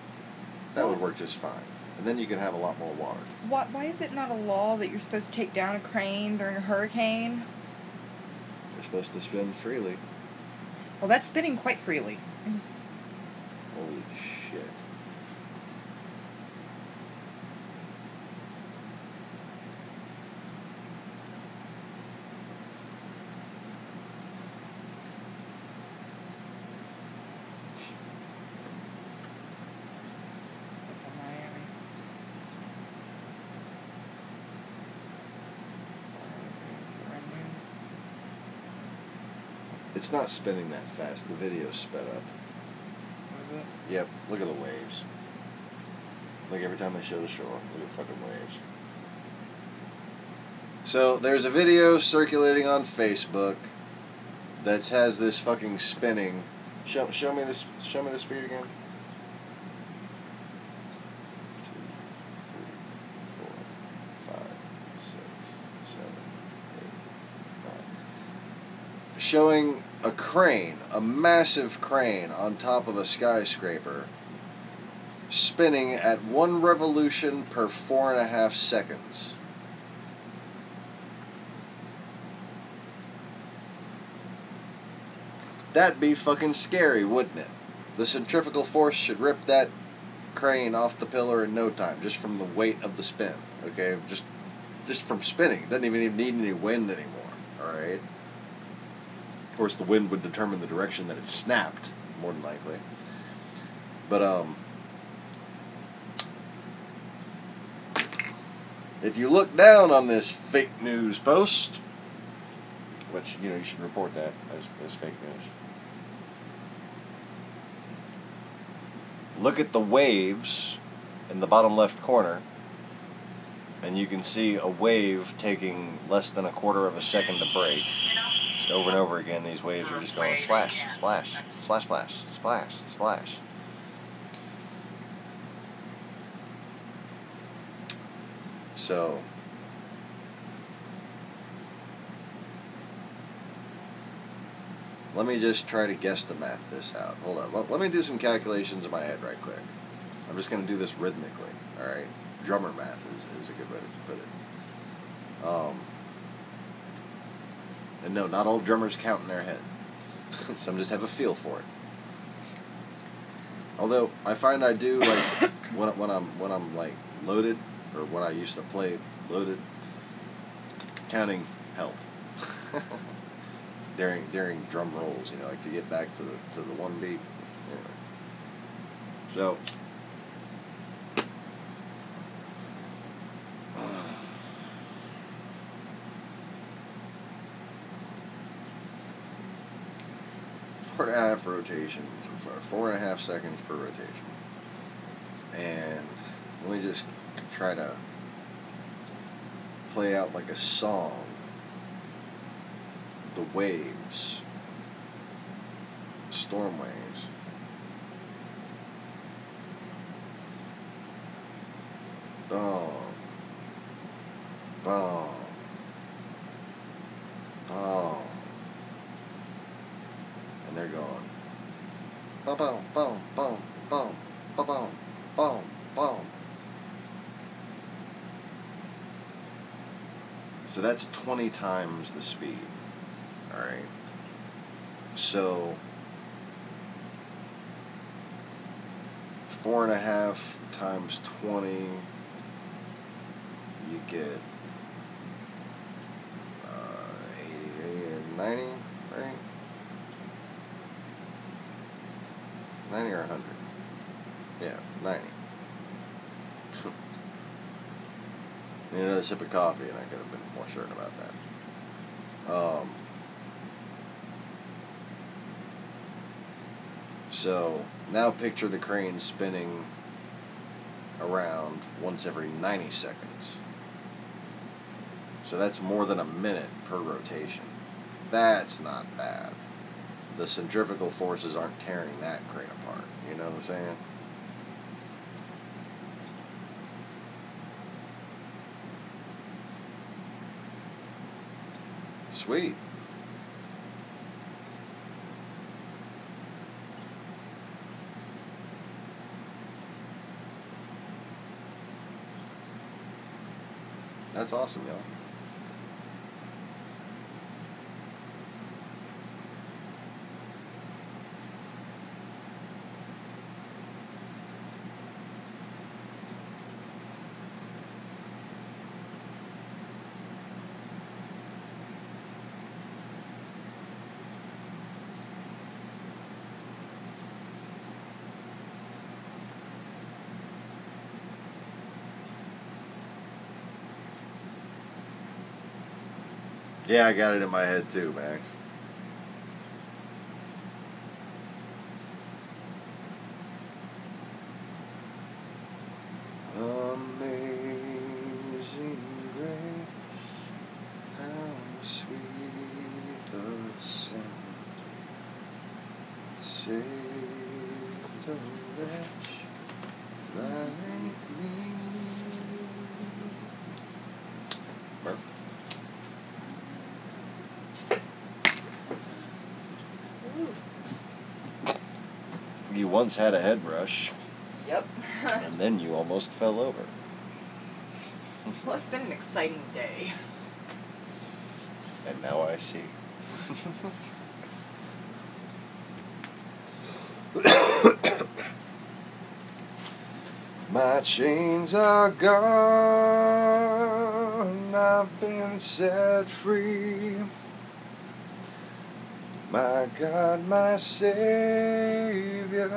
That would work just fine. And then you could have a lot more water. Why is it not a law that you're supposed to take down a crane during a hurricane? They're supposed to spin freely. Well, that's spinning quite freely. Holy shit. That's in Miami. Is it around noon? It's not spinning that fast. The video's sped up. Was it? Yep, look at the waves. Like every time they show the shore, look at the fucking waves. So there's a video circulating on Facebook that has this fucking spinning. Show me this. Show me the speed again. 2, 3, 4, 5, 6, 7, 8, 9. Showing a crane, a massive crane on top of a skyscraper, spinning at 1 revolution per 4.5 seconds. That'd be fucking scary, wouldn't it? The centrifugal force should rip that crane off the pillar in no time, just from the weight of the spin. Okay, just from spinning. It doesn't even need any wind anymore. All right. Of course, the wind would determine the direction that it snapped, more than likely. But if you look down on this fake news post, which, you know, you should report that as fake news. Look at the waves in the bottom left corner, and you can see a wave taking less than 1/4 of a second to break. Just over and over again, these waves are just going splash, splash, splash, splash, splash, splash. So, let me just try to guesstimate this out. Hold on. Let me do some calculations in my head right quick. I'm just going to do this rhythmically. All right. Drummer math is a good way to put it. And no, not all drummers count in their head. Some just have a feel for it. Although I find I do, like, when I'm like loaded, or when I used to play loaded. Counting helped. during drum rolls, like to get back to the one beat. So. Four and a half rotations, or 4.5 seconds per rotation. And let me just try to play out like a song the waves, storm waves. Boom, boom, boom. And they're going boom, boom, boom, boom, boom, boom, boom, boom. So that's 20 times the speed. Alright. So 4.5 times 20, you get 90, right? 90 or 100? Yeah, 90. Need another sip of coffee, and I could have been more certain about that. So now picture the crane spinning around once every 90 seconds. So that's more than a minute per rotation. That's not bad. The centrifugal forces aren't tearing that crane apart. You know what I'm saying? Sweet. That's awesome, y'all. Yeah, I got it in my head too, Max. Amazing grace, how sweet the sound, saved a wretch like me. Perfect. You once had a head rush, Yep. and then you almost fell over. Well, it's been an exciting day. And now I see. My chains are gone, I've been set free. My God, my Savior,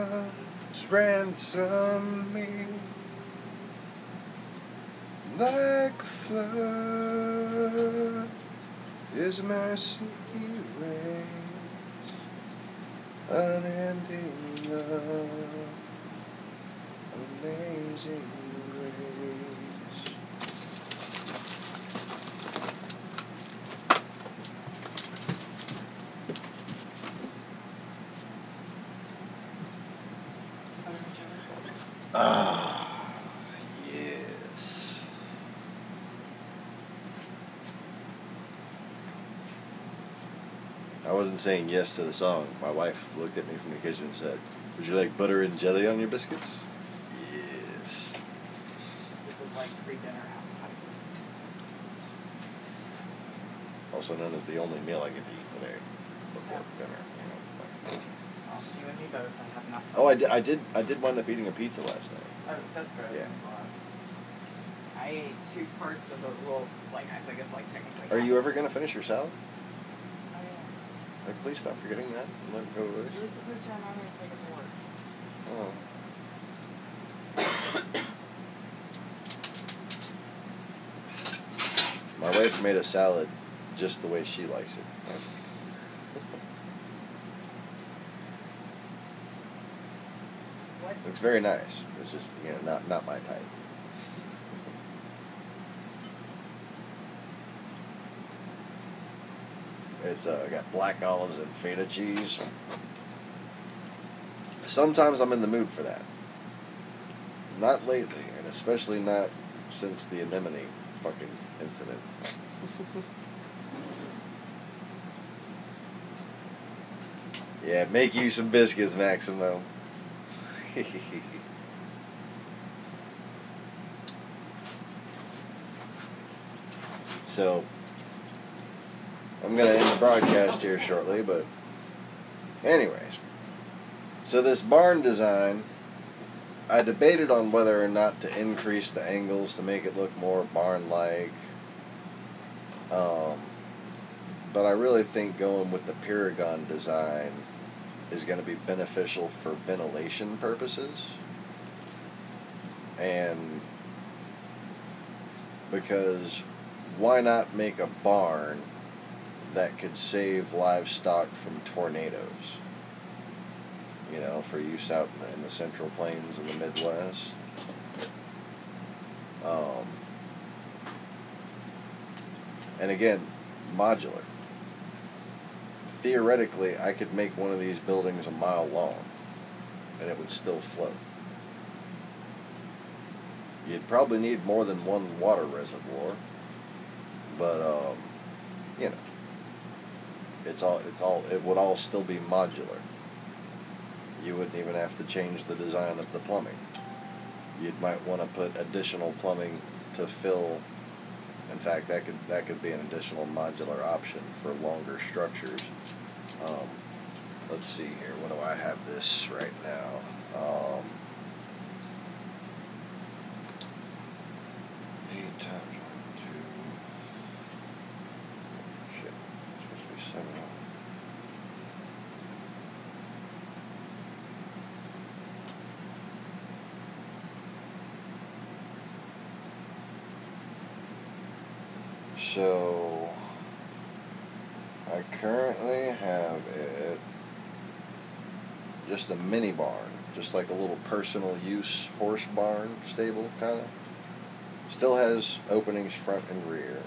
has ransomed me. Like a flood, His mercy reigns, unending love, amazing grace. Ah, yes. I wasn't saying yes to the song. My wife looked at me from the kitchen and said, "Would you like butter and jelly on your biscuits?" Yes. This is like pre-dinner appetizer. Also known as the only meal I get to eat today before dinner. Well, you and me both. I have not. Oh, I did wind up eating a pizza last night. Oh, that's good. Yeah. Well, I I ate 2 parts of the, well, like, I guess, like, technically. Are you ever going to finish your salad? Oh, yeah. Like, please stop forgetting that and let it go to waste. You were supposed to remind me to take it to work. Oh. My wife made a salad just the way she likes it. What? Looks very nice. It's just, not my type. It's got black olives and feta cheese. Sometimes I'm in the mood for that. Not lately, and especially not since the anemone fucking incident. Yeah, make you some biscuits, Maximo. So, I'm going to end the broadcast here shortly, but anyways. So this barn design, I debated on whether or not to increase the angles to make it look more barn-like. But I really think going with the Paragon design is going to be beneficial for ventilation purposes. And because why not make a barn that could save livestock from tornadoes? You know, for use out in the Central Plains and the Midwest. And again, modular. Theoretically, I could make one of these buildings a mile long, and it would still float. You'd probably need more than one water reservoir, but it would all still be modular. You wouldn't even have to change the design of the plumbing. You might want to put additional plumbing to fill. In fact, that could be an additional modular option for longer structures. Let's see here. What do I have this right now? 8 times 1, 2. Shit. It's supposed to be 7. So I currently have it just a mini barn, just like a little personal use horse barn stable kind of. Still has openings front and rear.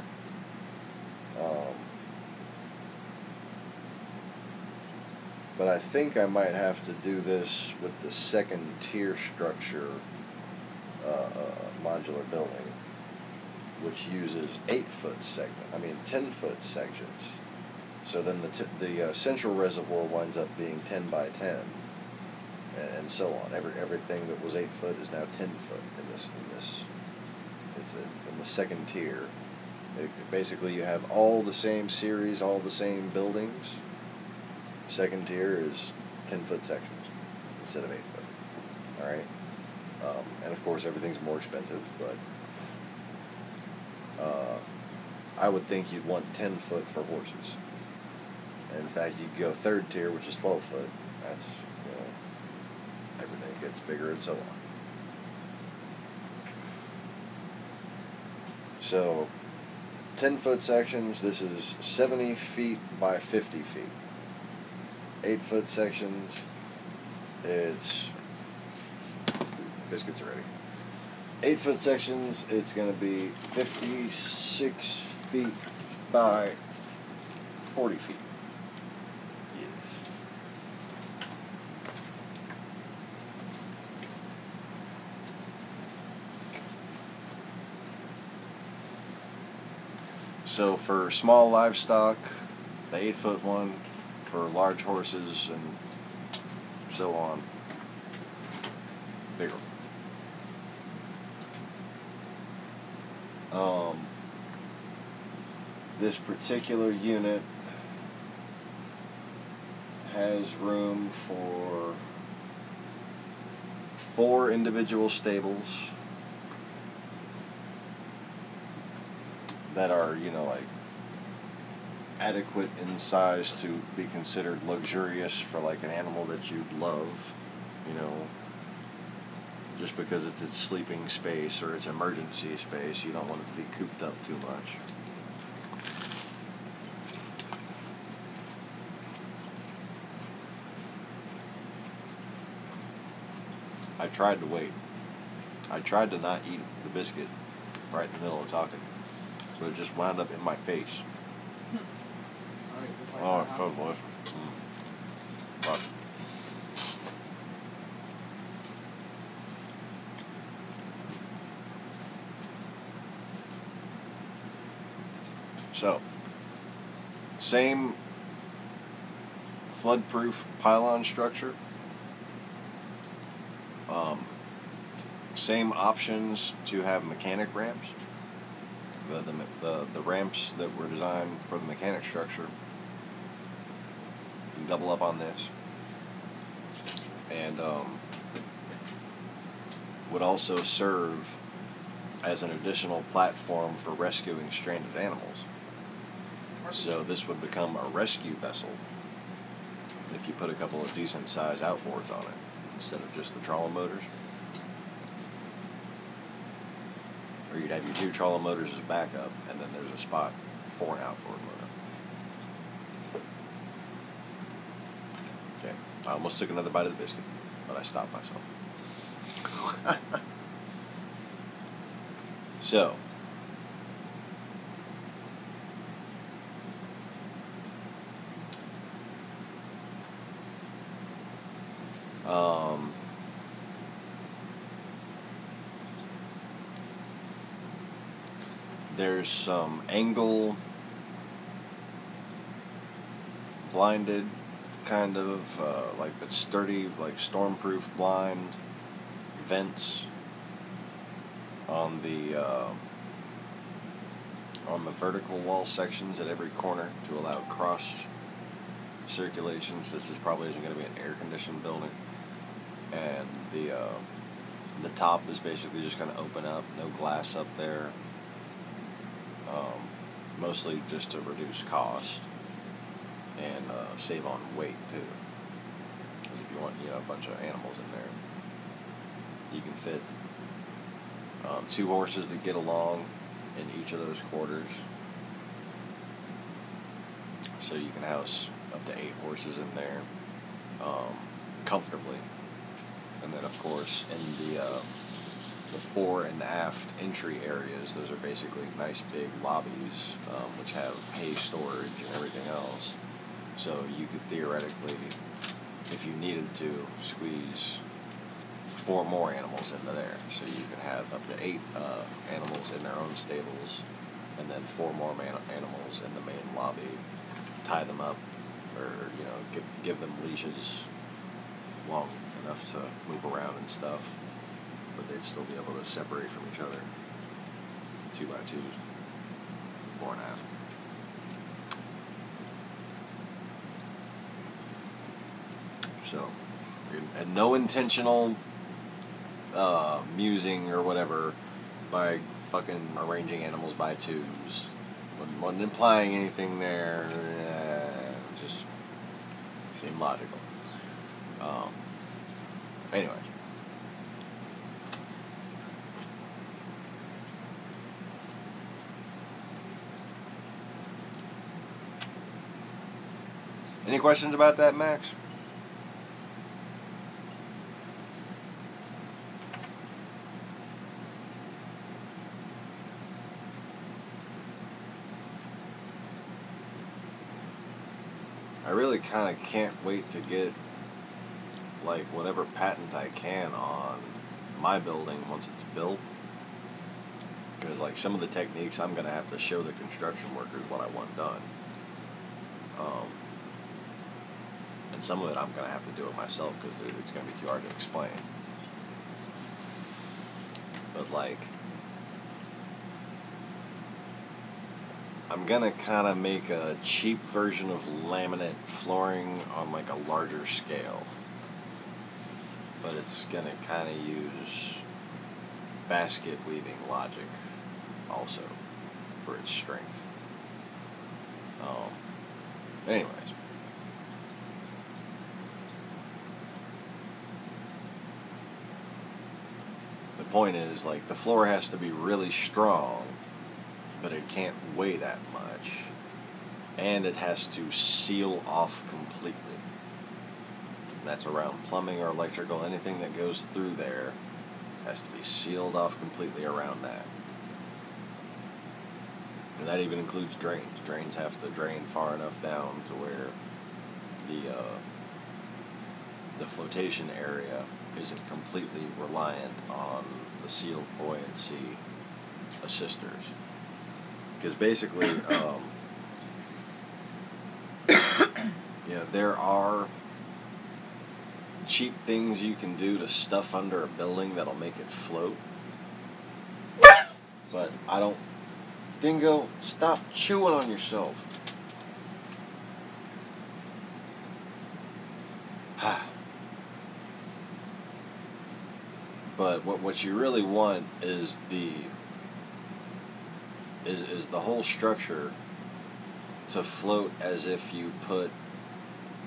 But I think I might have to do this with the second tier structure modular building, which uses 8-foot 10-foot sections. So then the central reservoir winds up being 10 by 10, and so on. Everything that was 8 foot is now 10 foot in this. It's in the second tier. Basically, you have all the same series, all the same buildings. Second tier is 10-foot sections instead of 8 foot. All right. And of course, everything's more expensive, but I would think you'd want 10 foot for horses. And in fact, you could go third tier, which is 12 foot. That's, everything gets bigger and so on. So, 10-foot sections, this is 70 feet by 50 feet. 8-foot sections, it's, biscuits are ready. 8-foot sections, it's going to be 56 feet by 40 feet. Yes. So for small livestock, the 8-foot one, for large horses and so on, bigger. This particular unit has room for 4 individual stables, that are, you know, like adequate in size to be considered luxurious for like an animal that you'd love, you know, just because it's its sleeping space or its emergency space. You don't want it to be cooped up too much. I tried to wait. I tried to not eat the biscuit right in the middle of talking, but it just wound up in my face. Oh, it's so delicious. Wow. So, same flood-proof pylon structure. Same options to have mechanic ramps. The ramps that were designed for the mechanic structure, you can double up on this, and would also serve as an additional platform for rescuing stranded animals. So this would become a rescue vessel if you put a couple of decent sized outboards on it instead of just the trolling motors. Or you'd have your 2 trolling motors as a backup, and then there's a spot for an outboard motor. Okay, I almost took another bite of the biscuit, but I stopped myself. So, there's some angle blinded kind of like but sturdy, like stormproof blind vents on the vertical wall sections at every corner to allow cross circulation. So this probably isn't going to be an air conditioned building, and the top is basically just going to open up, no glass up there. Mostly just to reduce cost and save on weight too. Because if you want, you know, a bunch of animals in there, you can fit 2 horses that get along in each of those quarters. So you can house up to 8 horses in there comfortably. And then, of course, in the fore and aft entry areas, those are basically nice big lobbies which have hay storage and everything else. So you could theoretically, if you needed to, squeeze 4 more animals into there. So you could have up to 8 animals in their own stables, and then 4 more animals in the main lobby. Tie them up, or, you know, give them leashes long enough to move around and stuff, but they'd still be able to separate from each other. 2x2s, 4.5. So, and no intentional musing or whatever by fucking arranging animals by 2s. Wasn't implying anything there. Just seemed logical. Anyway. Any questions about that, Max? I really kind of can't wait to get like whatever patent I can on my building once it's built, because like some of the techniques I'm going to have to show the construction workers what I want done, and some of it I'm going to have to do it myself because it's going to be too hard to explain. But like, I'm gonna kind of make a cheap version of laminate flooring on like a larger scale, but it's gonna kind of use basket weaving logic also. for its strength. Anyways. The point is, like, the floor has to be really strong, but it can't weigh that much. And it has to seal off completely. That's around plumbing or electrical. Anything that goes through there has to be sealed off completely around that. And that even includes drains. Drains have to drain far enough down to where the flotation area isn't completely reliant on the sealed buoyancy assisters. Because basically, there are cheap things you can do to stuff under a building that'll make it float. But I don't... Dingo, stop chewing on yourself. But what you really want is the whole structure to float as if you put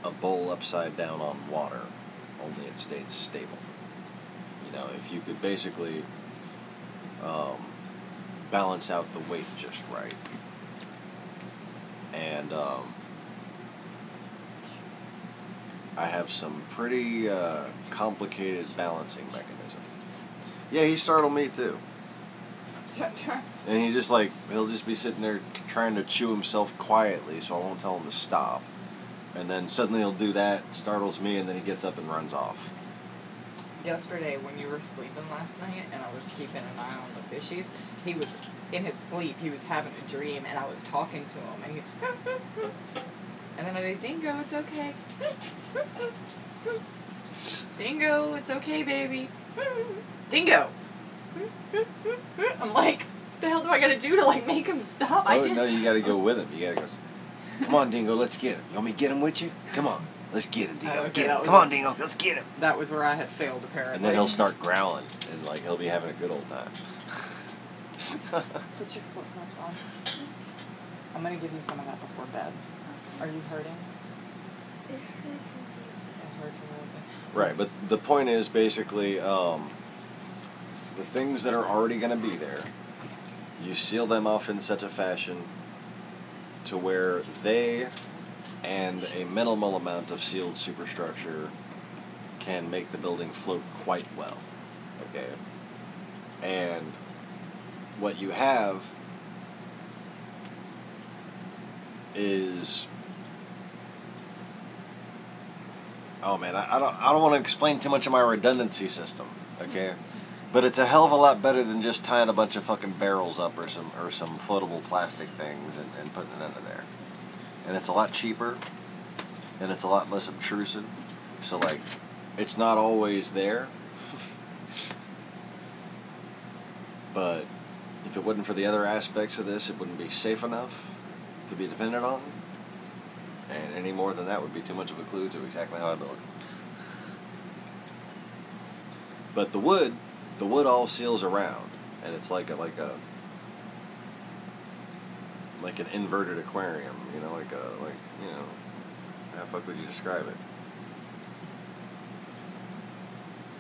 a bowl upside down on water, only it stays stable. If you could basically balance out the weight just right. And I have some pretty complicated balancing mechanism. Yeah, he startled me too. And he'll just be sitting there trying to chew himself quietly, so I won't tell him to stop. And then suddenly he'll do that, startles me, and then he gets up and runs off. Yesterday, when you were sleeping last night, and I was keeping an eye on the fishies, he was, in his sleep, he was having a dream, and I was talking to him, and and then I said, Dingo, it's okay. Dingo, it's okay, baby. Dingo. I'm like, what the hell do I gotta do to, make him stop? Oh, no, you gotta go with him. You gotta go, come on, Dingo, let's get him. You want me to get him with you? Come on. Let's get him, Dingo. Okay, get him. Come on, Dingo. Let's get him. That was where I had failed, apparently. And then he'll start growling, and he'll be having a good old time. Put your flip-flops on. I'm gonna give you some of that before bed. Are you hurting? It hurts a bit. It hurts a little bit. Right, but the point is basically the things that are already going to be there, you seal them off in such a fashion to where they and a minimal amount of sealed superstructure can make the building float quite well. Okay? And what you have is... Oh man, I don't want to explain too much of my redundancy system, okay? But it's a hell of a lot better than just tying a bunch of fucking barrels up or some floatable plastic things and putting it under there. And it's a lot cheaper, and it's a lot less obtrusive. So it's not always there. But if it wasn't for the other aspects of this, it wouldn't be safe enough to be dependent on. And any more than that would be too much of a clue to exactly how I build it. But the wood all seals around, and it's like an inverted aquarium, how the fuck would you describe it?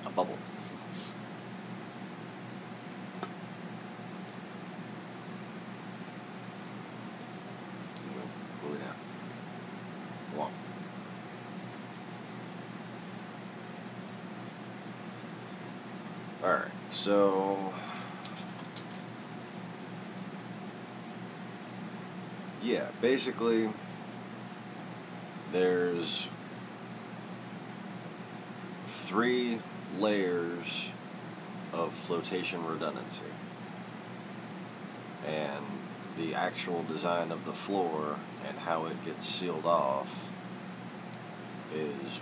A bubble. Cool it down. Walk. Alright, so yeah, basically there's 3 layers of flotation redundancy, and the actual design of the floor and how it gets sealed off is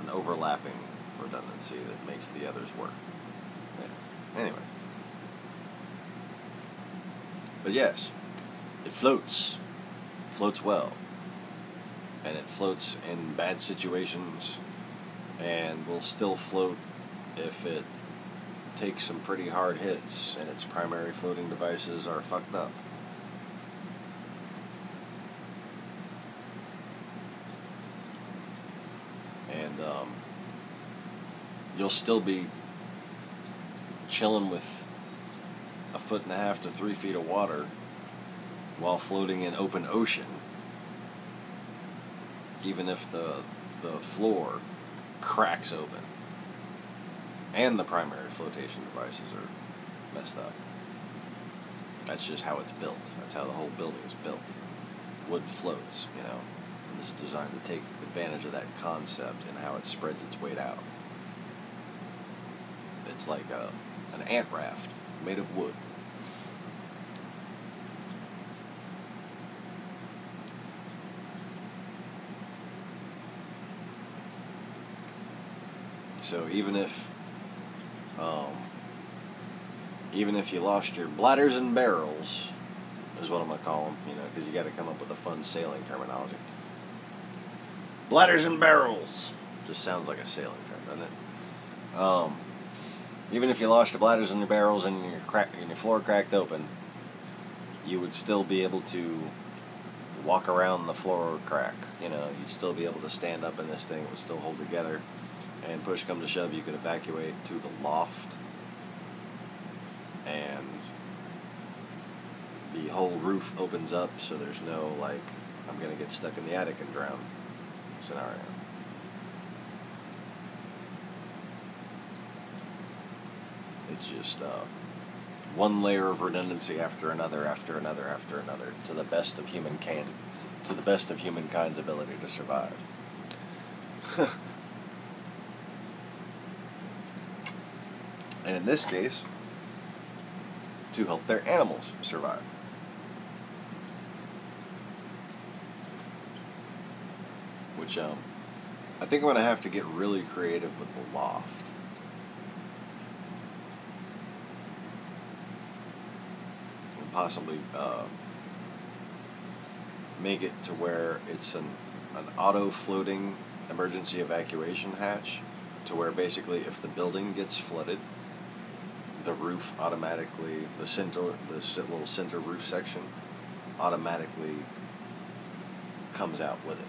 an overlapping redundancy that makes the others work. Yeah. Anyway. But yes, it floats. Floats well. And it floats in bad situations, and will still float if it take some pretty hard hits, and its primary floating devices are fucked up. And you'll still be chilling with 1.5 to 3 feet of water while floating in open ocean, even if the floor cracks open and the primary flotation devices are messed up. That's just how it's built. That's how the whole building is built. Wood floats, you know. And this is designed to take advantage of that concept and how it spreads its weight out. It's like an ant raft made of wood. So even if you lost your bladders and barrels, is what I'm gonna call them, you know, because you got to come up with a fun sailing terminology. Bladders and barrels just sounds like a sailing term, doesn't it? Even if you lost your bladders and your barrels and your floor cracked open, you would still be able to walk around the floor crack. You know, you'd still be able to stand up in this thing. It would still hold together. And push come to shove, you could evacuate to the loft, and the whole roof opens up, so there's no, like, I'm going to get stuck in the attic and drown scenario. It's just one layer of redundancy after another, to the best of humankind's ability to survive. And in this case, to help their animals survive. Which, I think I'm going to have to get really creative with the loft. And possibly make it to where it's an auto-floating emergency evacuation hatch, to where basically if the building gets flooded, the roof automatically, the little center roof section automatically comes out with it.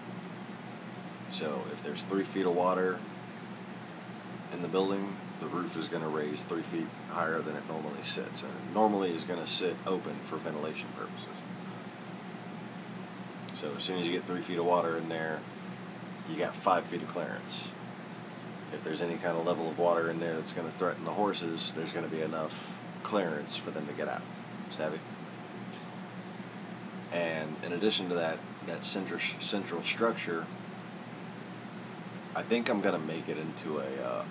So if there's 3 feet of water in the building, the roof is going to raise 3 feet higher than it normally sits. And it normally is going to sit open for ventilation purposes. So as soon as you get 3 feet of water in there, you got 5 feet of clearance. If there's any kind of level of water in there that's going to threaten the horses, there's going to be enough clearance for them to get out. Savvy? And in addition to that central structure, I think I'm going to make it into a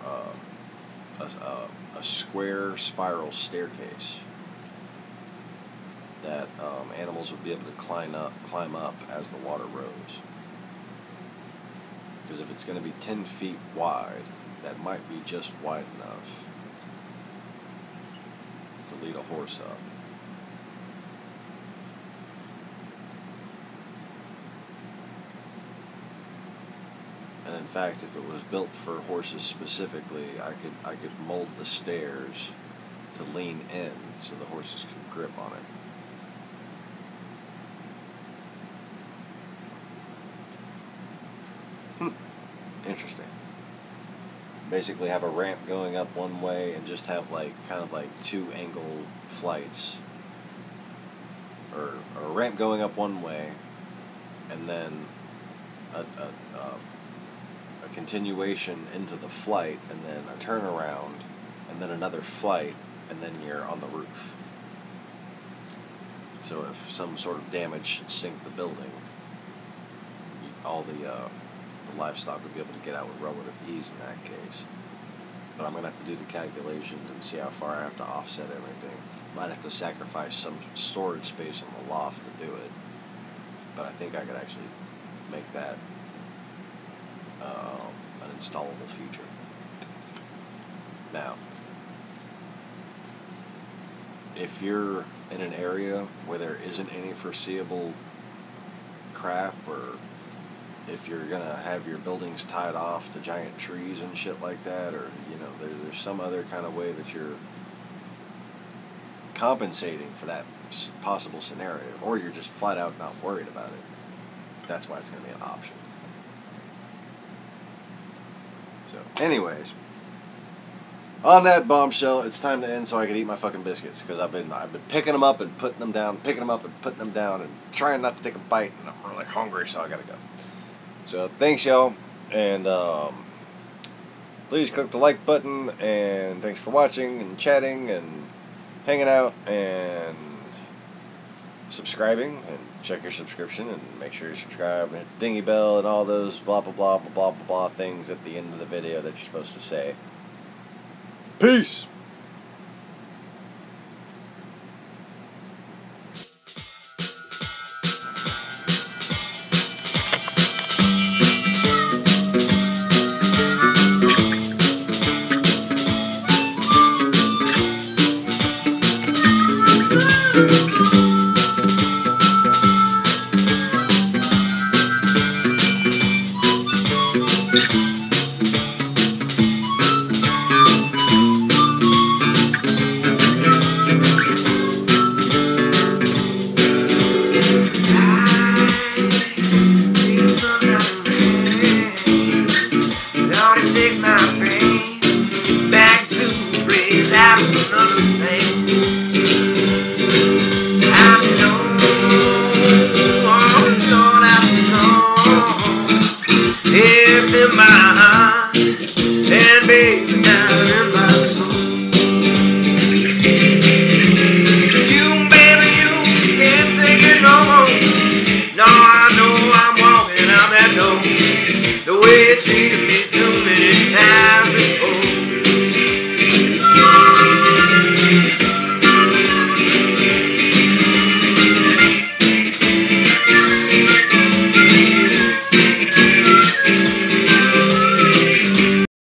square spiral staircase that animals would be able to climb up as the water rose. Because if it's going to be 10 feet wide, that might be just wide enough to lead a horse up. And in fact, if it was built for horses specifically, I could mold the stairs to lean in so the horses could grip on it. Interesting. Basically have a ramp going up one way and just have kind of like 2 angle flights, or a ramp going up one way and then a continuation into the flight, and then a turnaround, and then another flight, and then you're on the roof. So if some sort of damage should sink the building, all the livestock would be able to get out with relative ease in that case. But I'm going to have to do the calculations and see how far I have to offset everything. Might have to sacrifice some storage space in the loft to do it. But I think I could actually make that an installable feature. Now, if you're in an area where there isn't any foreseeable crap or if you're gonna have your buildings tied off to giant trees and shit like that, or there's some other kind of way that you're compensating for that possible scenario, or you're just flat out not worried about it. That's why it's gonna be an option. So, anyways, on that bombshell, it's time to end so I can eat my fucking biscuits, because I've been picking them up and putting them down, picking them up and putting them down, and trying not to take a bite, and I'm really hungry, so I gotta go. So thanks, y'all, and please click the like button, and thanks for watching and chatting and hanging out and subscribing, and check your subscription and make sure you subscribe and hit the dingy bell and all those blah blah blah blah blah blah blah things at the end of the video that you're supposed to say. Peace! In my